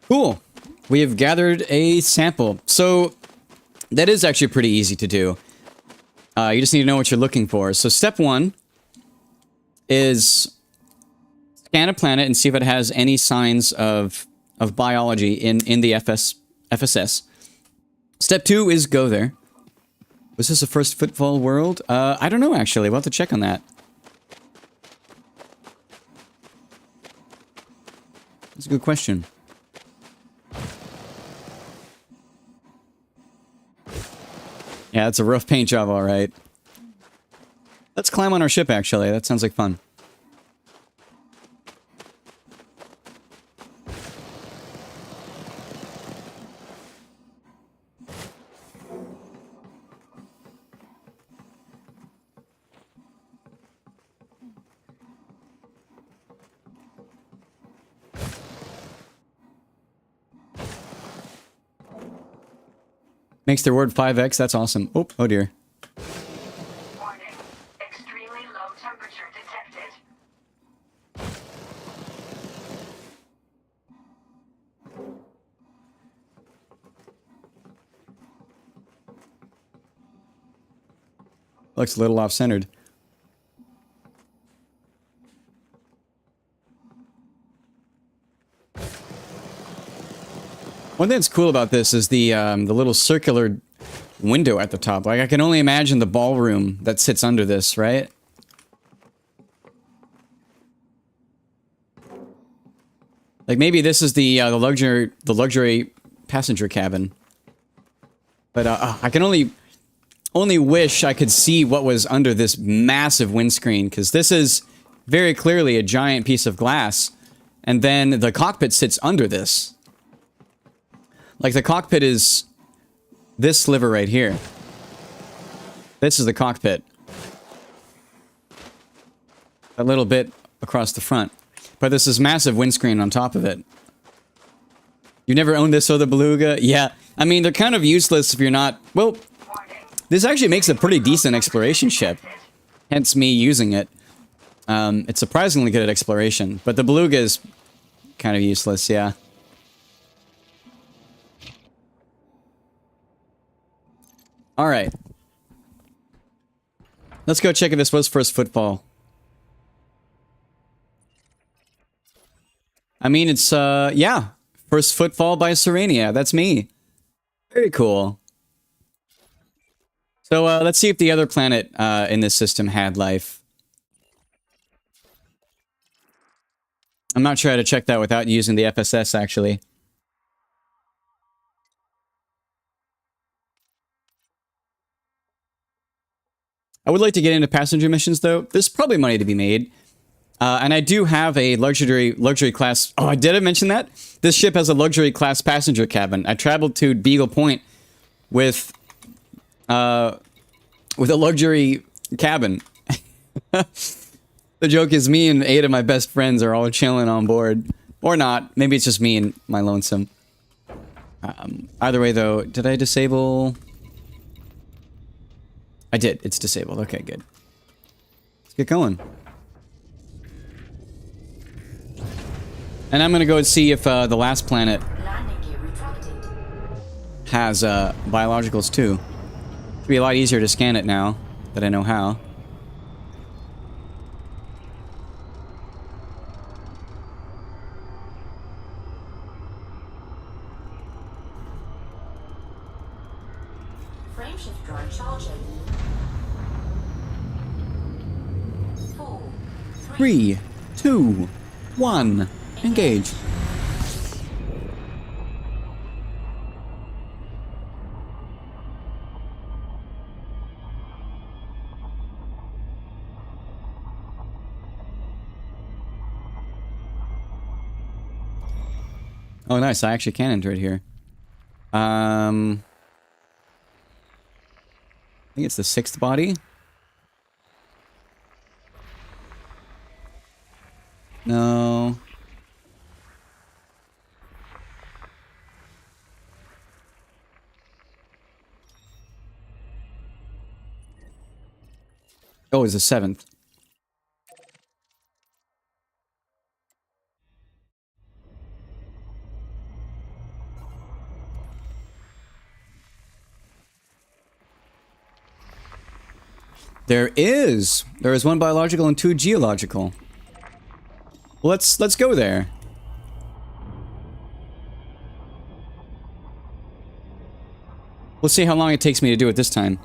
Cool. We have gathered a sample. So, that is actually pretty easy to do. You just need to know what you're looking for. So step 1 is scan a planet and see if it has any signs of biology in the FSS. Step 2 is go there. Was this a first footfall world? I don't know actually. We'll have to check on that. That's a good question. Yeah, it's a rough paint job, all right. Let's climb on our ship, actually. That sounds like fun. Makes their word 5x. That's awesome. Oh, oh dear. Warning. Extremely low temperature detected. Looks a little off-centered. One thing that's cool about this is the little circular window at the top. Like, I can only imagine the ballroom that sits under this, right? Like, maybe this is the luxury passenger cabin. But I can only wish I could see what was under this massive windscreen, because this is very clearly a giant piece of glass, and then the cockpit sits under this. Like, the cockpit is this sliver right here. This is the cockpit. A little bit across the front. But this is massive windscreen on top of it. You never owned this, the Beluga? Yeah. I mean, they're kind of useless if you're not... Well, this actually makes a pretty decent exploration ship. Hence me using it. It's surprisingly good at exploration. But the Beluga is kind of useless, yeah. Alright. Let's go check if this was first footfall. I mean, it's, yeah. First footfall by Serenia. That's me. Very cool. So, let's see if the other planet, in this system had life. I'm not sure how to check that without using the FSS, actually. I would like to get into passenger missions, though. There's probably money to be made. And I do have a luxury class... Oh, did I mention that? This ship has a luxury class passenger cabin. I traveled to Beagle Point with a luxury cabin. The joke is me and 8 of my best friends are all chilling on board. Or not. Maybe it's just me and my lonesome. Either way, though, did I disable... I did. It's disabled. Okay, good. Let's get going. And I'm gonna go and see if the last planet Landing gear retracted. has biologicals too. It'd be a lot easier to scan it now that I know how. Frameshift drive charging. 4, 3, 2, 1, engage. Oh, nice. I actually can enter it here. I think it's the 6th body. No. Oh, it's the 7th. There is 1 biological and 2 geological. Let's go there. We'll see how long it takes me to do it this time.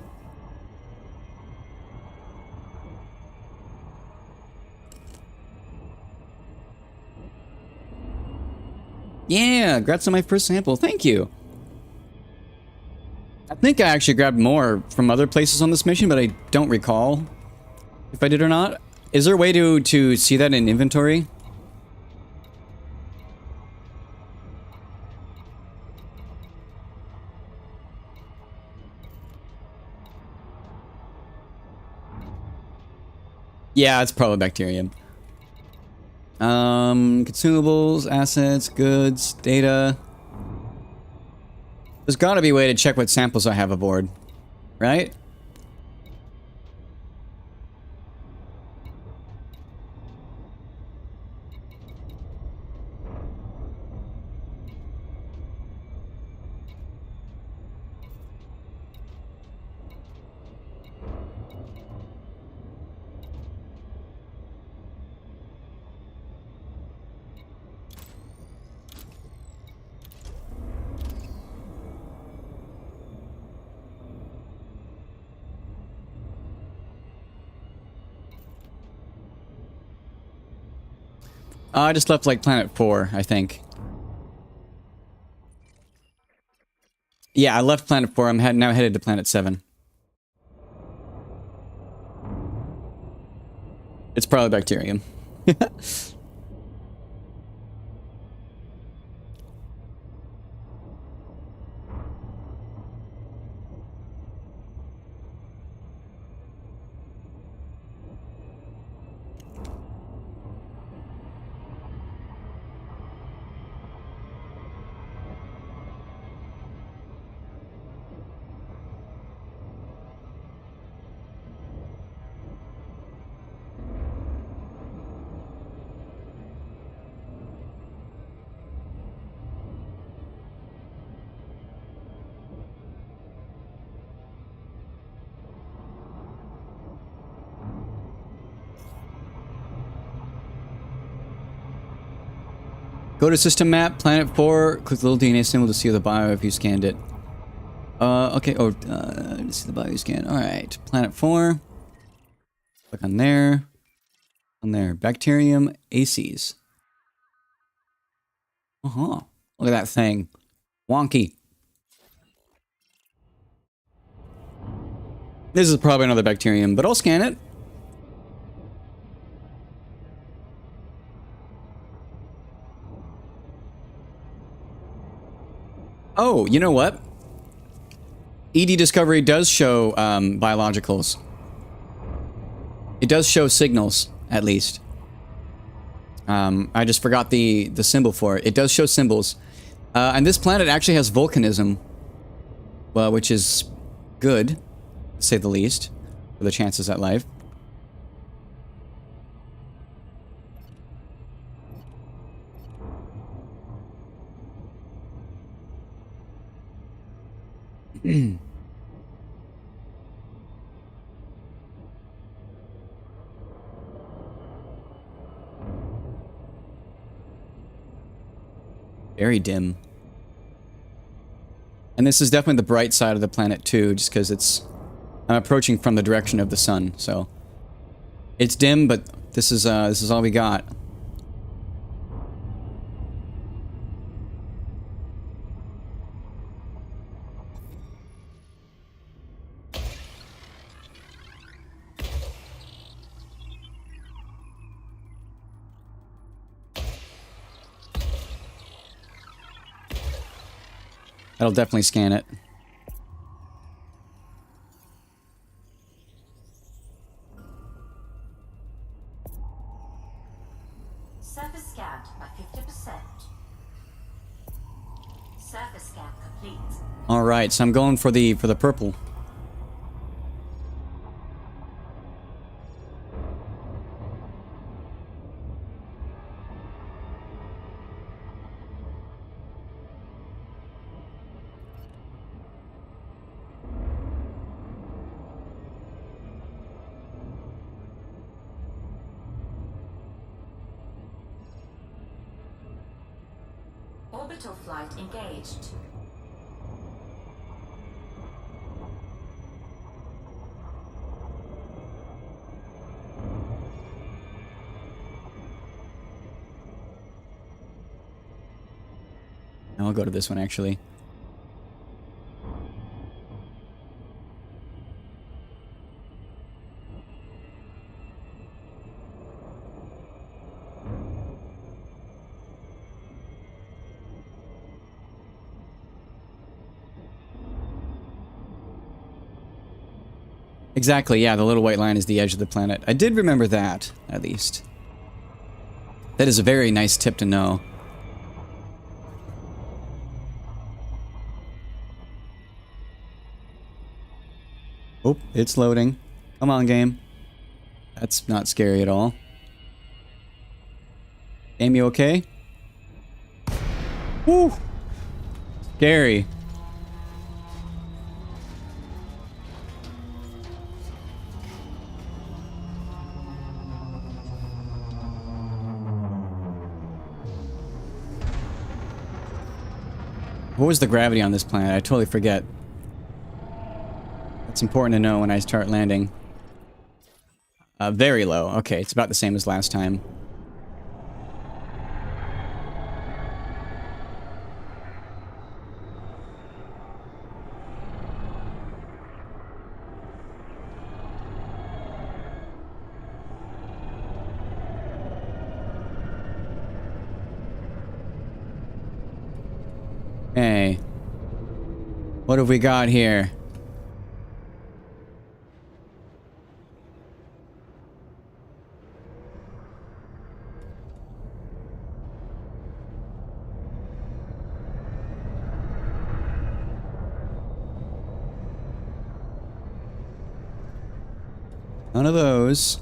Yeah, grabbed on my first sample. Thank you. I think I actually grabbed more from other places on this mission, but I don't recall if I did or not. Is there a way to see that in inventory? Yeah, it's probably bacterium. Consumables, assets, goods, data. There's gotta be a way to check what samples I have aboard, right? I just left like planet 4, I think. Yeah, I left planet 4. I'm now headed to planet 7. It's probably bacterium. Go to system map, planet 4, click the little DNA symbol to see the bio if you scanned it. Okay, to see the bio you scanned. Alright, planet 4. Click on there. On there, bacterium aces. Uh-huh. Look at that thing. Wonky. This is probably another bacterium, but I'll scan it. Oh, you know what? ED Discovery does show biologicals. It does show signals, at least. I just forgot the symbol for it. It does show symbols. And this planet actually has volcanism, well, which is good, to say the least, for the chances at life. Very dim. And this is definitely the bright side of the planet too, just because I'm approaching from the direction of the sun, so it's dim, but this is all we got. That'll definitely scan it. Surface scanned by 50%. Surface scan complete. All right, so I'm going for the purple. Orbital flight engaged. I'll go to this one actually. Exactly, yeah, the little white line is the edge of the planet. I did remember that, at least. That is a very nice tip to know. Oh, it's loading. Come on, game. That's not scary at all. Game, you okay? Woo! Scary. What was the gravity on this planet? I totally forget. It's important to know when I start landing. Very low. Okay, it's about the same as last time. Hey. What have we got here? None of those.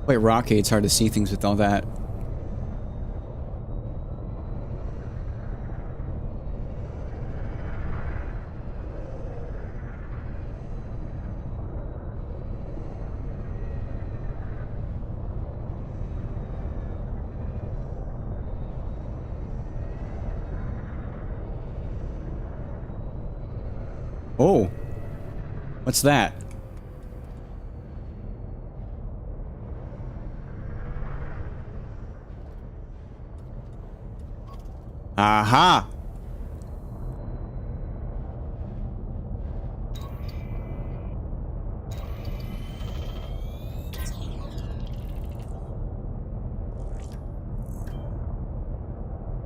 Quite rocky, it's hard to see things with all that. Oh. What's that? Aha!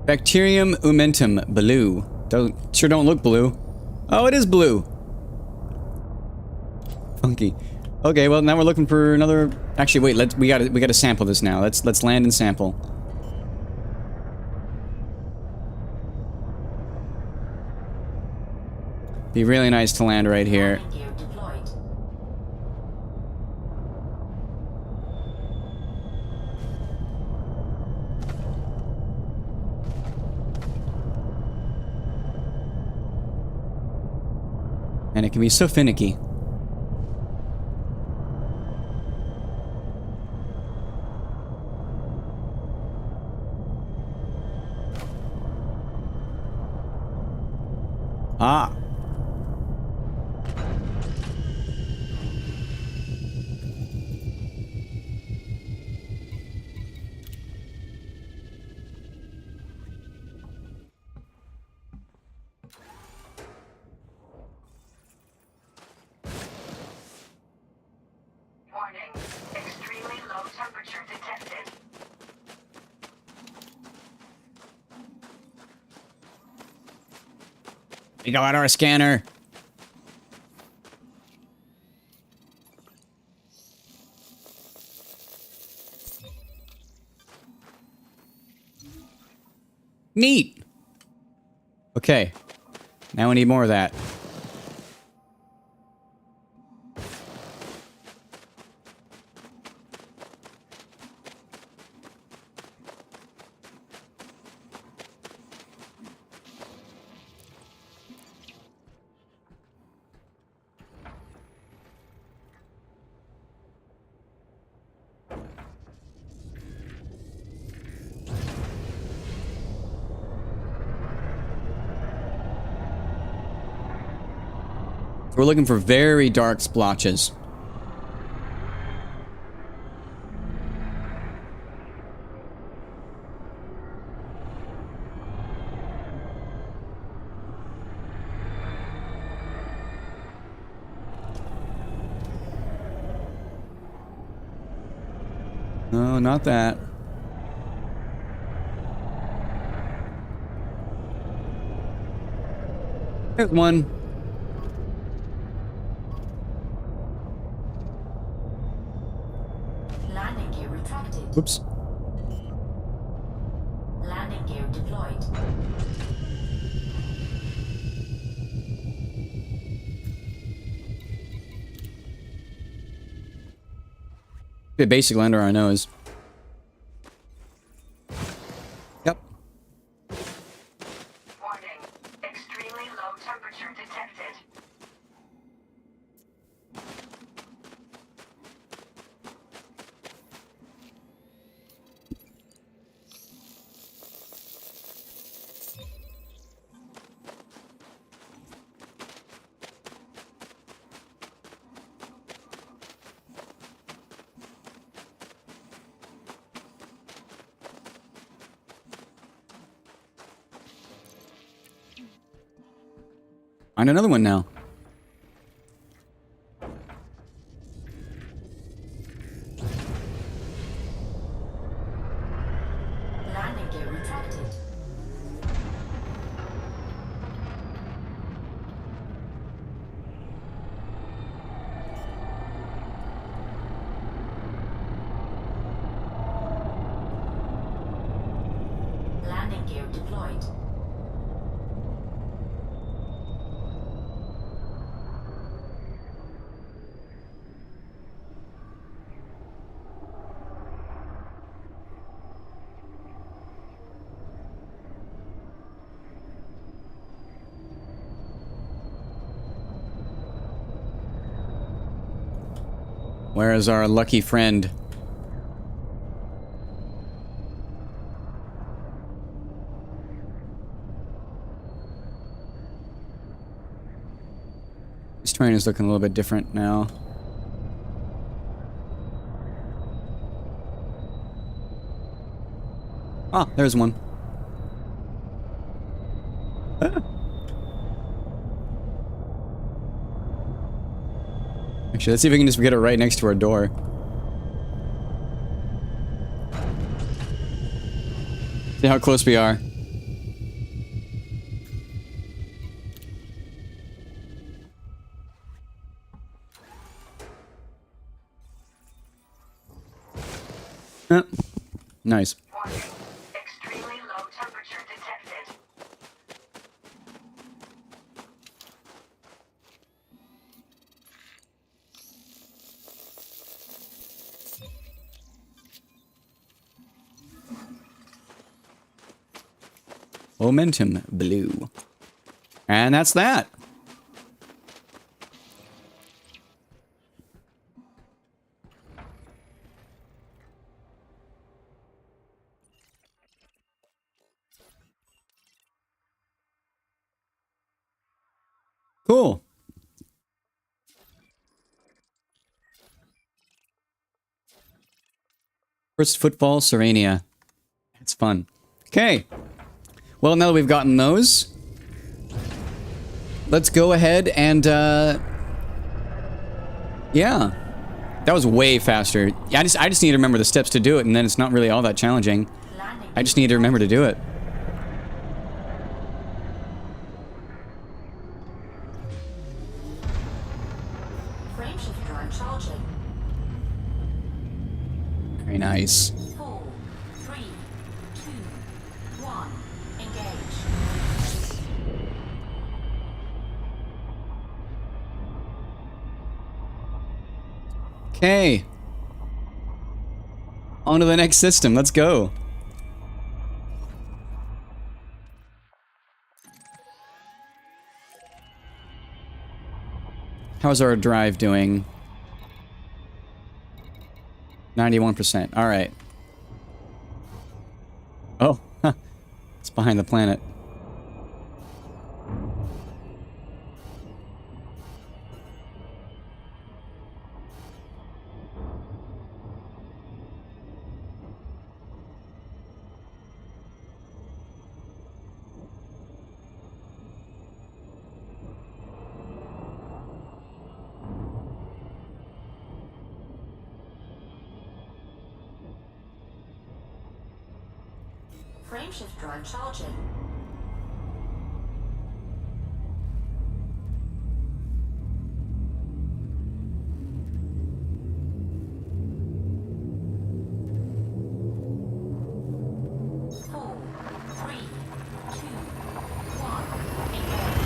Bacterium umentum, blue. Sure don't look blue. Oh, it is blue. Funky. Okay, well now we're looking for another. Actually, wait. We gotta sample this now. Let's land and sample. Be really nice to land right here. Landing gear deployed. And it can be so finicky. Ah. Warning. Extremely low temperature detected. We got our scanner. Neat. Okay. Now we need more of that. We're looking for very dark splotches. No, not that. There's one. Landing gear retracted. Oops. Landing gear deployed. A basic lander on our nose. Yep. Warning. Extremely low temperature detected. Find another one now. Landing gear retracted. Landing gear deployed. Where is our lucky friend? This terrain is looking a little bit different now. Ah, there's one. Ah. Actually, let's see if we can just get it right next to our door. See how close we are. Nice. Warning. Extremely low temperature detected. Momentum blue. And that's that. Cool. First football, Serenia. It's fun. Okay. Well, now that we've gotten those, let's go ahead and, yeah. That was way faster. Yeah, I just need to remember the steps to do it, and then it's not really all that challenging. Landing. I just need to remember to do it. Frameshift drive charging. Very nice. 4, 3, 2, 1. Engage. Okay. On to the next system. Let's go. How's our drive doing? 91%. All right. Oh, it's behind the planet. Frameshift drive charging. Four, three, two, one. Engage.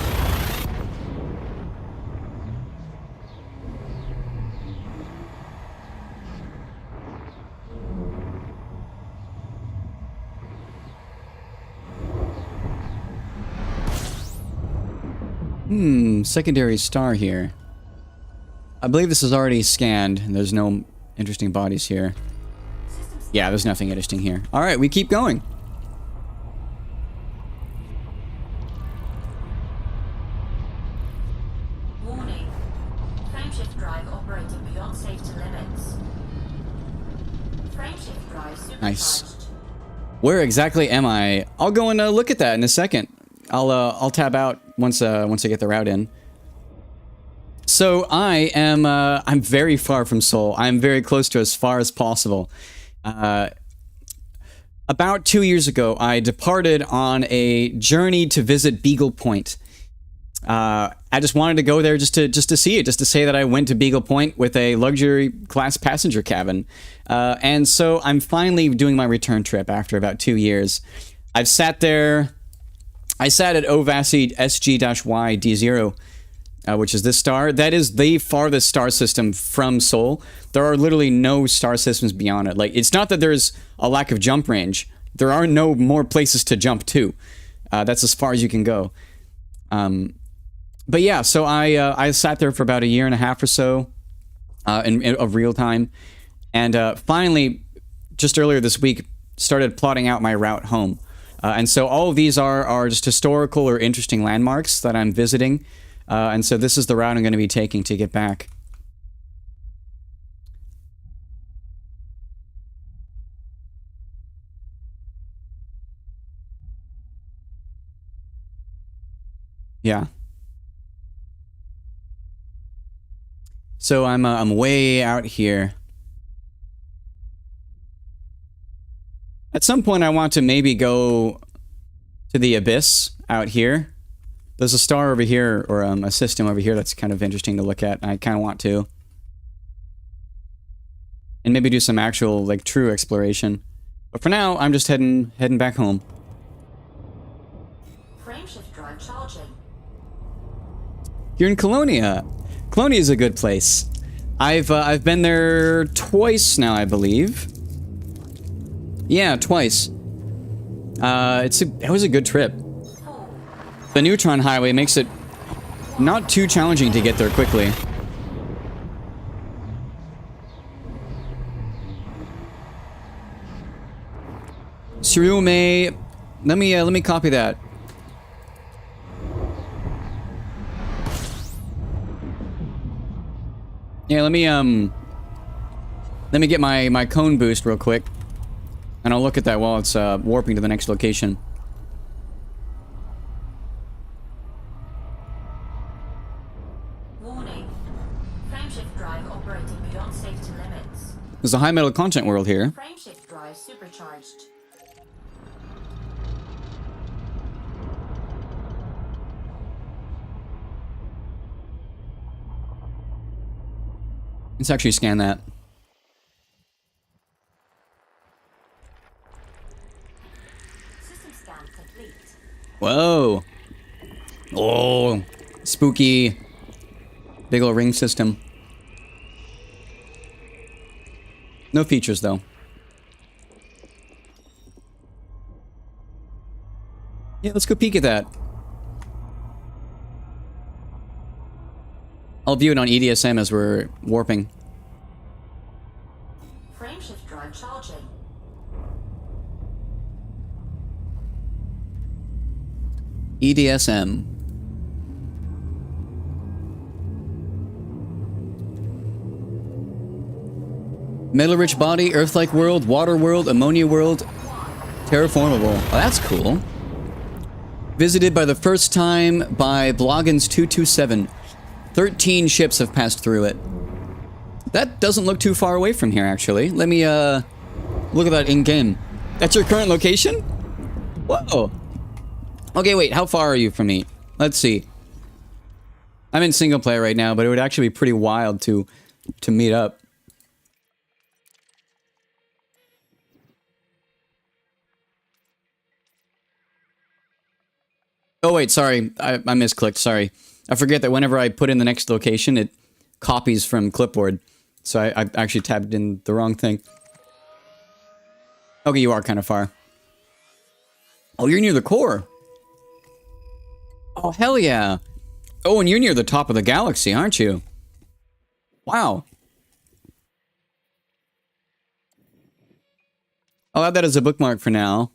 Secondary star here. I believe this is already scanned, and there's no interesting bodies here. Yeah, there's nothing interesting here. Alright, we keep going. Warning. Frameshift drive operating beyond safety limits. Frameshift drive supercharged. Nice. Where exactly am I? I'll go and look at that in a second. I'll tab out once I get the route in. So I am I'm very far from Seoul. I'm very close to as far as possible. About 2 years ago, I departed on a journey to visit Beagle Point. I just wanted to go there just to see it, just to say that I went to Beagle Point with a luxury class passenger cabin. And so I'm finally doing my return trip after about 2 years. I've sat there. I sat at Ovasi SG-Y D0, which is this star. That is the farthest star system from Seoul. There are literally no star systems beyond it. Like, it's not that there's a lack of jump range. There are no more places to jump to. That's as far as you can go. But yeah, so I sat there for about a year and a half or so of real time. And finally, just earlier this week, started plotting out my route home. And so all of these are just historical or interesting landmarks that I'm visiting. And so this is the route I'm going to be taking to get back. Yeah. So I'm way out here. At some point, I want to maybe go to the abyss out here. There's a star over here, or a system over here that's kind of interesting to look at. I kind of want to. and maybe do some actual, like, true exploration. But for now, I'm just heading back home. Frameshift drive charging. You're in Colonia. Colonia is a good place. I've been there twice now, I believe. Yeah, twice. It was a good trip. The Neutron Highway makes it not too challenging to get there quickly. Surume, let me copy that. Yeah, let me get my cone boost real quick, and I'll look at that while it's warping to the next location. Warning. Frameshift drive operating beyond safety limits. There's a high metal content world here. Frameshift drive supercharged. Let's actually scan that. System scan complete. Whoa. Oh, spooky Beagle ring system. No features, though. Yeah, let's go peek at that. I'll view it on EDSM as we're warping. Frameshift drive charging. EDSM. Metal-rich body, Earth-like world, water world, ammonia world, terraformable. Oh, that's cool. Visited by the first time by Bloggins 227. 13 ships have passed through it. That doesn't look too far away from here, actually. Let me, look at that in-game. That's your current location? Whoa. Okay, wait, how far are you from me? Let's see. I'm in single player right now, but it would actually be pretty wild to meet up. Oh, wait, sorry. I misclicked, sorry. I forget that whenever I put in the next location, it copies from clipboard. So I actually tabbed in the wrong thing. Okay, you are kind of far. Oh, you're near the core. Oh, hell yeah. Oh, and you're near the top of the galaxy, aren't you? Wow. I'll add that as a bookmark for now.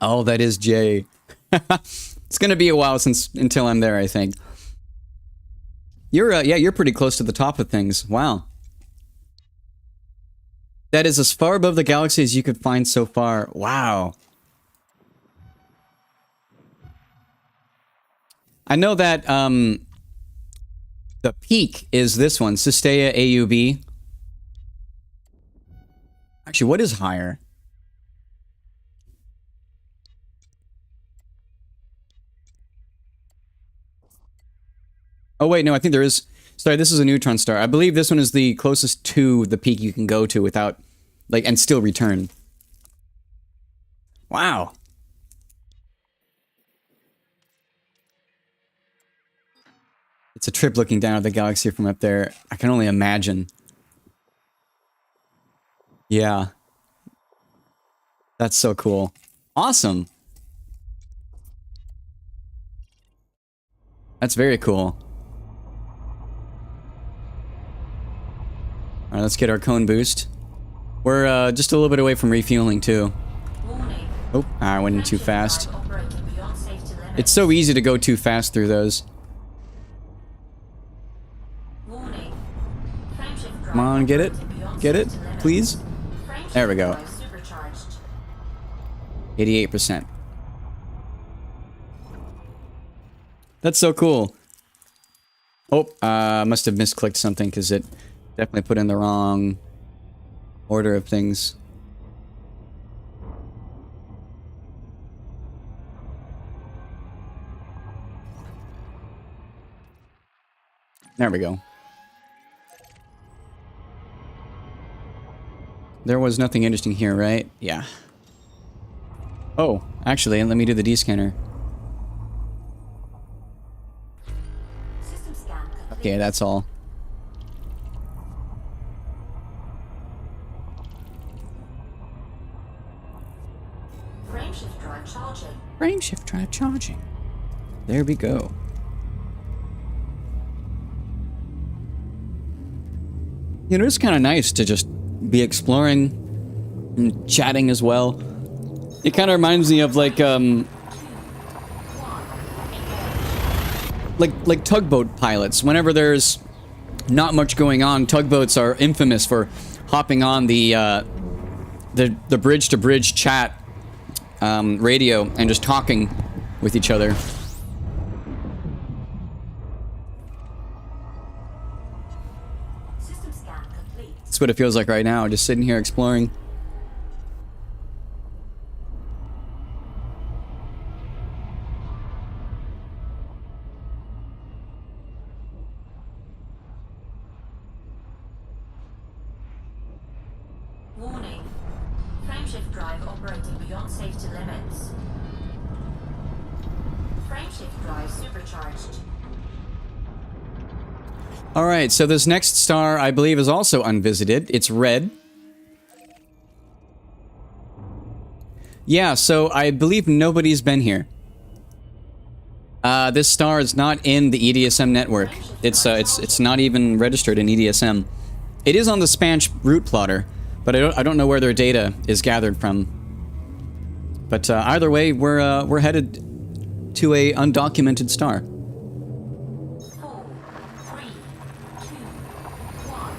Oh, that is Jay. It's gonna be a while until I'm there, I think. Yeah, you're pretty close to the top of things. Wow. That is as far above the galaxy as you could find so far. Wow. I know that, the peak is this one, Sistea AUB. Actually, what is higher? Oh, wait, no, I think there is... Sorry, this is a neutron star. I believe this one is the closest to the peak you can go to without... Like, and still return. Wow. It's a trip looking down at the galaxy from up there. I can only imagine. Yeah. That's so cool. Awesome. That's very cool. Alright, let's get our cone boost. We're just a little bit away from refueling too. Warning. Oh, I went in too fast. Drive operating beyond safety limits. It's so easy to go too fast through those. Warning. Frameshift drive Come on, get it. operating beyond Get it, safety limits. please. Frameshift There we go. drive supercharged. 88%. That's so cool. Oh, must have misclicked something because it definitely put in the wrong order of things. There we go. There was nothing interesting here, right? Yeah. Oh, actually, let me do the D-scanner. System scan complete. Okay, that's all. Frameshift drive charging. Frameshift drive charging. There we go. You know, it's kind of nice to just be exploring and chatting as well. It kind of reminds me of like tugboat pilots. Whenever there's not much going on, tugboats are infamous for hopping on the bridge-to-bridge chat radio and just talking with each other. System scan complete. That's what it feels like right now, just sitting here exploring. Warning. Frameshift drive operating beyond safety limits. Frameshift drive supercharged. Alright, so this next star, I believe, is also unvisited. It's red. Yeah, so I believe nobody's been here. This star is not in the EDSM network. It's not even registered in EDSM. It is on the Spanch route plotter, but I don't know where their data is gathered from. But either way, we're headed to a undocumented star. 4, 3, 2, 1.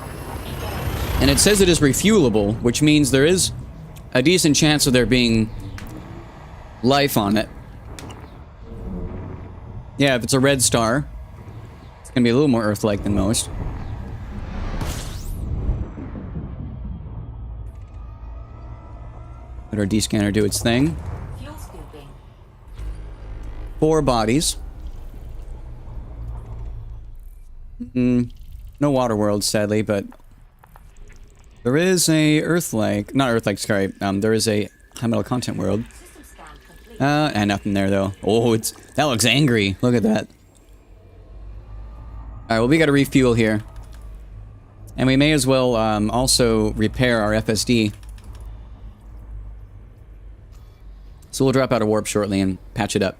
Engage. And it says it is refuelable, which means there is a decent chance of there being life on it. Yeah, if it's a red star, it's gonna be a little more Earth-like than most. Let our D-scanner do its thing. Fuel scooping. 4 bodies. No water world, sadly, but there is a Earth-like, not Earth-like, sorry. There is a high metal content world. System scan complete. And nothing there though. Oh, that looks angry. Look at that. All right, well, we got to refuel here, and we may as well also repair our FSD. So we'll drop out of warp shortly and patch it up.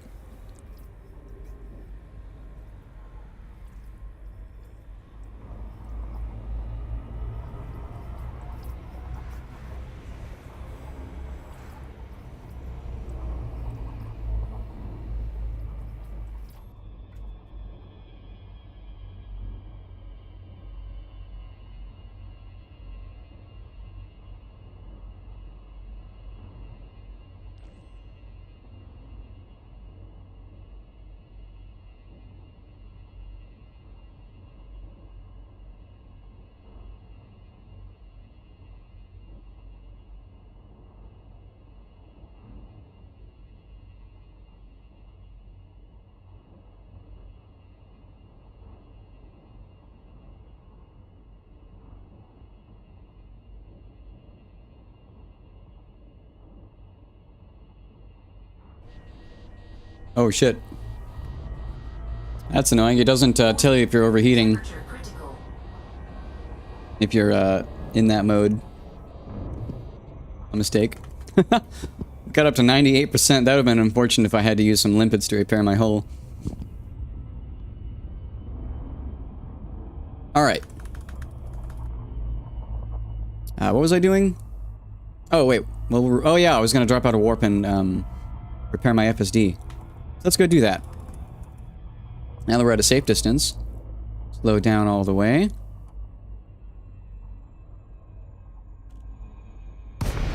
Oh shit. That's annoying. It doesn't tell you if you're overheating, Temperature critical. if you're in that mode. A mistake. Got up to 98%. That would have been unfortunate if I had to use some limpets to repair my hull. Alright. What was I doing? Oh, wait. Well, oh yeah, I was going to drop out of warp and repair my FSD. Let's go do that. Now that we're at a safe distance, slow down all the way.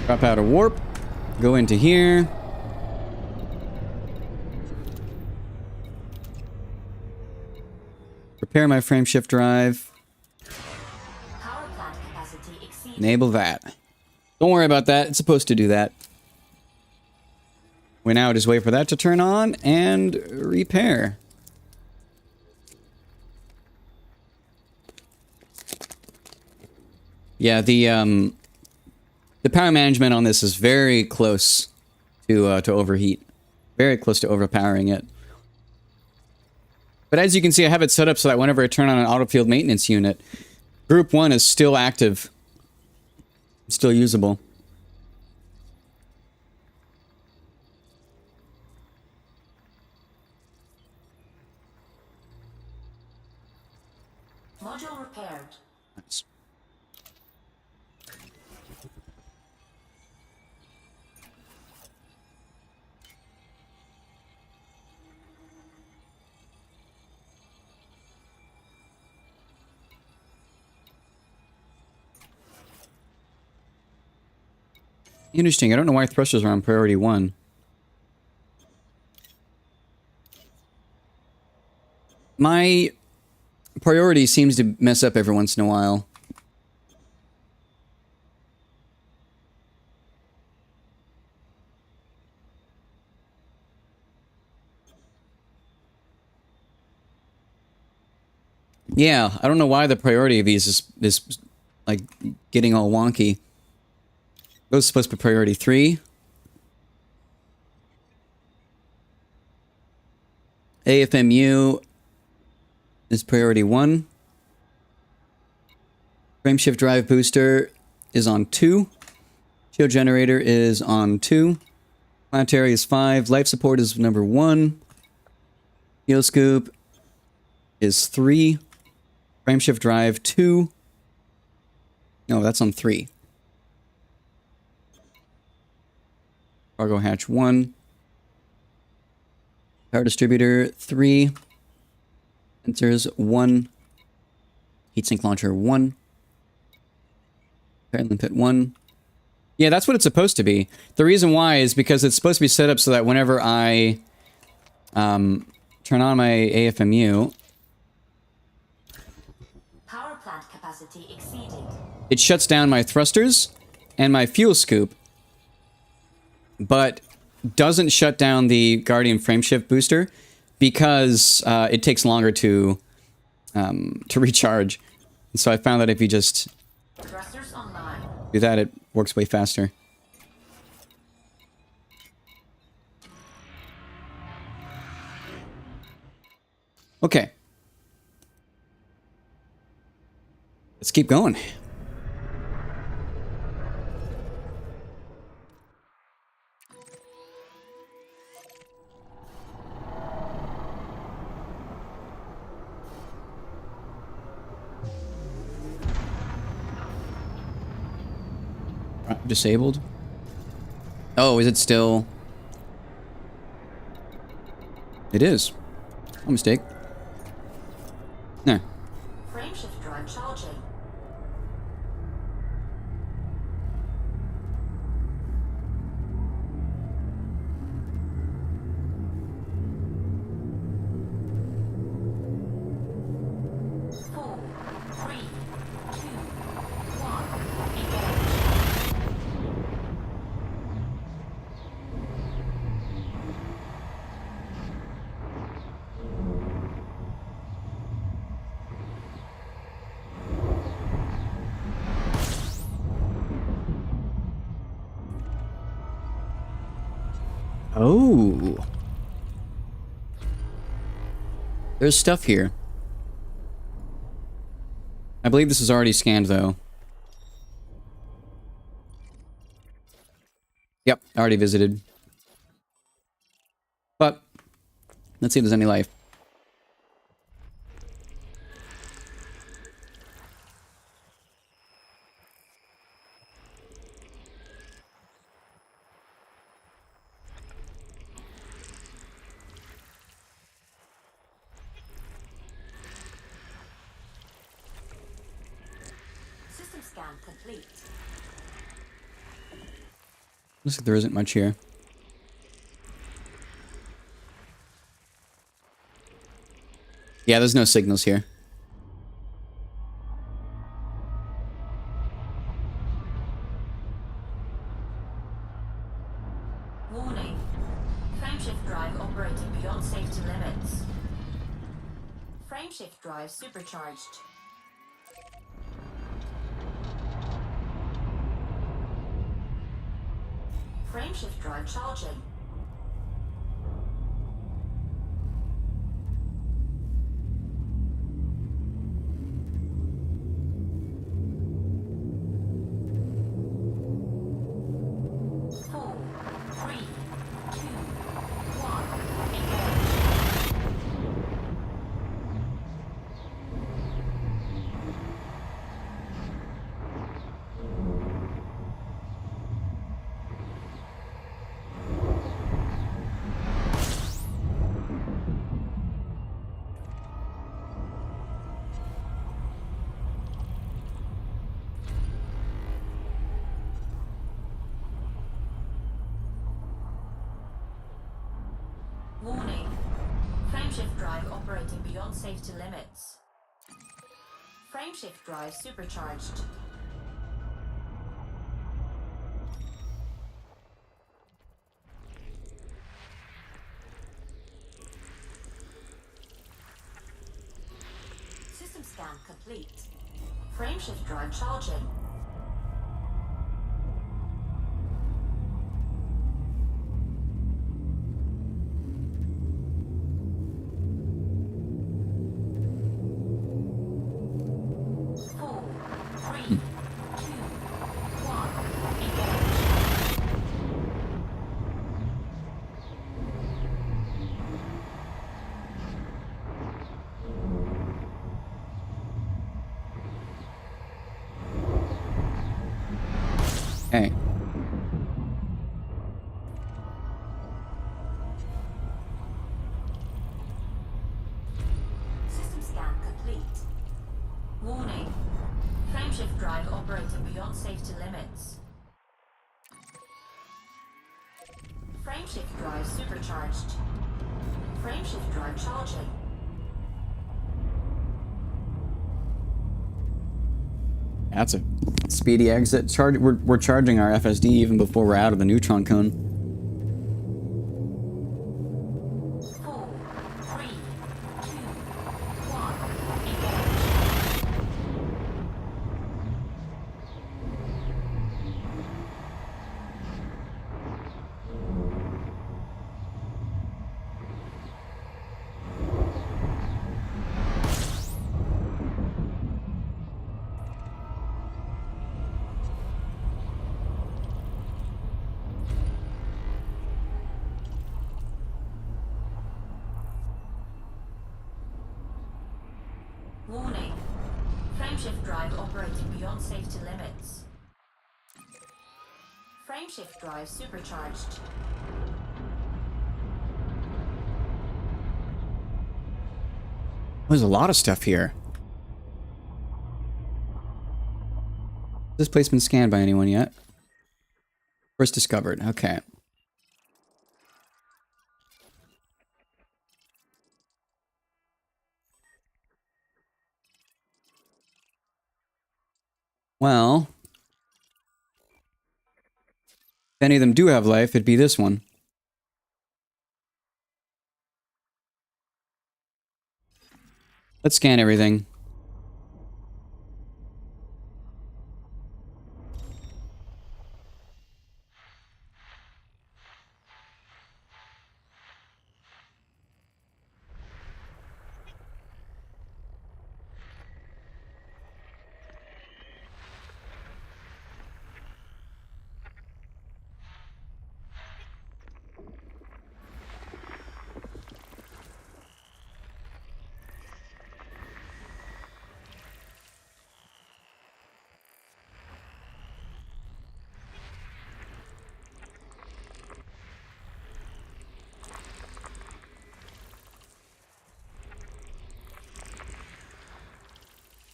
Drop out of warp. Go into here. Repair my frameshift drive. Power plant capacity exceeds. Enable that. Don't worry about that. It's supposed to do that. We now just wait for that to turn on and repair. Yeah, the power management on this is very close to overheat. Very close to overpowering it. But as you can see, I have it set up so that whenever I turn on an auto field maintenance unit, Group 1 is still active. Still usable. Module repaired. Nice. Interesting. I don't know why thrusters are on priority 1. My priority seems to mess up every once in a while. Yeah, I don't know why the priority of these is like getting all wonky. Those are supposed to be priority 3. AFMU is priority 1. Frameshift drive booster is on 2. Shield generator is on 2. Planetary is 5. Life support is number 1. Heal scoop is 3. Frameshift drive 2. No, that's on 3. Cargo hatch 1. Power distributor 3. Sensors 1. Heatsink launcher 1. Parallel pit 1. Yeah, that's what it's supposed to be. The reason why is because it's supposed to be set up so that whenever I turn on my AFMU, Power plant capacity exceeded. it shuts down my thrusters and my fuel scoop, but doesn't shut down the Guardian frameshift booster because it takes longer to recharge. And so I found that if you just Thrusters online. do that, it works way faster. Okay. Let's keep going. Disabled? Oh, is it still? It is. No mistake. No. Frameshift drive charging. Four, three, two, one. Engage. Oh. There's stuff here. I believe this is already scanned, though. Yep, already visited. But, let's see if there's any life. System scan complete. Looks like there isn't much here. Yeah, there's no signals here. Warning. Frameshift drive operating beyond safety limits. Frameshift drive supercharged. Frameshift drive charging. Four, three, two, one, engage. Warning. Frameshift drive operating beyond safety limits. Frameshift drive supercharged. System scan complete. Frameshift drive charging. Four, three, two, one, engage. Okay. System scan complete. Warning. Frameshift drive operating beyond safety limits. Frameshift drive supercharged. Frameshift drive charging. That's a speedy exit. We're charging our FSD even before we're out of the neutron cone. 4, 3, 2, 1, engage. Warning. Frameshift drive operating beyond safety limits. Frameshift drive supercharged. There's a lot of stuff here. Has this place been scanned by anyone yet? First discovered. Okay. Well, if any of them do have life, it'd be this one. Let's scan everything.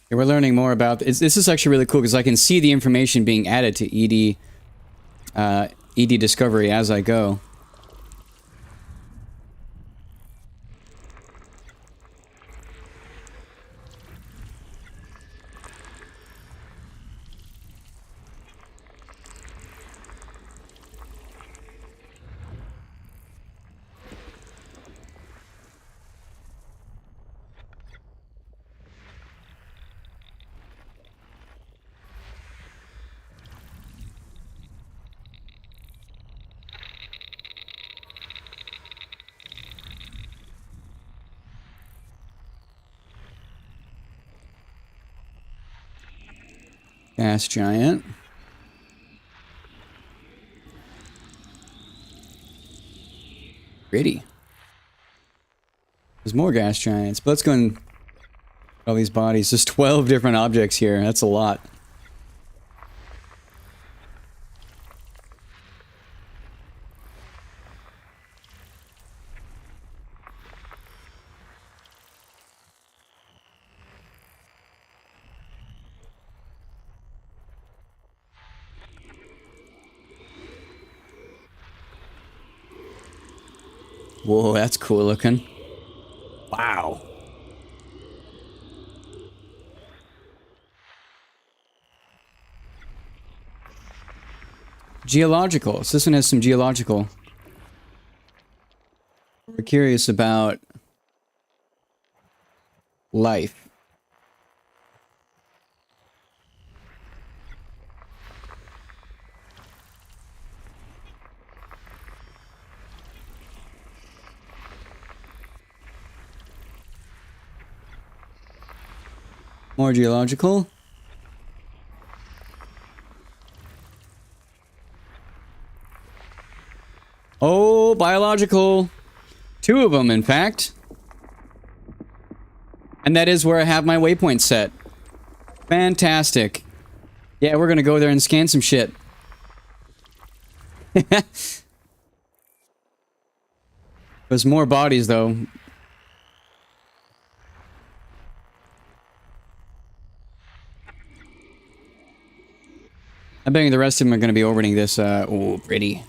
Okay, we're learning more about this. This is actually really cool because I can see the information being added to ED Discovery as I go. Gas giant. Pretty. There's more gas giants, but let's go and all these bodies. There's 12 different objects here. That's a lot. Whoa, that's cool looking. Wow. Geological. So this one has some geological. We're curious about life. More geological. Oh, biological. 2 of them, in fact. And that is where I have my waypoint set. Fantastic. Yeah, we're gonna go there and scan some shit. There's more bodies, though. I'm betting the rest of them are going to be orbiting this, oh, pretty.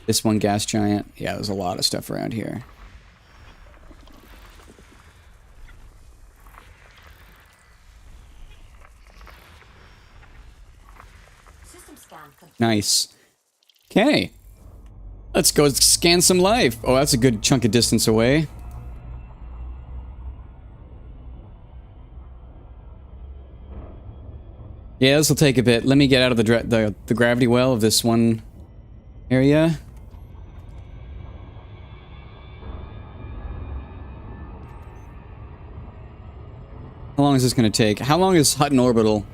This one gas giant. Yeah, there's a lot of stuff around here. System scan complete. Nice. Okay. Let's go scan some life. Oh, that's a good chunk of distance away. Yeah, this will take a bit. Let me get out of the gravity well of this one area. How long is this going to take? How long is Hutton Orbital?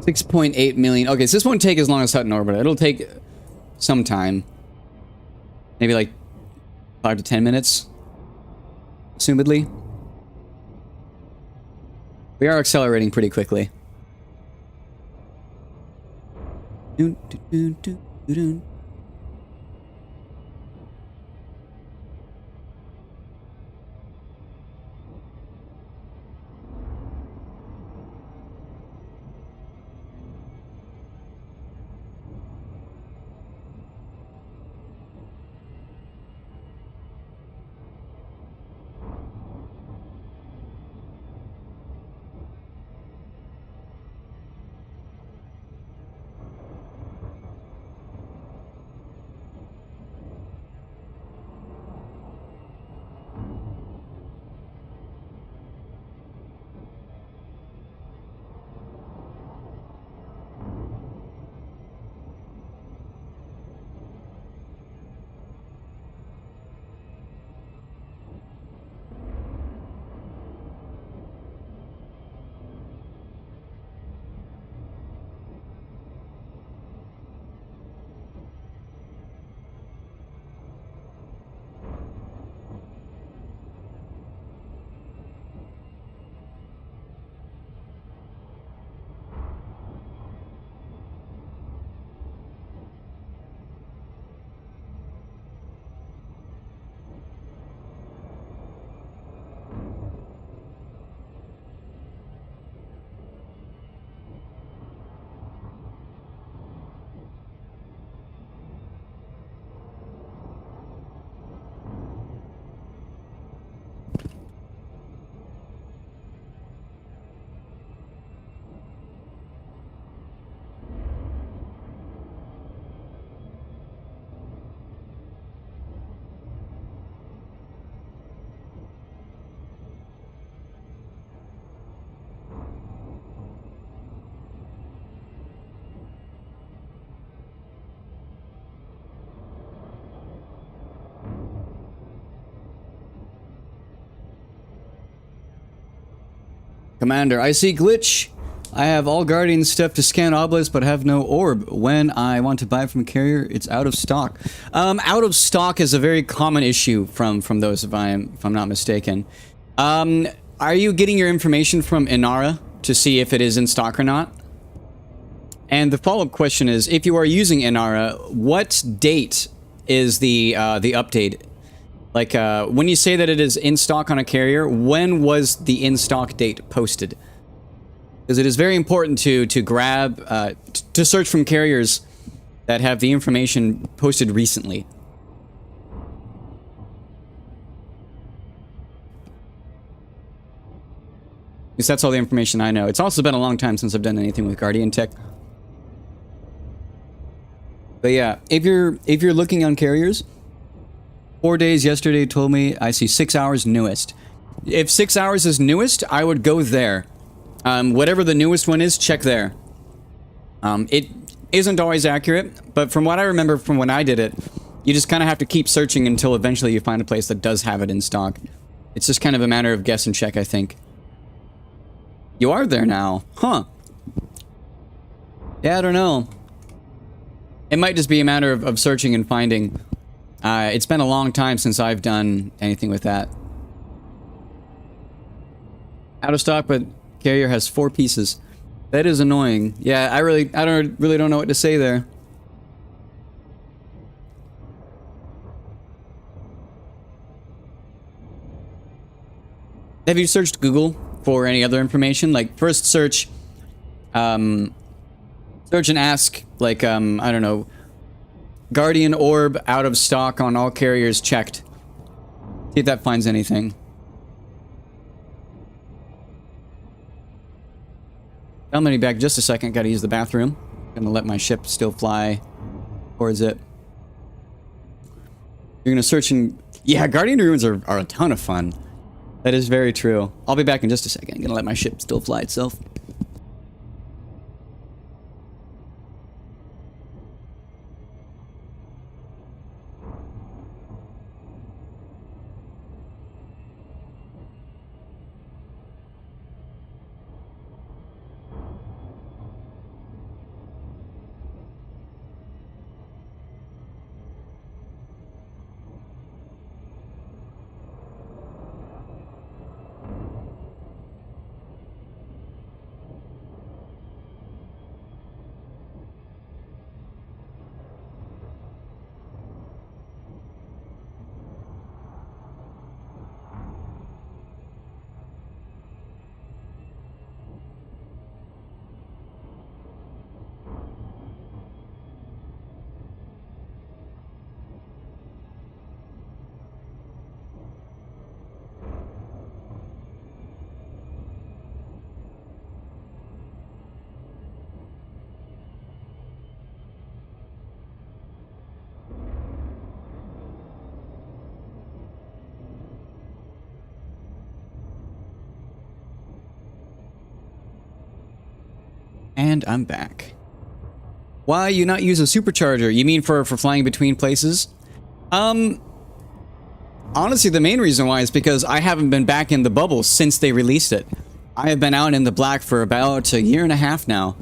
$6.8 million. Okay, so this won't take as long as Hutton Orbital. It'll take some time. Maybe like 5 to 10 minutes. Assumedly. We are accelerating pretty quickly. Commander, I see glitch. I have all Guardian stuff to scan Obelisk, but have no orb. When I want to buy from carrier, it's out of stock. Out of stock is a very common issue from those, if I'm not mistaken. Are you getting your information from Inara to see if it is in stock or not? And the follow-up question is, if you are using Inara, what date is the update? Like, when you say that it is in stock on a carrier, when was the in-stock date posted? Because it is very important to grab, to search from carriers that have the information posted recently. Because that's all the information I know. It's also been a long time since I've done anything with Guardian Tech. But yeah, if you're looking on carriers, 4 days yesterday told me I see 6 hours newest. If 6 hours is newest, I would go there. Whatever the newest one is, check there. It isn't always accurate, but from what I remember from when I did it, you just kind of have to keep searching until eventually you find a place that does have it in stock. It's just kind of a matter of guess and check, I think. You are there now, huh? Yeah, I don't know. It might just be a matter of searching and finding. It's been a long time since I've done anything with that. Out of stock, but carrier has 4 pieces. That is annoying. Yeah, I really don't know what to say there. Have you searched Google for any other information? Like, first search, search and ask, like, I don't know, Guardian Orb out of stock on all carriers checked. See if that finds anything. I'll be back just a second. Gotta use the bathroom. Gonna let my ship still fly towards it. You're gonna search and... Yeah, Guardian Ruins are a ton of fun. That is very true. I'll be back in just a second. Gonna let my ship still fly itself. And I'm back. Why you not use a supercharger? You mean for flying between places? Honestly, the main reason why is because I haven't been back in the bubble since they released it. I have been out in the black for about 1.5 years now,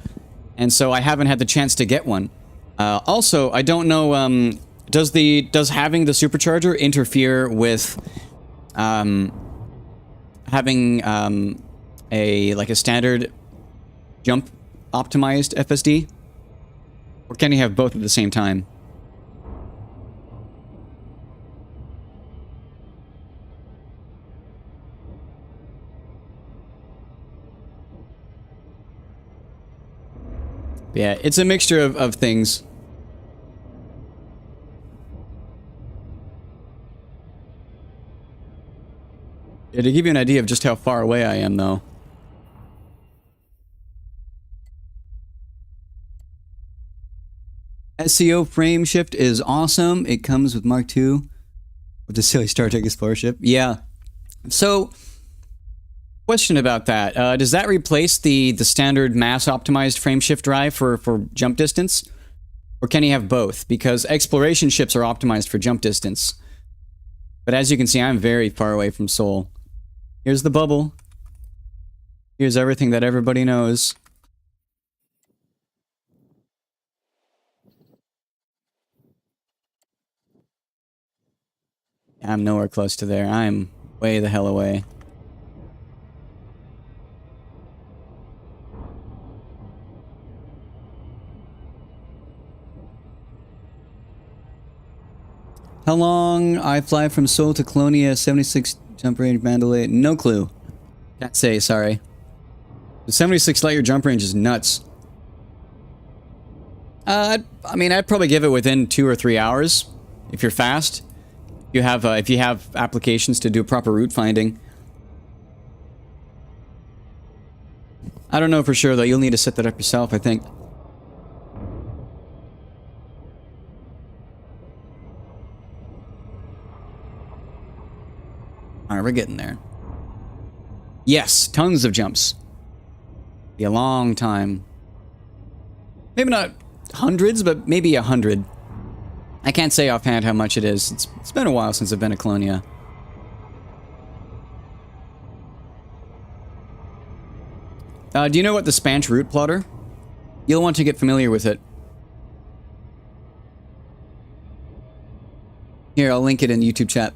and so I haven't had the chance to get one. Also, I don't know, does having the supercharger interfere with having a standard jump optimized FSD? Or can you have both at the same time? Yeah, it's a mixture of things. Yeah, to give you an idea of just how far away I am, though. SEO frame shift is awesome. It comes with Mark II with the silly Star Trek Explorer ship. Yeah. So, question about that. Does that replace the standard mass optimized frame shift drive for jump distance? Or can you have both? Because exploration ships are optimized for jump distance. But as you can see, I'm very far away from Sol. Here's the bubble. Here's everything that everybody knows. I'm nowhere close to there. I'm way the hell away. How long I fly from Seoul to Colonia, 76 jump range, Mandalay? No clue. Can't say, sorry. The 76 light year jump range is nuts. I mean, I'd probably give it within 2 or 3 hours if you're fast. If you have applications to do proper route finding. I don't know for sure though. You'll need to set that up yourself, I think. All right, we're getting there. Yes, tons of jumps. Be a long time. Maybe not hundreds, but maybe 100. I can't say offhand how much it is. It's been a while since I've been to Colonia. Do you know what the Spanch route plotter? You'll want to get familiar with it. Here, I'll link it in the YouTube chat.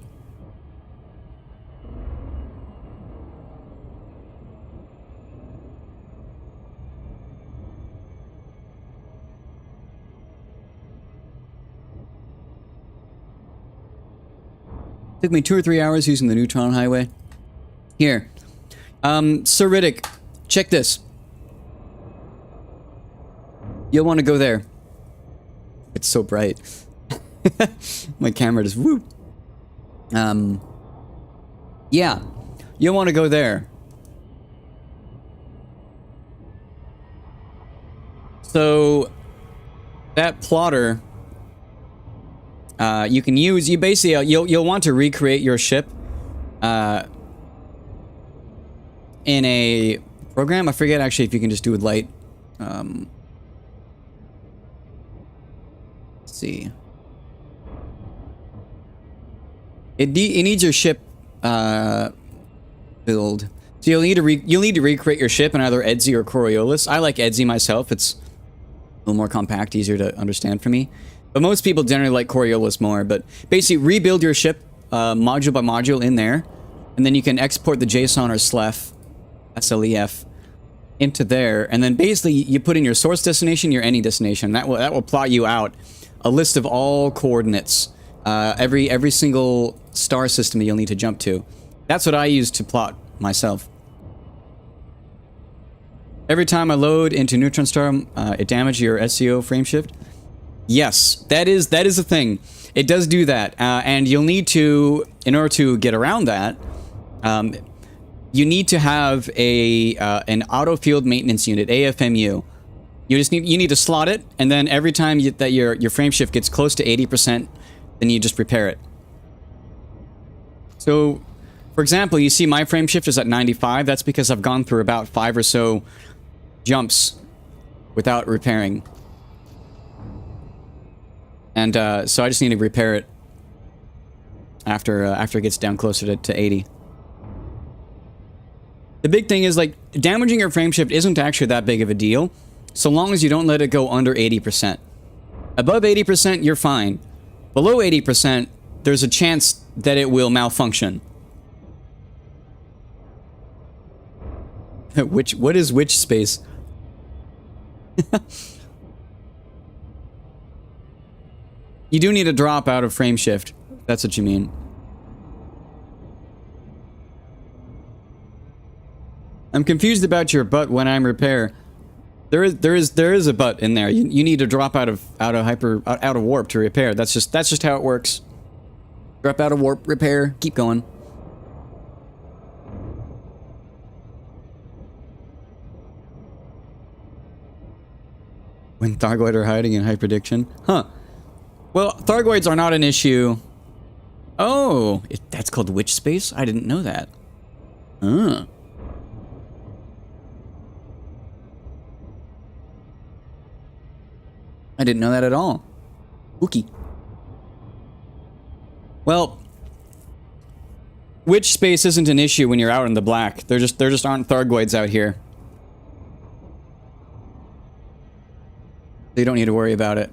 Took me 2 or 3 hours using the Neutron Highway. Here. Sir Riddick, check this. You'll want to go there. It's so bright. My camera just whoop. Yeah. You'll want to go there. So that plotter you can use, you basically, you'll want to recreate your ship in a program. I forget actually if you can just do with light. Let's see. It needs your ship build. So you'll need to recreate your ship in either Edzi or Coriolis. I like Edzi myself. It's a little more compact, easier to understand for me. But most people generally like Coriolis more. But basically, rebuild your ship module by module in there, and then you can export the JSON or SLEF, SLEF, into there, and then basically you put in your source destination, your ending destination. That will plot you out a list of all coordinates, every single star system that you'll need to jump to. That's what I use to plot myself. Every time I load into Neutron Star, it damages your SEO frameshift. Yes, that is a thing. It does do that, and you'll need to, in order to get around that, you need to have an auto field maintenance unit, AFMU. You need to slot it, and then every time that your frameshift gets close to 80%, then you just repair it. So, for example, you see my frameshift is at 95. That's because I've gone through about 5 or so jumps without repairing. And so I just need to repair it after it gets down closer to 80. The big thing is, like, damaging your frameshift isn't actually that big of a deal, so long as you don't let it go under 80%. Above 80%, you're fine. Below 80%, there's a chance that it will malfunction. What is which space? You do need a drop out of frameshift. That's what you mean. I'm confused about your butt when I'm repair. There is a butt in there. You need to drop out of warp to repair. That's just how it works. Drop out of warp, repair, keep going. When Thargoid are hiding in hyperdiction? Huh. Well, Thargoids are not an issue. Oh, that's called witch space? I didn't know that. Huh. I didn't know that at all. Wookie. Well, Witch space isn't an issue when you're out in the black. There just aren't Thargoids out here. So you don't need to worry about it.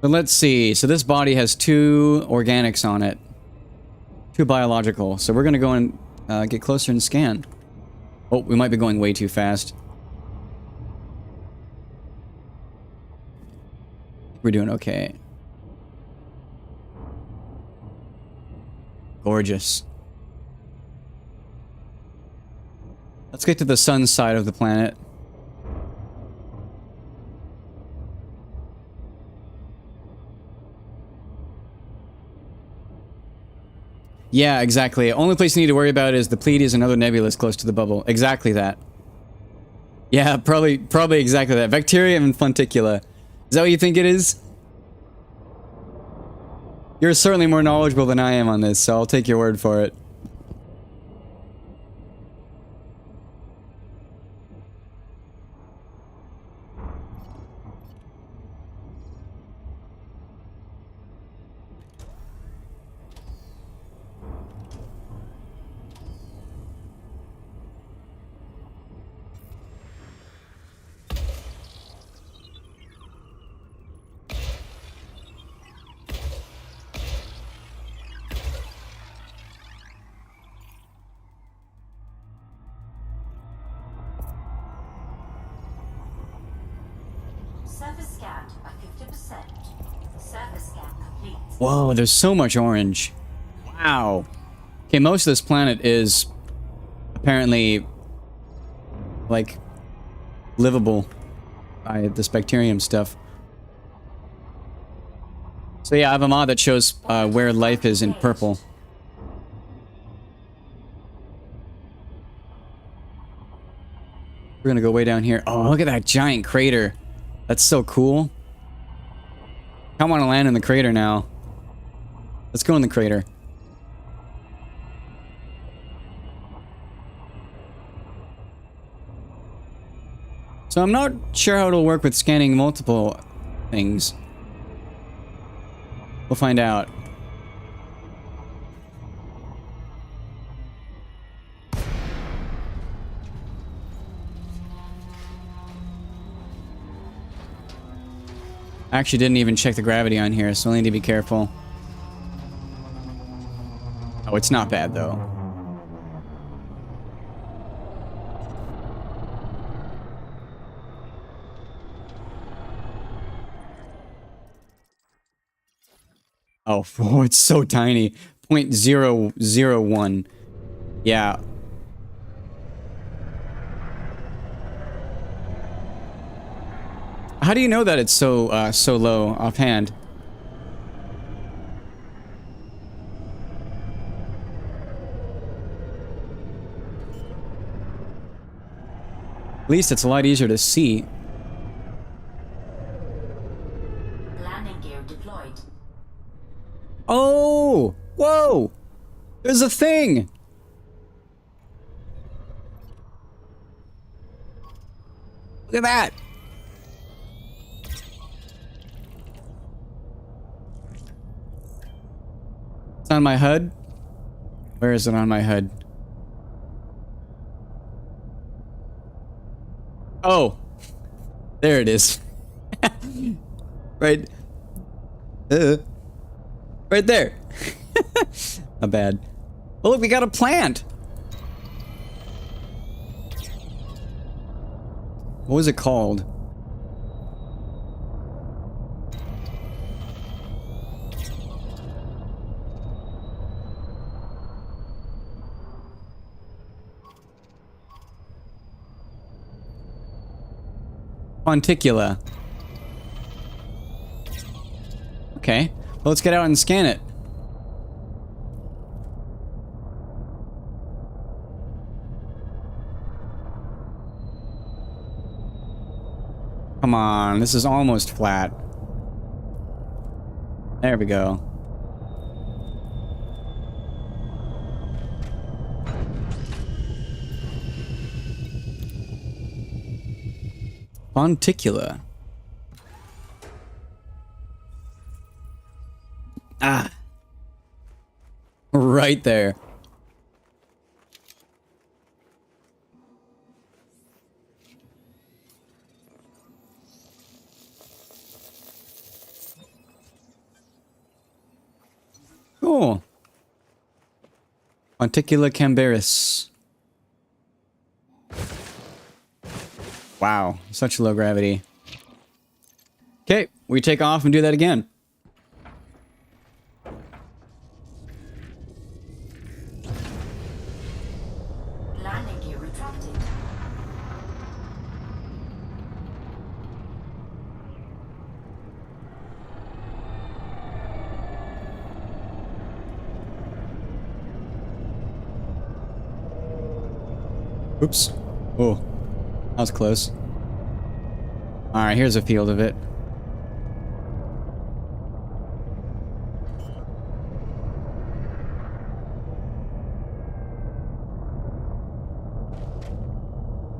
But let's see. So this body has 2 organics on it. 2 biological. So we're gonna go and get closer and scan. Oh, we might be going way too fast. We're doing okay. Gorgeous. Let's get to the sun side of the planet. Yeah, exactly. Only place you need to worry about is the Pleiades and other nebulas close to the bubble. Exactly that. Yeah, probably exactly that. Bacterium and Funticula. Is that what you think it is? You're certainly more knowledgeable than I am on this, so I'll take your word for it. Surface scanned by 50%. Surface scan complete. Whoa, there's so much orange. Wow. Okay, most of this planet is apparently, like, livable by this bacterium stuff. So yeah, I have a mod that shows where life is in purple. We're gonna go way down here. Oh, look at that giant crater. That's so cool. I want to land in the crater now. Let's go in the crater. So I'm not sure how it'll work with scanning multiple things. We'll find out. I actually didn't even check the gravity on here, so I need to be careful. Oh, it's not bad though. Oh, oh, it's so tiny. 0.001. Yeah. How do you know that it's so so low offhand? At least it's a lot easier to see. Landing gear deployed. Oh! Whoa! There's a thing! Look at that! It's on my HUD? Where is it on my HUD? Oh! There it is. Right. Right there. Not bad. Oh, look, we got a plant! What was it called? Fonticula. Okay. Well, let's get out and scan it. Come on, this is almost flat. There we go. Fonticula. Ah. Right there. Cool. Monticula cambaris. Wow, such low gravity. Okay, we take off and do that again. Landing gear retracted. Oops. Oh, that was close. Alright, here's a field of it.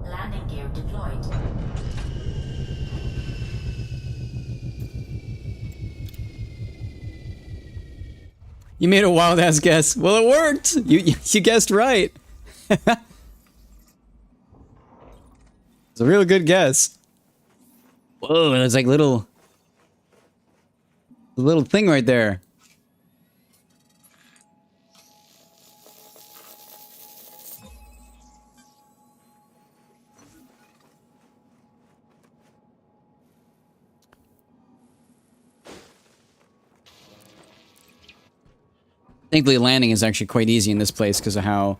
Landing gear deployed. You made a wild ass guess. Well, it worked. You guessed right. It's a real good guess. Whoa, there's like little thing right there. Thankfully, landing is actually quite easy in this place because of how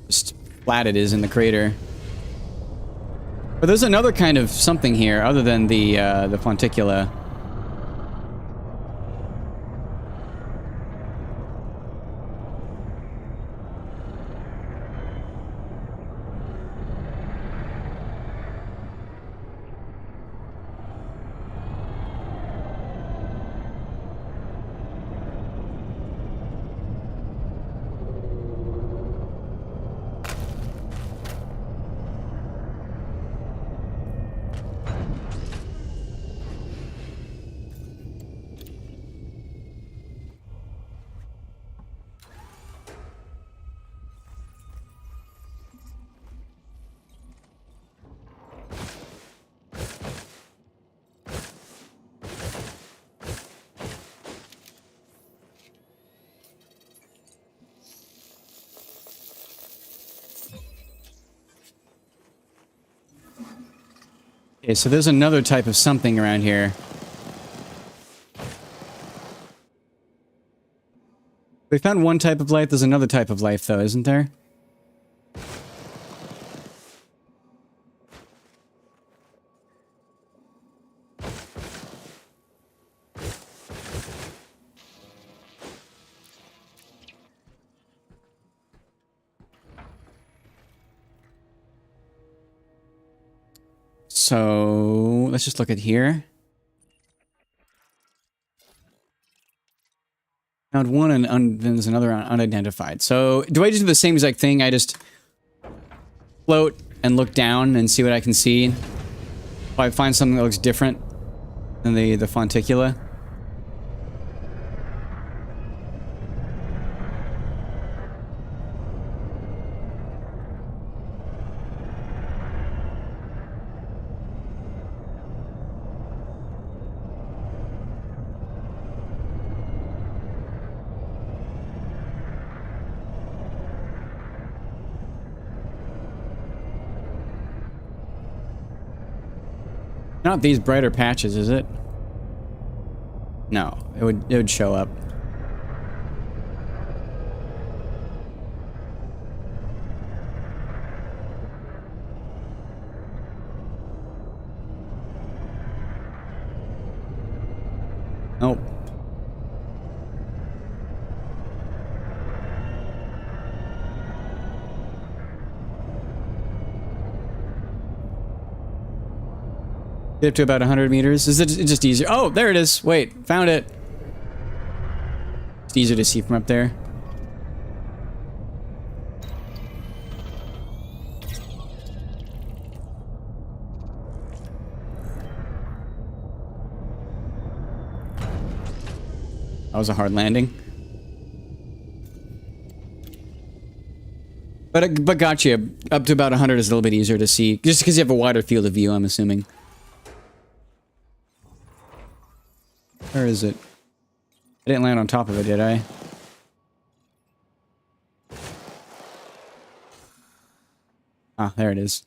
just flat it is in the crater. But there's another kind of something here other than the Fonticula. Okay, so there's another type of something around here. We found one type of life, there's another type of life though, isn't there? So let's just look at here. Found one and then there's another unidentified. So do I just do the same exact thing? I just float and look down and see what I can see. If I find something that looks different than the Fonticula. Not these brighter patches, is it? No, it would show up. Nope. Get up to about 100 meters. Is it just easier? Oh, there it is. Wait, found it. It's easier to see from up there. That was a hard landing. But gotcha. Up to about 100 is a little bit easier to see. Just because you have a wider field of view, I'm assuming. Where is it? I didn't land on top of it, did I? Ah, there it is.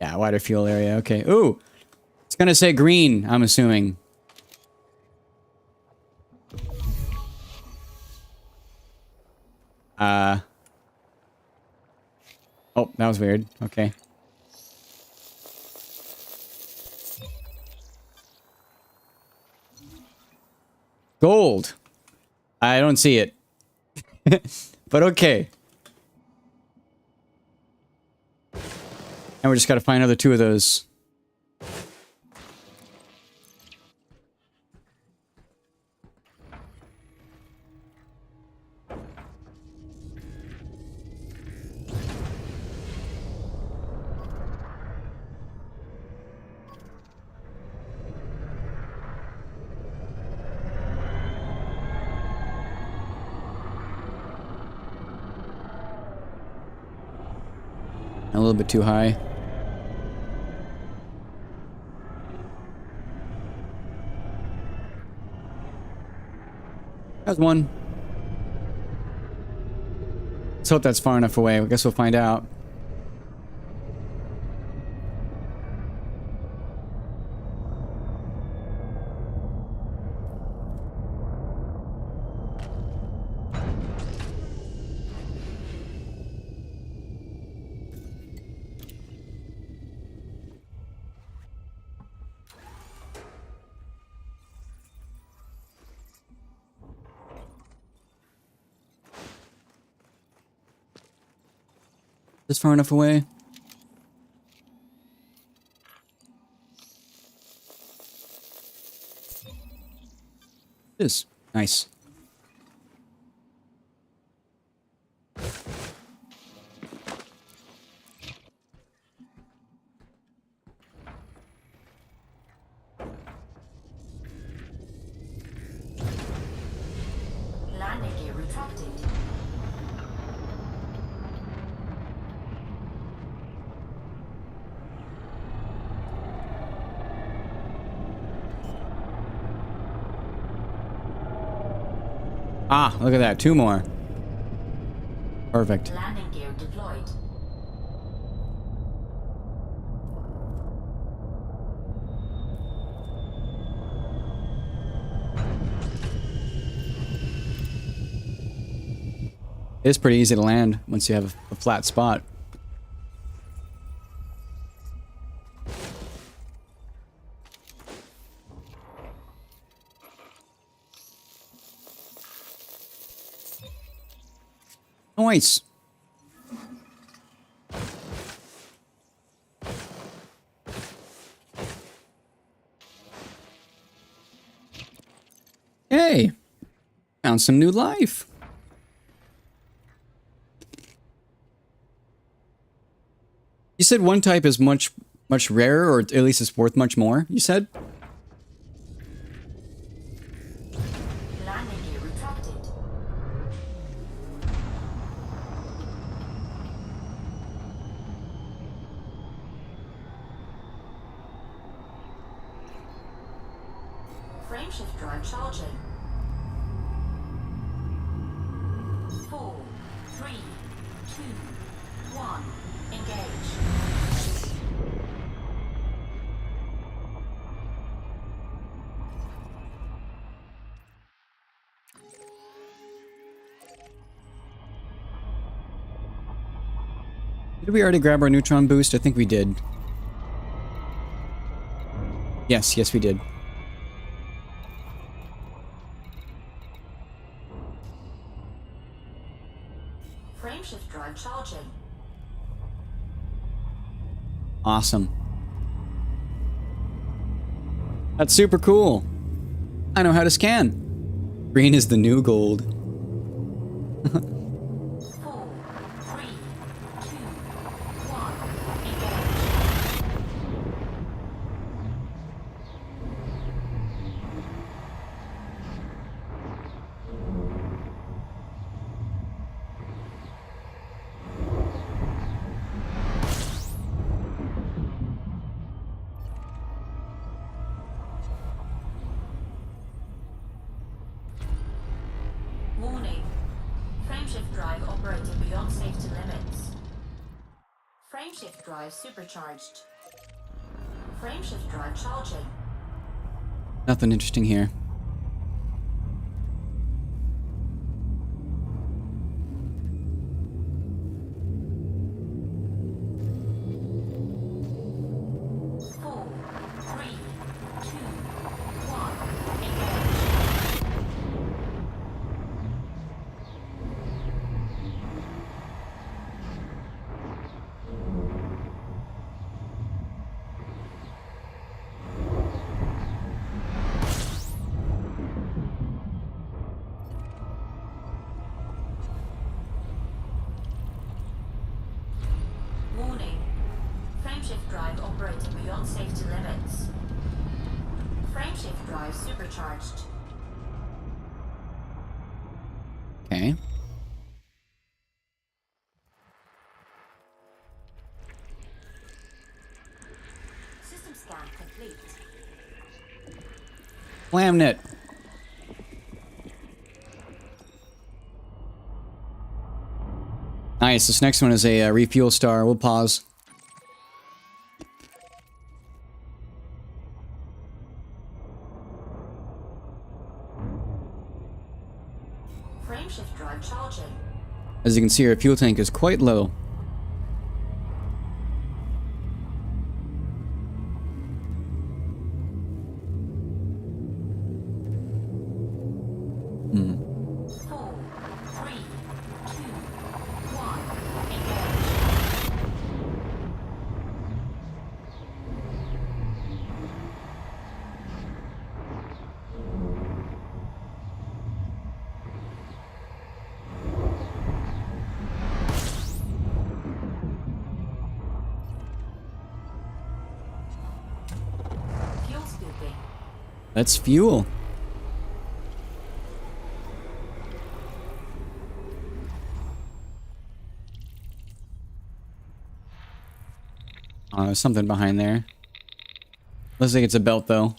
Yeah, wider fuel area. Okay. Ooh! It's gonna say green, I'm assuming. Oh, that was weird. Okay. Gold. I don't see it. But okay. And we just gotta find another 2 of those. A little bit too high. That's one. Let's hope that's far enough away. I guess we'll find out. This far enough away? This. Nice. Landing gear retracted. Ah, look at that. 2 more. Perfect. Landing gear deployed. It's pretty easy to land once you have a flat spot. Nice. Hey, found some new life. You said one type is much rarer, or at least it's worth much more, you said? Landing gear retracted. Frameshift drive charging. 4, 3, 2, 1. Engage. Did we already grab our neutron boost? I think we did. Yes, we did. Frameshift drive charging. Awesome. That's super cool. I know how to scan. Green is the new gold. 4, 3, 2, Frameshift drive operating beyond safety limits. Frameshift drive supercharged. Frameshift drive charging. Nothing interesting here. Four, three, two, one. Engage. Warning. Frameshift drive operating beyond safety limits. Frameshift drive supercharged. Okay. System scan complete. Laminate. Nice. This next one is a refuel star. We'll pause. Frameshift drive charging. As you can see, our fuel tank is quite low. Four, three, two, one. Engage. Fuel scooping. Let's fuel. Oh, there's something behind there. Looks like it's a belt, though.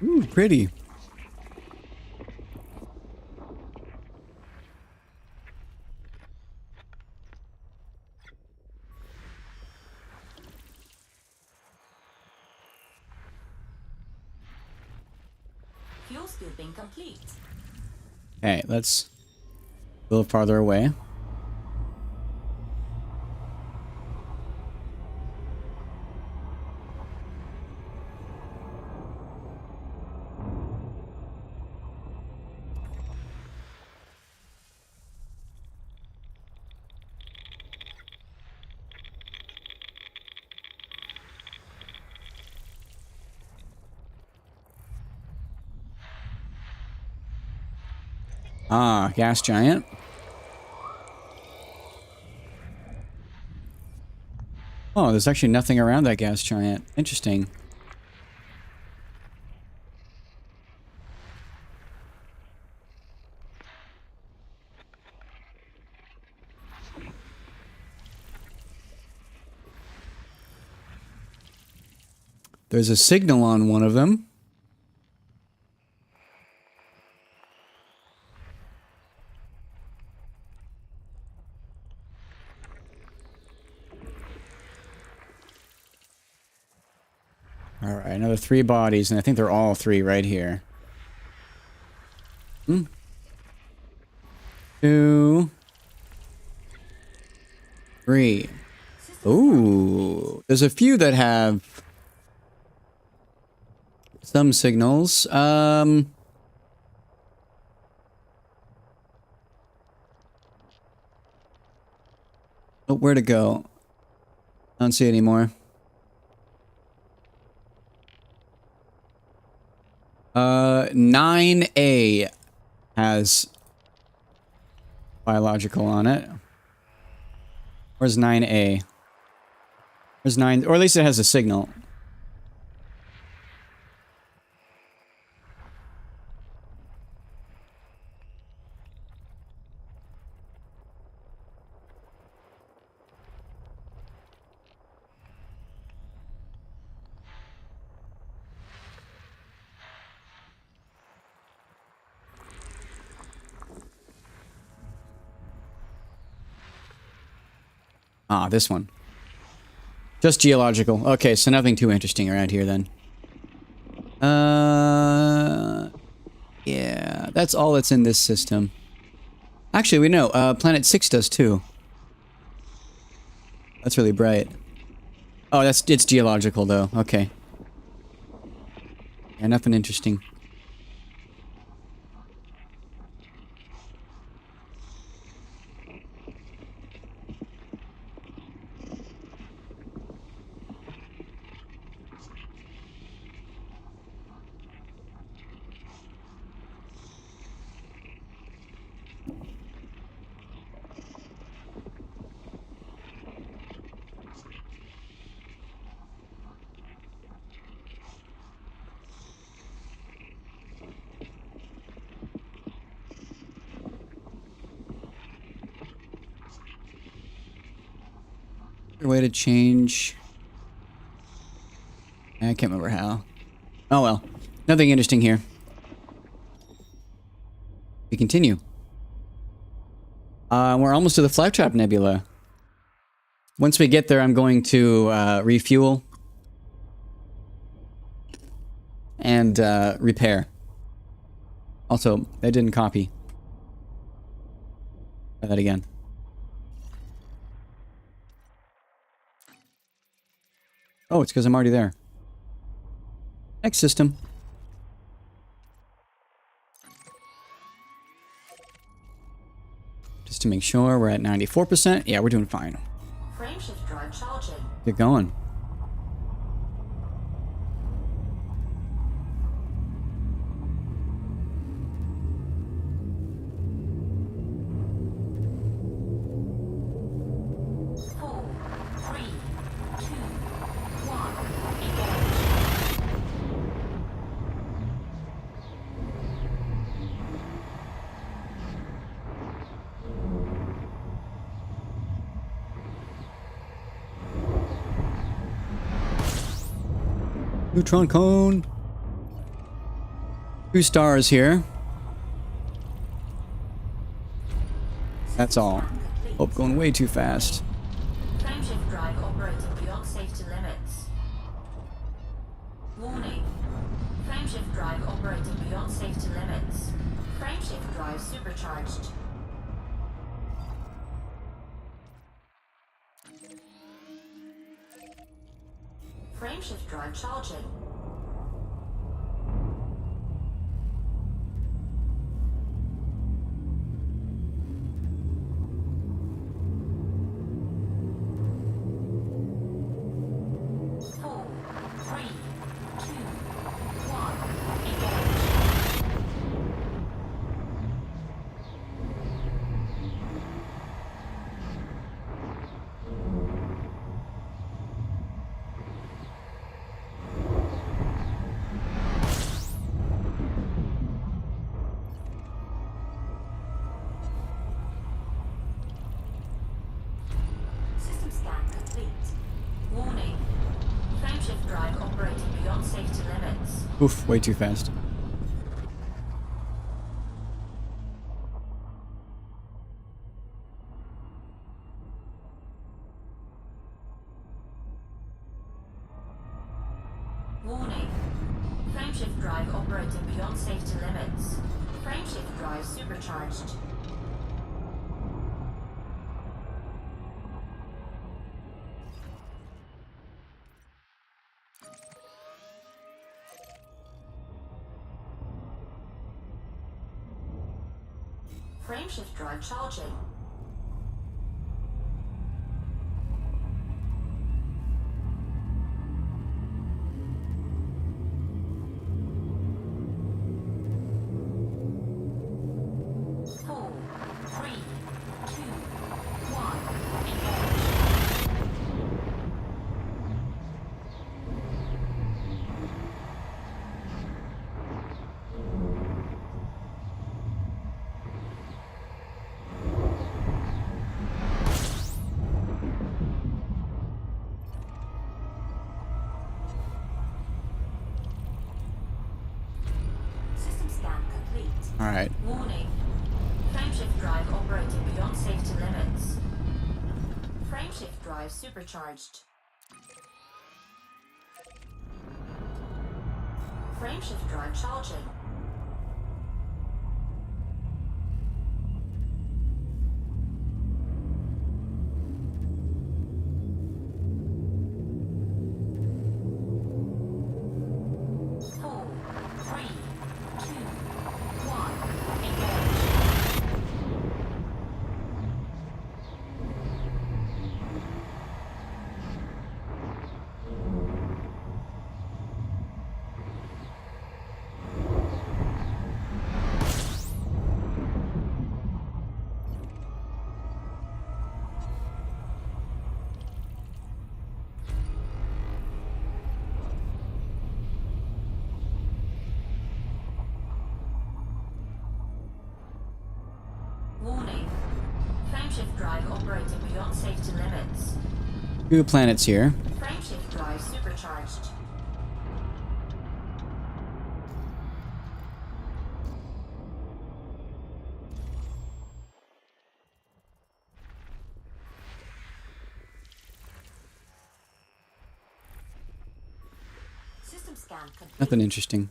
Ooh, pretty. Fuel scooping complete. Okay, let's a little farther away. Ah, gas giant. Oh, there's actually nothing around that gas giant. Interesting. There's a signal on one of them. All right, another 3 bodies, and I think they're all 3 right here. 2, 3. Ooh, there's a few that have some signals. Oh, where to go? I don't see it anymore. 9A has biological on it. Where's 9A? There's 9, or at least it has a signal. Ah, this one. Just geological. Okay, so nothing too interesting around here then. Yeah, that's all that's in this system. Actually, we know, Planet 6 does too. That's really bright. Oh, it's geological though. Okay. Yeah, nothing interesting. Way to change. I can't remember how. Oh well. Nothing interesting here. We continue. We're almost to the Flytrap Nebula. Once we get there, I'm going to refuel and repair. Also, I didn't copy. Try that again. Oh, it's because I'm already there. Next system. Just to make sure we're at 94%. Yeah, we're doing fine. Frameshift drive charging. Get going. Four, three, two, one. Neutron cone. 2 stars here. That's all. Oh, going way too fast. Frameshift drive operating beyond safety limits. Warning. Frameshift drive operating beyond safety limits. Frameshift drive supercharged. Frameshift drive charging. Four, three, two, one. System scan complete. Warning. Frameshift drive operating beyond safety limits. Oof, way too fast. Warning. Frameshift drive operating beyond safety limits. Frameshift drive supercharged. Frameshift drive charging. Four, three, two, one. Engage. All right. Warning. Frameshift drive operating beyond safety limits. Frameshift drive supercharged. Frameshift drive charging. Four, three, two, one. Engage. Warning. Frameshift drive operating beyond safety limits. 2 planets here. Frameshift drive supercharged. System scan complete. Nothing interesting.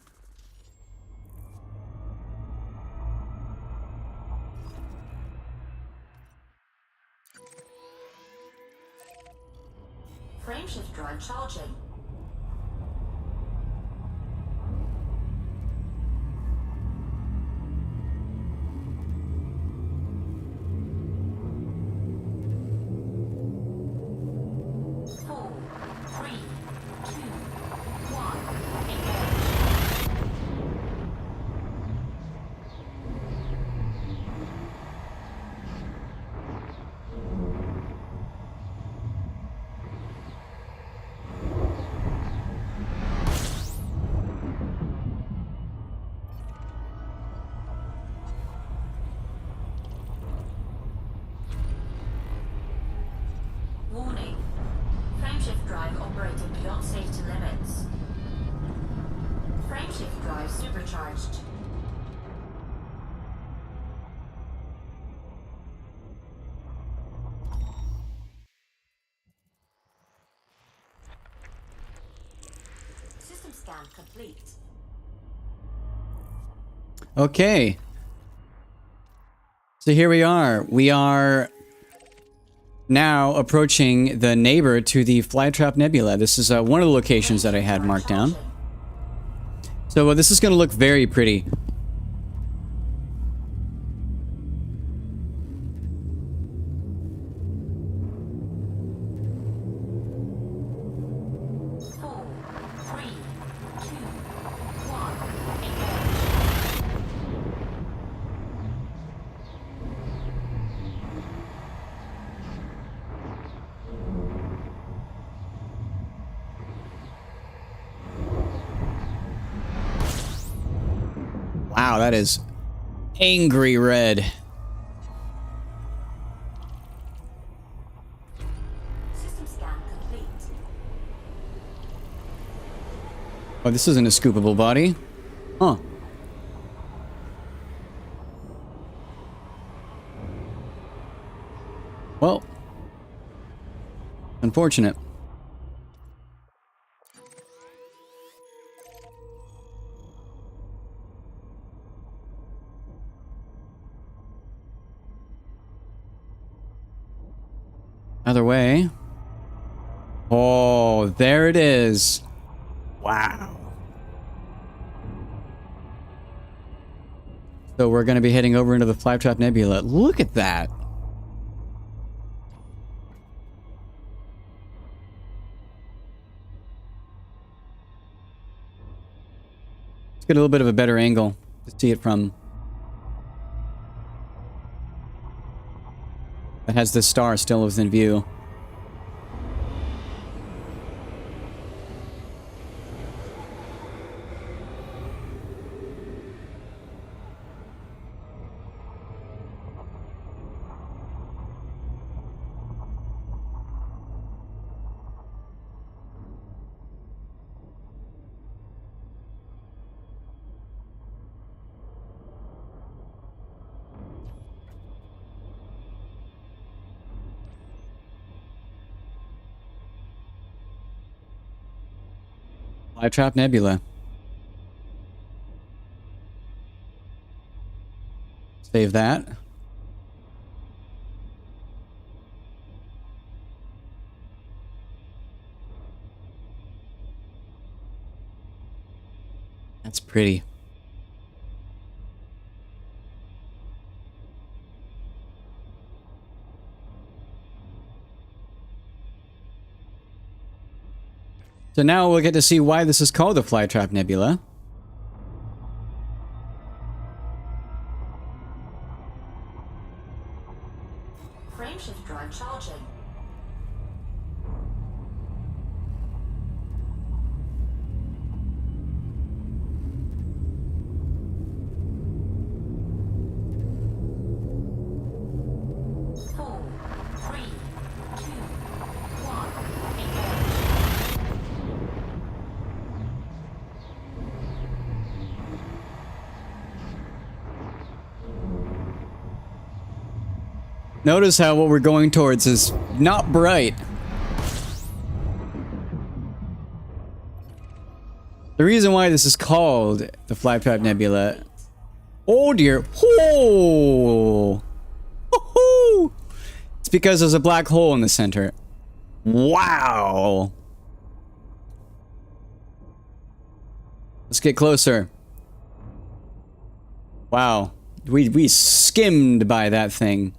Frameshift drive charging. Four, three, two, one. Engage. Warning. Frameshift drive operating beyond safety limits. Frameshift drive supercharged. System scan complete. Okay. So here we are. We are now approaching the neighbor to the Flytrap Nebula. This is one of the locations that I had marked down. So this is going to look very pretty. Four, three, two, one. Engage. Wow, that is angry red. System scan complete. Oh, this isn't a scoopable body. Huh. Well, unfortunate. Other way. Oh, there it is. Wow. So we're going to be heading over into the Flytrap Nebula. Look at that. Let's get a little bit of a better angle to see it from. That has the star still within view. Flytrap Nebula. Save that. That's pretty. So now we'll get to see why this is called the Flytrap Nebula. Frameshift drive charging. Four, three, two, one, engage. Notice how what we're going towards is not bright. The reason why this is called the Flytrap Nebula. Oh dear. Oh. Woohoo! It's because there's a black hole in the center. Wow. Let's get closer. Wow. We skimmed by that thing.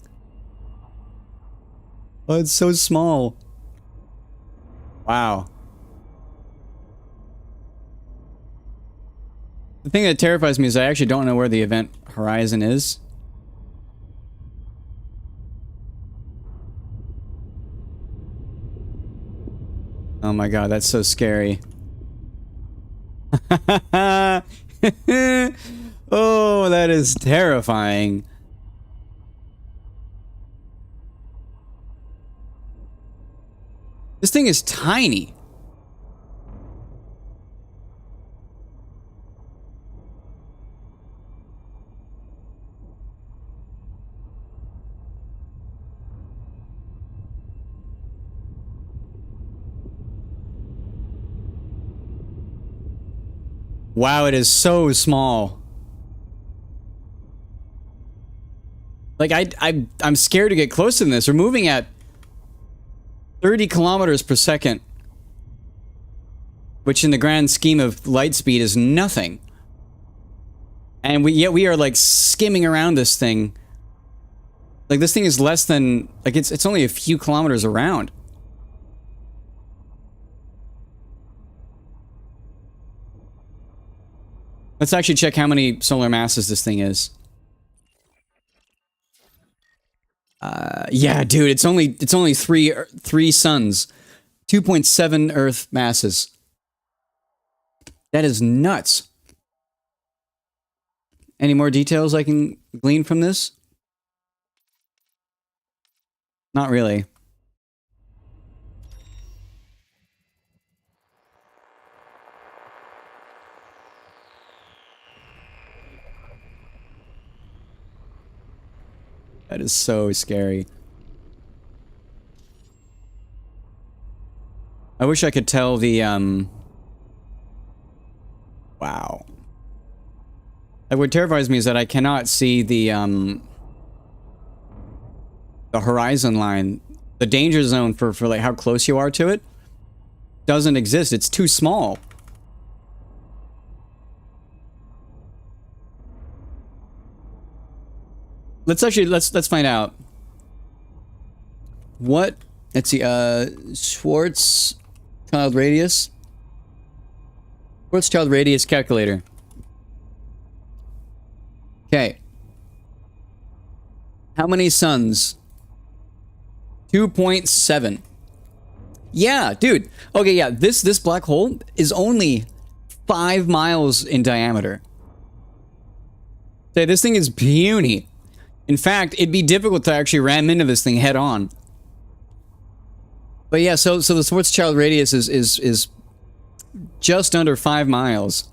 Oh, it's so small. Wow. The thing that terrifies me is I actually don't know where the event horizon is. Oh my god, that's so scary. Oh, that is terrifying. This thing is tiny. Wow, it is so small. Like I'm scared to get close to this. We're moving at 30 kilometers per second, which in the grand scheme of light speed is nothing. And yet we are like skimming around this thing. Like this thing is less than, like it's only a few kilometers around. Let's actually check how many solar masses this thing is. Yeah, dude, it's only three suns, 2.7 Earth masses. That is nuts. Any more details I can glean from this? Not really. That is so scary. I wish I could tell the, wow. Like, what terrifies me is that I cannot see the horizon line. The danger zone for like how close you are to it doesn't exist. It's too small. Let's find out. What? Let's see, Schwarzschild radius? Schwarzschild radius calculator. Okay. How many suns? 2.7. Yeah, dude. Okay, yeah, this black hole is only 5 miles in diameter. Okay, this thing is puny. In fact, it'd be difficult to actually ram into this thing head on. But yeah, so the Schwarzschild radius is just under 5 miles.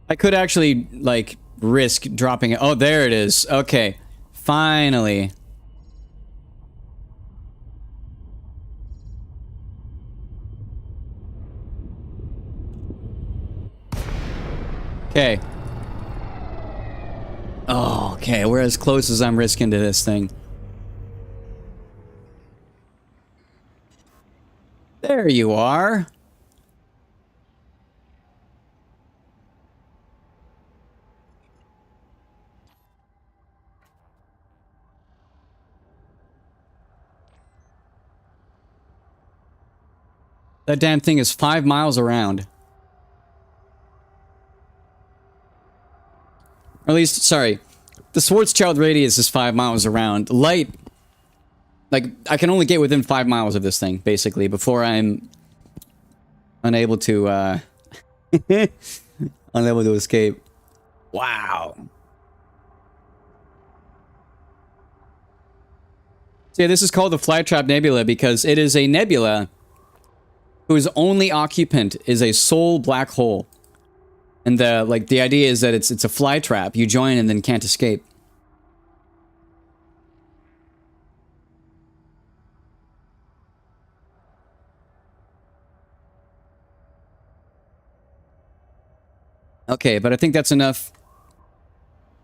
I could actually, like, risk dropping it. Oh, there it is. Okay. Finally. Okay. Oh, okay. We're as close as I'm risking to this thing. There you are. That damn thing is 5 miles around. Or at least, sorry. The Schwarzschild radius is 5 miles around. Light, like, I can only get within 5 miles of this thing, basically, before I'm unable to, unable to escape. Wow. So yeah, this is called the Flytrap Nebula because it is a nebula whose only occupant is a sole black hole. And the idea is that it's a fly trap. You join and then can't escape. Okay, but I think that's enough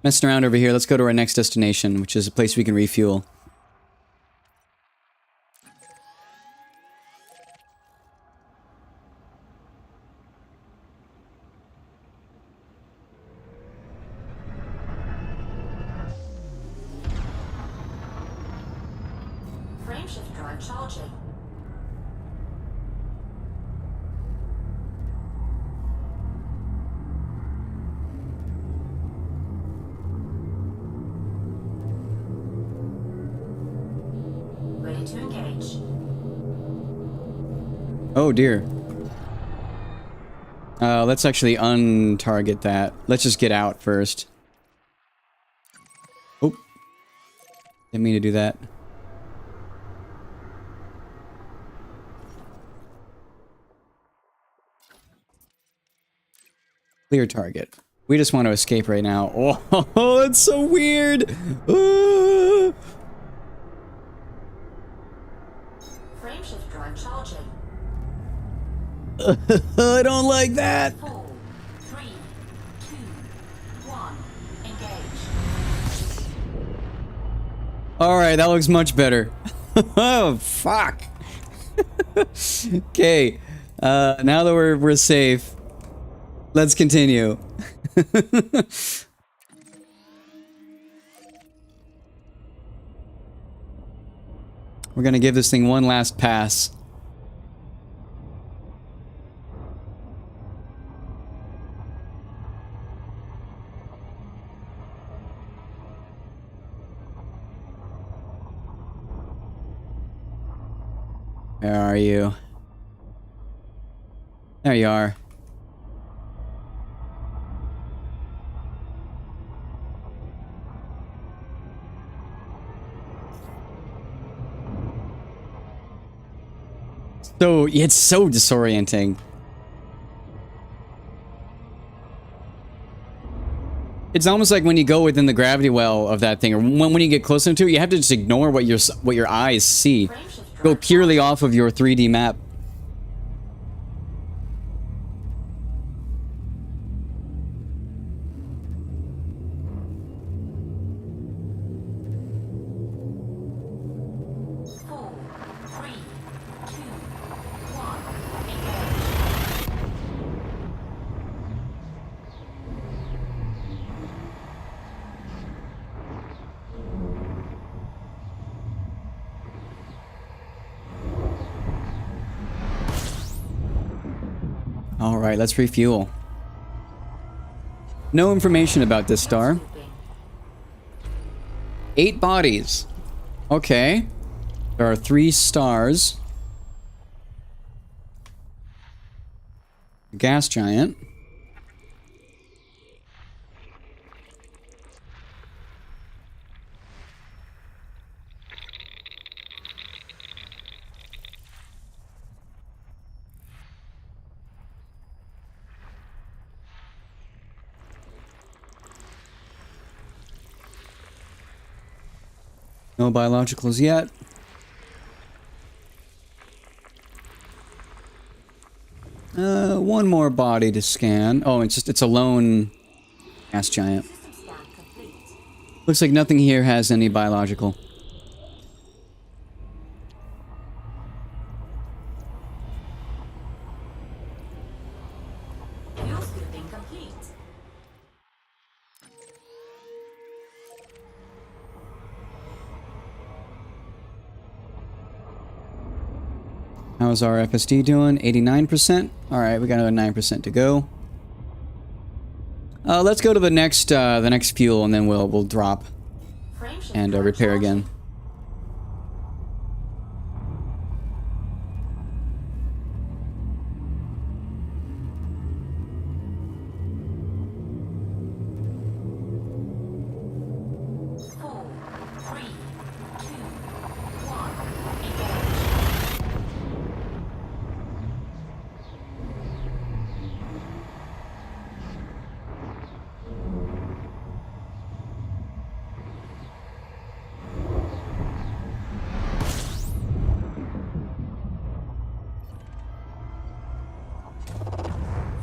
messing around over here. Let's go to our next destination, which is a place we can refuel. Frameshift drive charging. Ready to engage. Oh dear. Let's actually untarget that. Let's just get out first. Oh. Didn't mean to do that. Clear target. We just want to escape right now. Oh, that's so weird. Ah. Frameshift drive charging. I don't like that. 4, 3, 2, 1. Engage. Alright, that looks much better. Oh, fuck. Okay. Now that we're safe, let's continue. We're gonna give this thing one last pass. Where are you? There you are. So, it's so disorienting. It's almost like when you go within the gravity well of that thing, or when you get closer to it, you have to just ignore what your eyes see. Go purely off of your 3D map. Alright, let's refuel. No information about this star. 8 bodies. Okay. There are 3 stars. A gas giant. No biologicals yet. One more body to scan. Oh, it's a lone gas giant. System scan complete. Looks like nothing here has any biological. Fuel scooping complete. How's our FSD doing? 89%. All right, we got another 9% to go. Let's go to the next fuel, and then we'll drop Frameshift and drive repair charging. again. Four, three, two, one. Engage.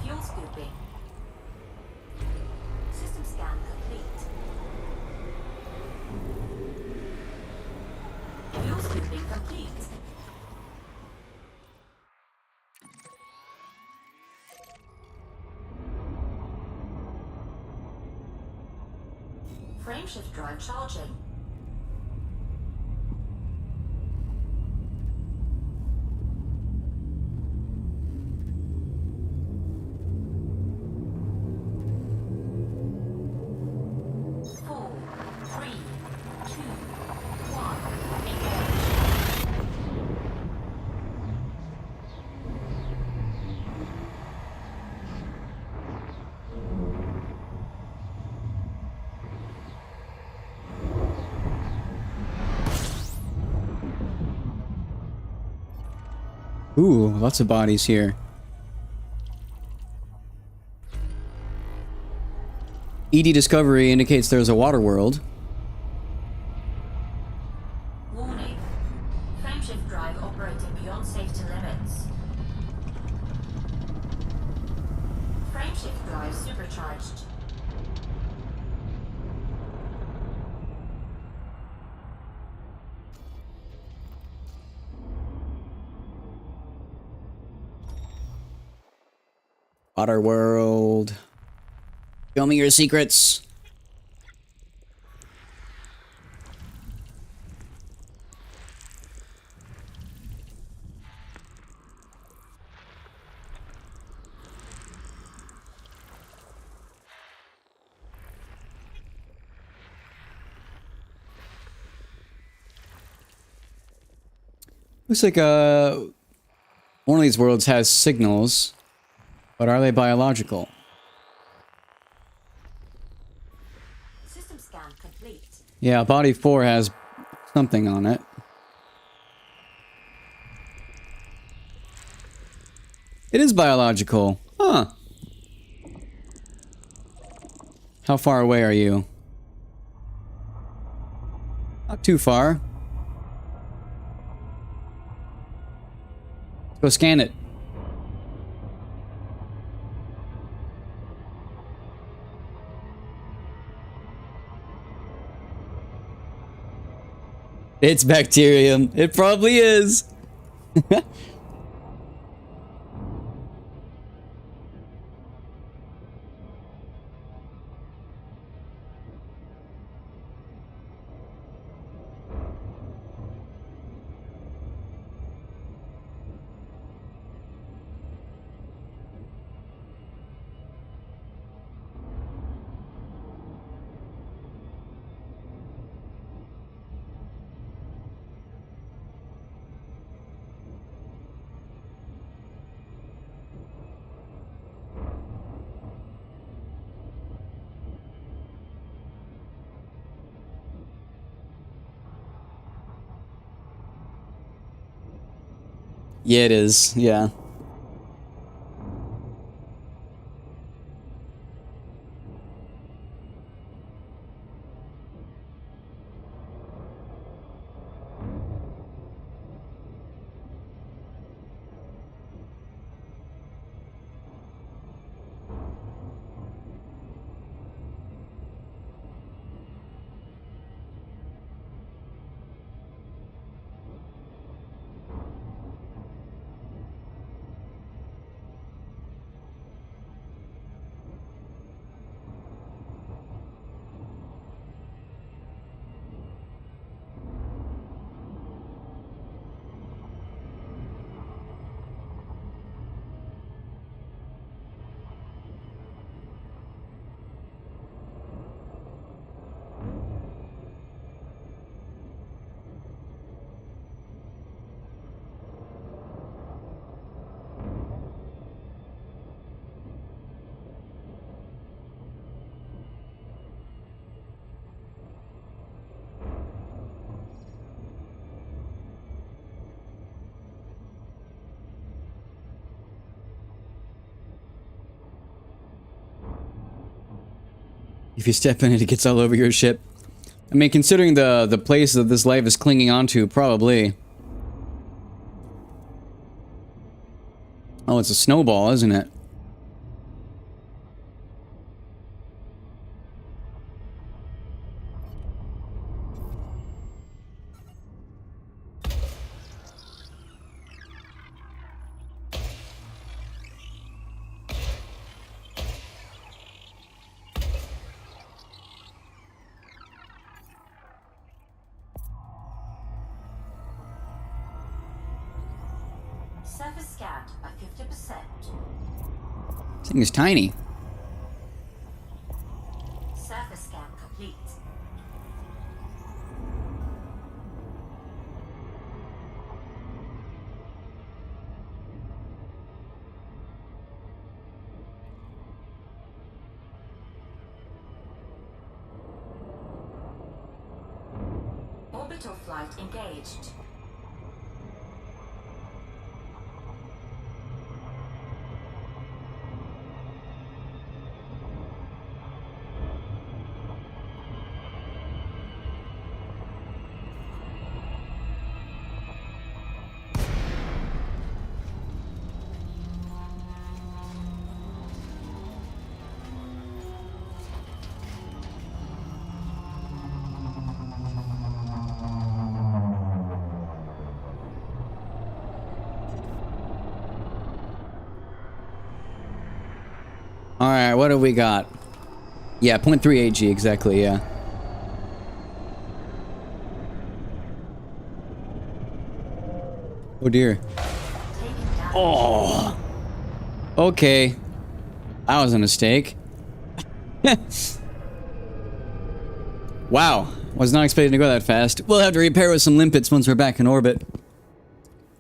Fuel scooping. System scan complete. Fuel scooping complete. Frameshift drive charging. Four, three, two, one. Engage. Ooh, lots of bodies here. ED discovery indicates there's a water world. Warning. Frameshift drive operating beyond safety limits. Frameshift drive supercharged. Water world. Show me your secrets. Looks like one of these worlds has signals, but are they biological? System scan complete. Yeah, body 4 has something on it. It is biological. Huh. How far away are you? Not too far. Let's go scan it. It's bacterium. It probably is. Yeah, it is. Yeah. If you step in it, it gets all over your ship. I mean, considering the place that this life is clinging onto, probably. Oh, it's a snowball, isn't it? Surface scanned by 50%. This thing is tiny. Surface scan complete. Orbital flight engaged. Alright, what have we got? Yeah, 0.38 G, exactly, yeah. Oh dear. Oh. Okay. That was a mistake. Wow. Was not expecting to go that fast. We'll have to repair with some limpets once we're back in orbit.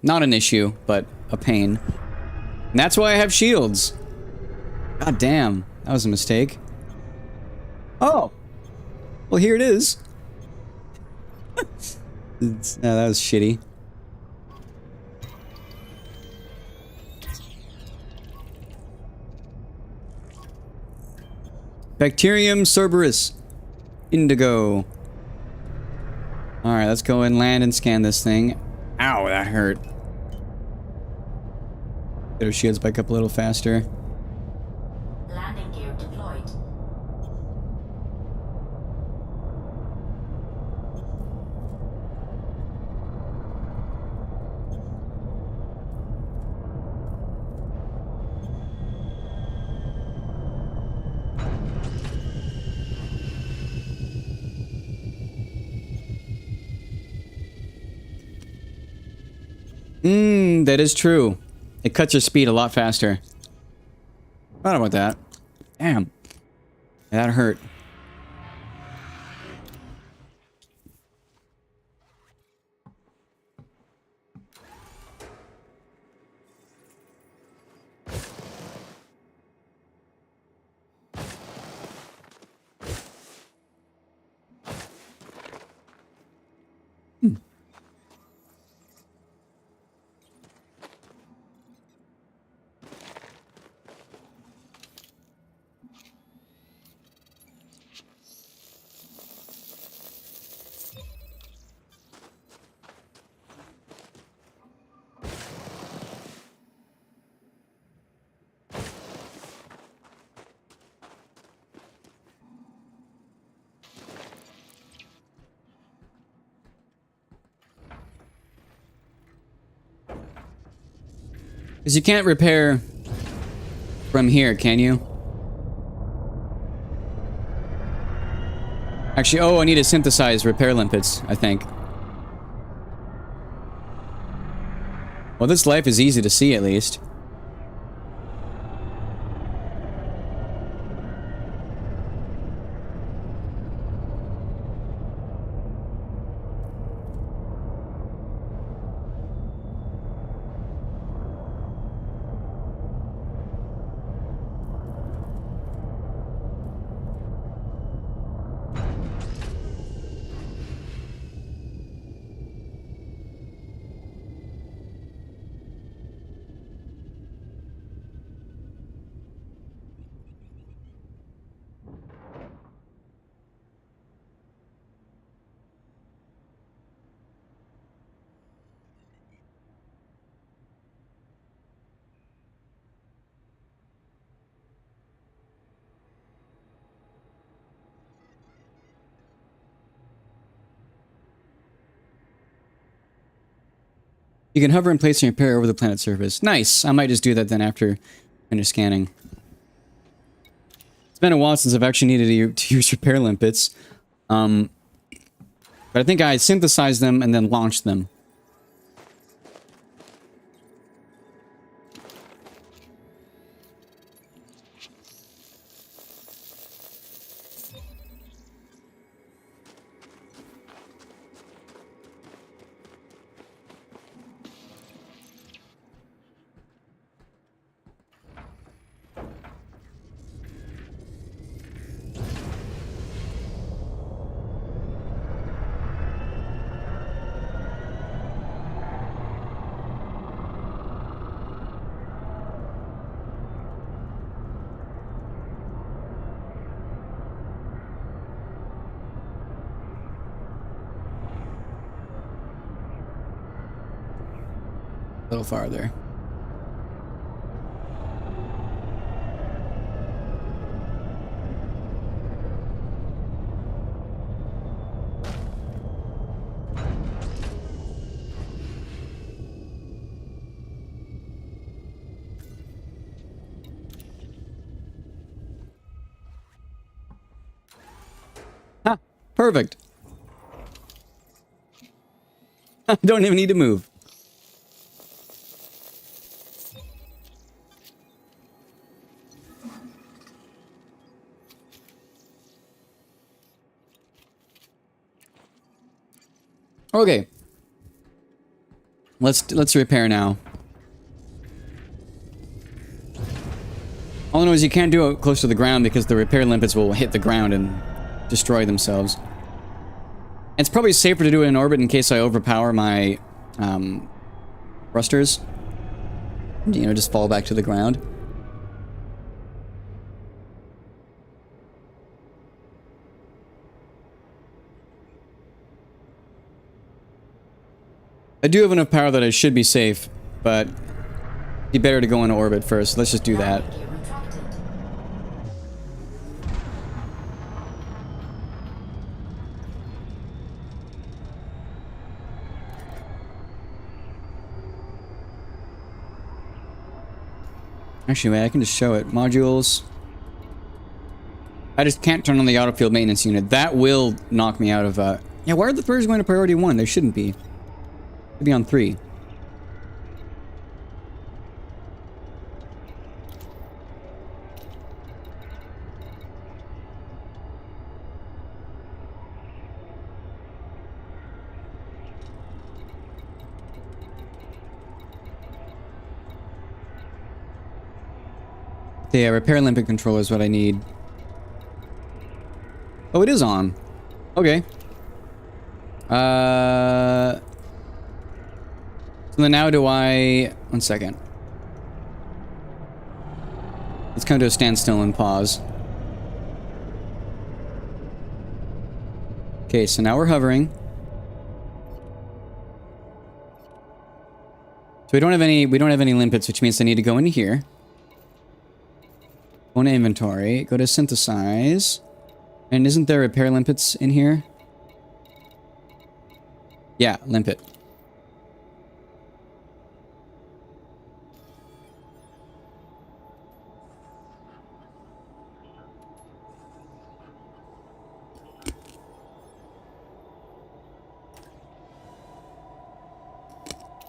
Not an issue, but a pain. And that's why I have shields. God damn. That was a mistake. Oh. Well, here it is. That was shitty. Bacterium Cerberus. Indigo. Alright, let's go and land and scan this thing. Ow, that hurt. Get our shields back up a little faster. Landing gear deployed. That is true. It cuts your speed a lot faster. Thought about that. Damn. That hurt. Because you can't repair from here, can you? Actually, oh, I need to synthesize repair limpets, I think. Well, this life is easy to see, at least. You can hover and place your repair over the planet's surface. Nice. I might just do that then after finish scanning. It's been a while since I've actually needed to use repair limpets. But I think I synthesized them and then launched them. A little farther. Ha! Perfect. I don't even need to move. Okay. Let's repair now. All I know is you can't do it close to the ground because the repair limpets will hit the ground and destroy themselves. It's probably safer to do it in orbit in case I overpower my thrusters. You know, just fall back to the ground. I do have enough power that I should be safe, but it'd be better to go into orbit first. Let's just do that. Actually, wait, I can just show it. Modules. I just can't turn on the auto field maintenance unit. That will knock me out of, yeah, why are the birds going to priority 1? They shouldn't be. They'd be on 3. Yeah, repair limpet controller is what I need. Oh, it is on. Okay. So then now do I... One second. Let's come to a standstill and pause. Okay, so now we're hovering. So we don't have any limpets, which means I need to go into here. Go into inventory, go to synthesize. And isn't there repair limpets in here? Yeah, limpet.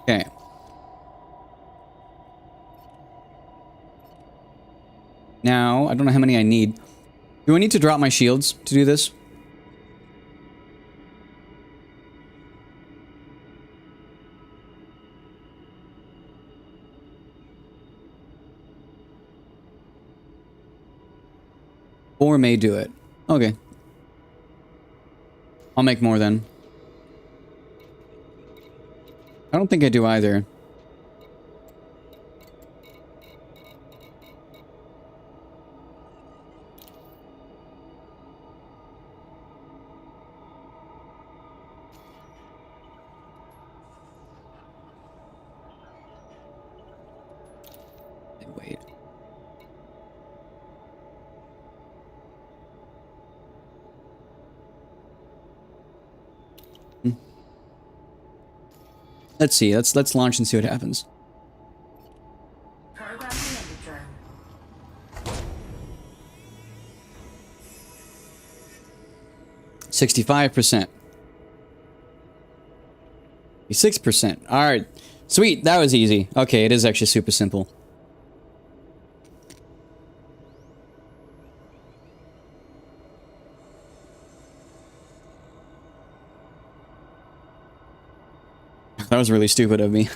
Okay. Now, I don't know how many I need. Do I need to drop my shields to do this? Or may do it. Okay. I'll make more then. I don't think I do either. Wait. Let's see. Let's launch and see what happens. Programming landed drone. 65%. 6%. All right. Sweet. That was easy. Okay, it is actually super simple. That was really stupid of me.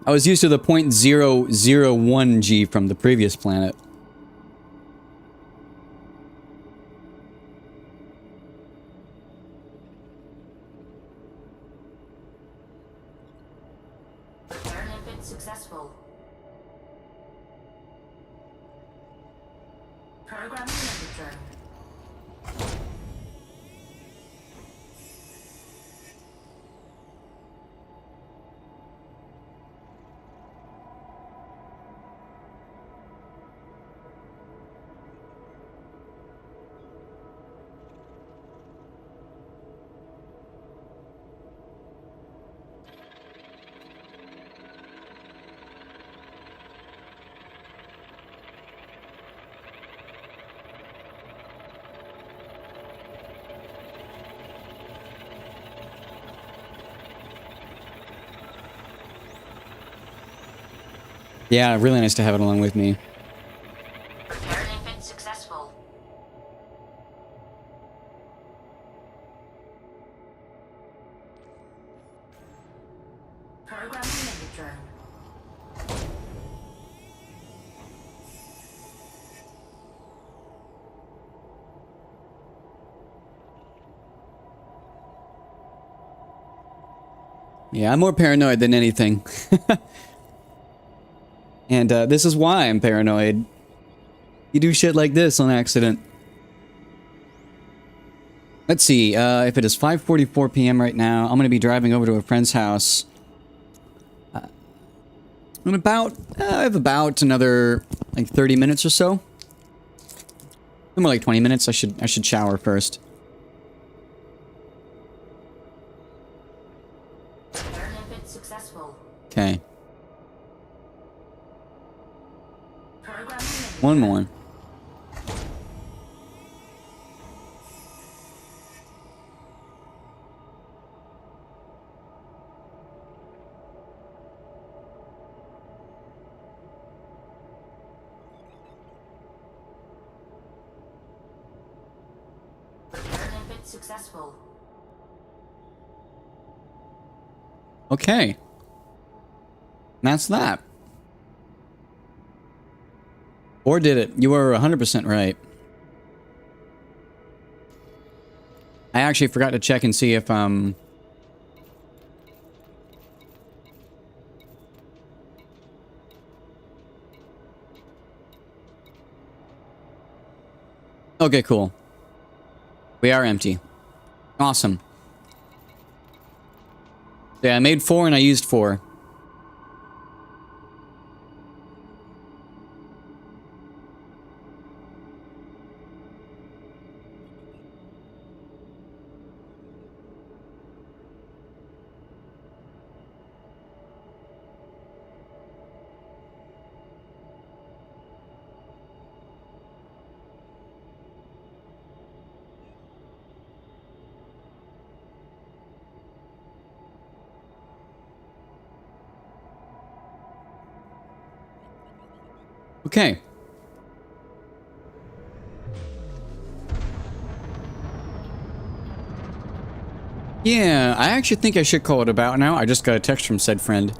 I was used to the 0.001 G from the previous planet. Experiment been successful. Programming landed drone. Yeah, really nice to have it along with me. Experiment been successful. Programming landed drone. Yeah, I'm more paranoid than anything. And this is why I'm paranoid. You do shit like this on accident. Let's see, if it is 5:44 p.m. right now, I'm going to be driving over to a friend's house. I have about another, like, 30 minutes or so. More like 20 minutes. I should shower first. Experiment been successful. Okay. Programming landed. One more. Experiment been successful. Okay. That's that. Or did it? You were 100% right. I actually forgot to check and see if, Okay, cool. We are empty. Awesome. Yeah, I made 4 and I used 4. Okay. Yeah, I actually think I should call it about now. I just got a text from said friend.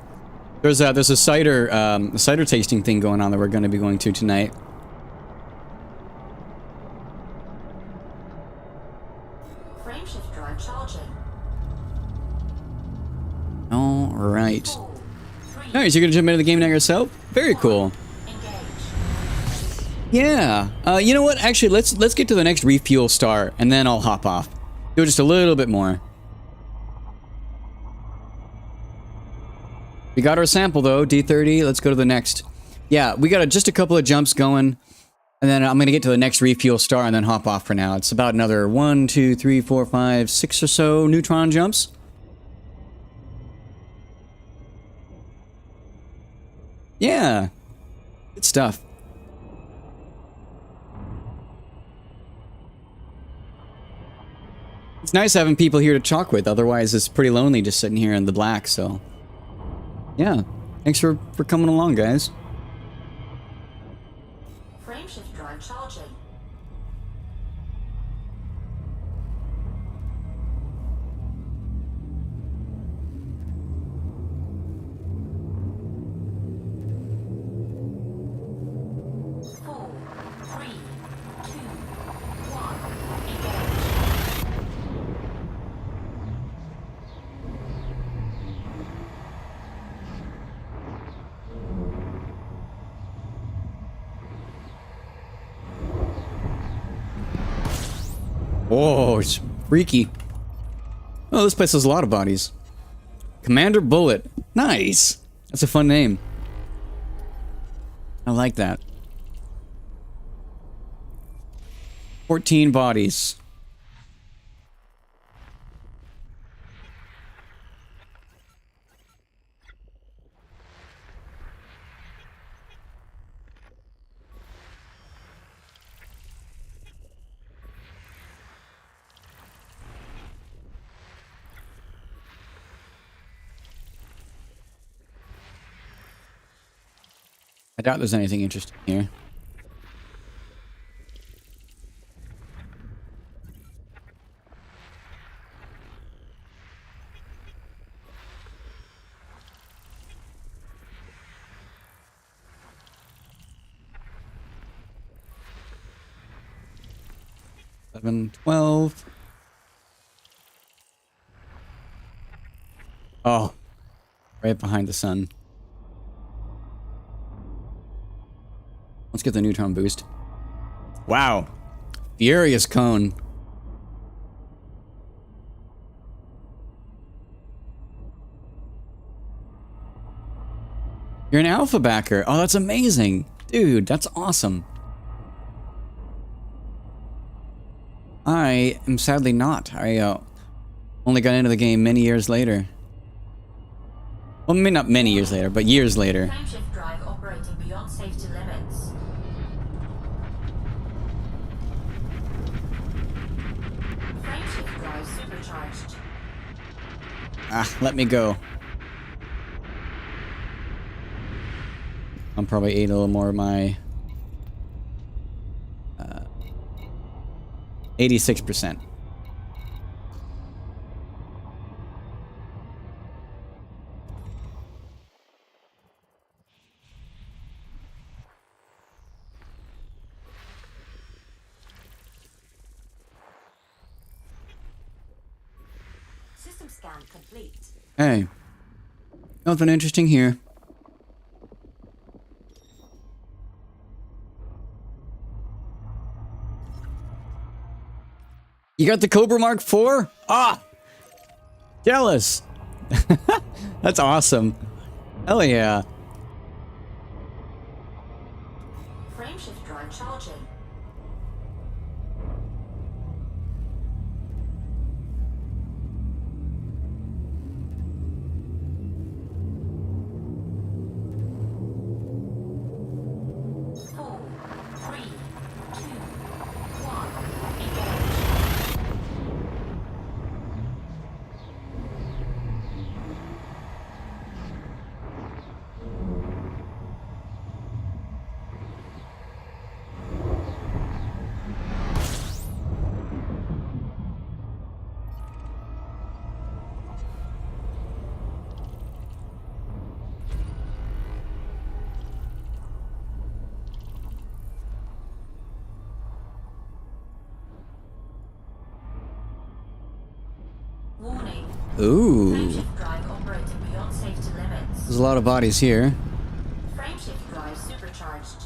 There's a cider tasting thing going on that we're going to be going to tonight. Frameshift drive charging. All right. 4, 3, Nice, you're gonna jump into the game now yourself? Very cool. engage. Yeah. You know what? Actually, let's get to the next refuel star, and then I'll hop off. Do just a little bit more. We got our sample though, D30. Let's go to the next. Yeah, we got just a couple of jumps going, and then I'm gonna get to the next refuel star and then hop off for now. It's about another 1, 2, 3, 4, 5, 6 or so neutron jumps. Yeah. Good stuff. It's nice having people here to talk with. Otherwise, it's pretty lonely just sitting here in the black, so... Yeah. Thanks for coming along, guys. Frameshift drive charging. Four, three, two, one, engage. Whoa, it's freaky. Oh, this place has a lot of bodies. Commander Bullet. Nice. That's a fun name. I like that. 14 bodies. I doubt there's anything interesting here. Eleven, 12. Oh, right behind the sun. Let's get the neutron boost. Wow. Furious cone. You're an alpha backer. Oh, that's amazing. Dude, that's awesome. I am sadly not. I only got into the game many years later. Well, maybe not many years later, but years later. Frameshift drive operating beyond safety limits. Frameshift drive supercharged. Ah, let me go. I'm probably ate a little more of my 86%. System scan complete. Hey, nothing interesting here. You got the Cobra Mark IV? Ah! Jealous! That's awesome. Hell yeah. Frameshift drive charging. Four, three, two, one, engage. Warning. Ooh. Frameshift drive operating beyond safety limits. There's a lot of bodies here. Frameshift drive supercharged.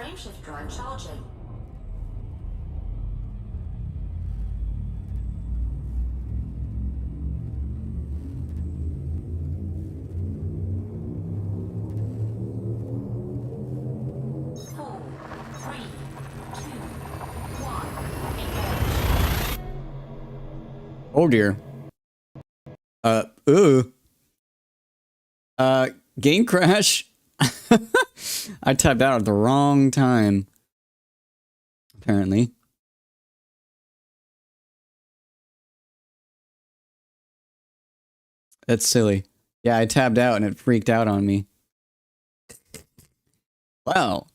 Frameshift drive charging. Four, three, two, one, engage. Oh dear. Ooh. Game crash. I tapped out at the wrong time. Apparently. That's silly. Yeah, I tabbed out and it freaked out on me. Wow.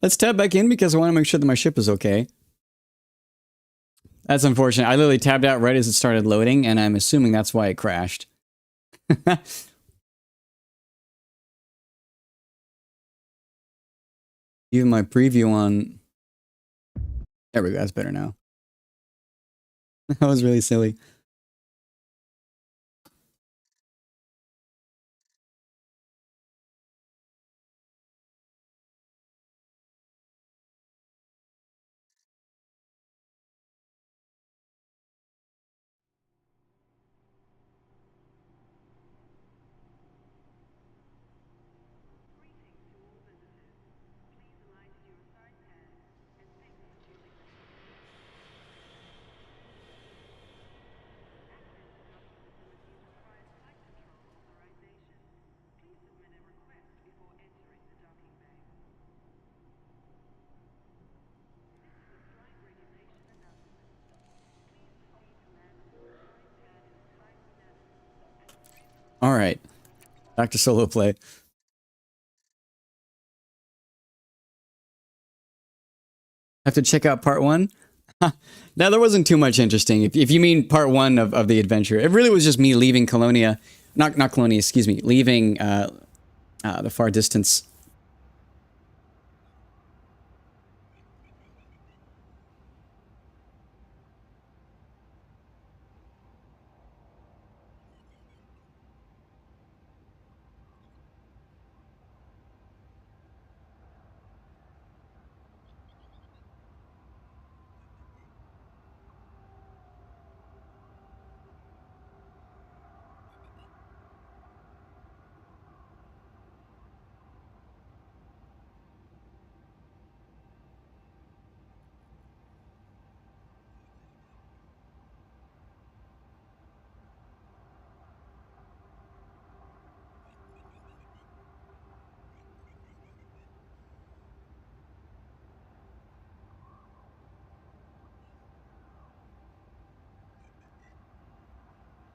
Let's tab back in because I want to make sure that my ship is okay. That's unfortunate. I literally tabbed out right as it started loading, and I'm assuming that's why it crashed. Even my preview on... There we go, that's better now. That was really silly. Alright. Back to solo play. Have to check out part 1? Now, there wasn't too much interesting. If you mean part 1 of the adventure, it really was just me leaving Colonia. Not Colonia, excuse me. Leaving the far distance.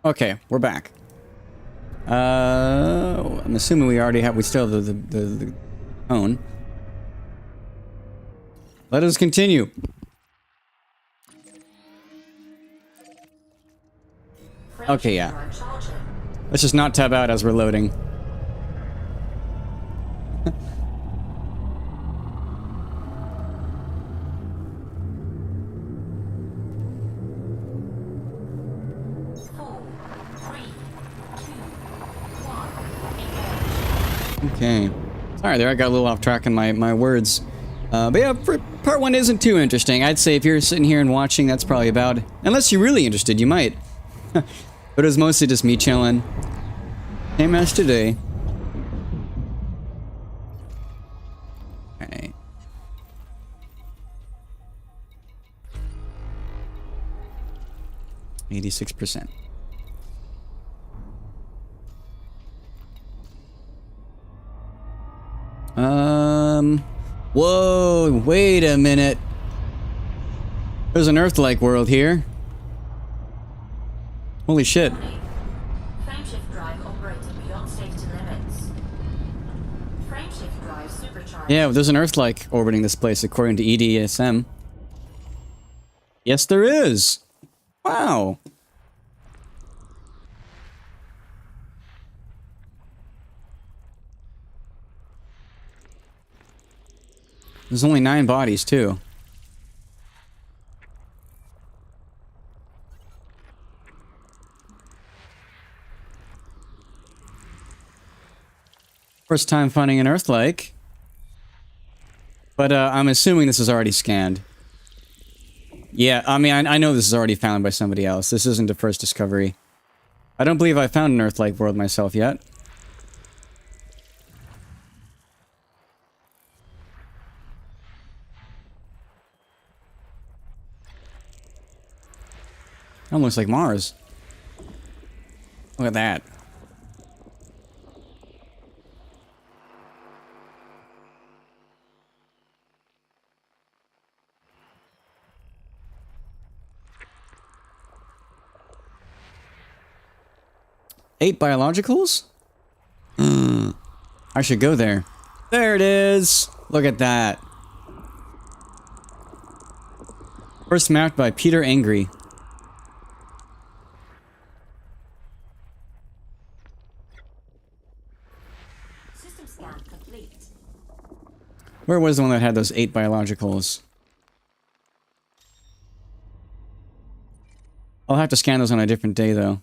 Okay, we're back. I'm assuming we still have the phone. Let us continue. Okay, yeah. Drive charging. Let's just not tab out as we're loading. Four, three, two, one, engage. Okay. Sorry there, I got a little off track in my words. But yeah, part 1 isn't too interesting. I'd say if you're sitting here and watching, that's probably about... Unless you're really interested, you might. But it was mostly just me chilling. Same as today. Alright. %. Whoa, wait a minute. There's an Earth-like world here. Holy shit. Frameshift drive operated beyond safety limits. Frameshift drive supercharged. Yeah, there's an Earth-like orbiting this place according to EDSM. Yes, there is. Wow. There's only 9 bodies, too. First time finding an Earth-like. But I'm assuming this is already scanned. Yeah, I mean, I know this is already found by somebody else. This isn't a first discovery. I don't believe I found an Earth-like world myself yet. Almost like Mars. Look at that. Eight biologicals? I should go there. There it is! Look at that. First mapped by Peter Angry. System scan complete. Where was the one that had those 8 biologicals? I'll have to scan those on a different day, though.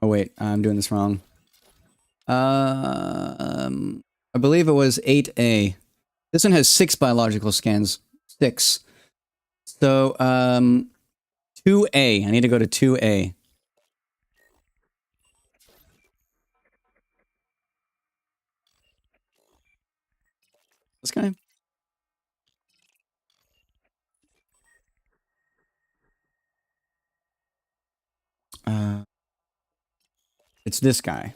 Oh wait, I'm doing this wrong. I believe it was 8A. This one has 6 biological scans. 6. So, 2A. I need to go to 2A. This guy? It's this guy.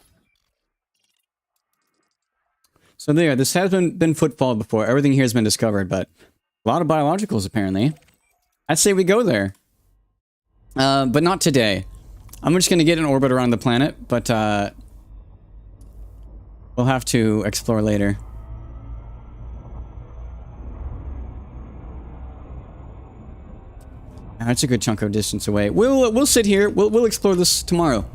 So there, this has been footfalled before. Everything here has been discovered, but a lot of biologicals apparently. I'd say we go there. But not today. I'm just going to get an orbit around the planet, but we'll have to explore later. That's a good chunk of distance away. We'll sit here. We'll explore this tomorrow.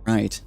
Right.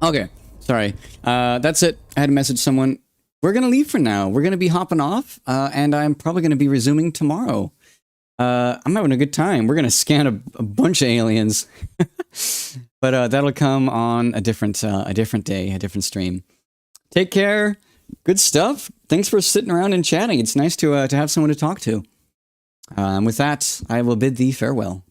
Okay, sorry. That's it. I had to message someone. We're gonna leave for now. We're gonna be hopping off, and I'm probably gonna be resuming tomorrow. I'm having a good time. We're gonna scan a bunch of aliens, but that'll come on a different day, a different stream. Take care. Good stuff. Thanks for sitting around and chatting. It's nice to have someone to talk to. With that, I will bid thee farewell.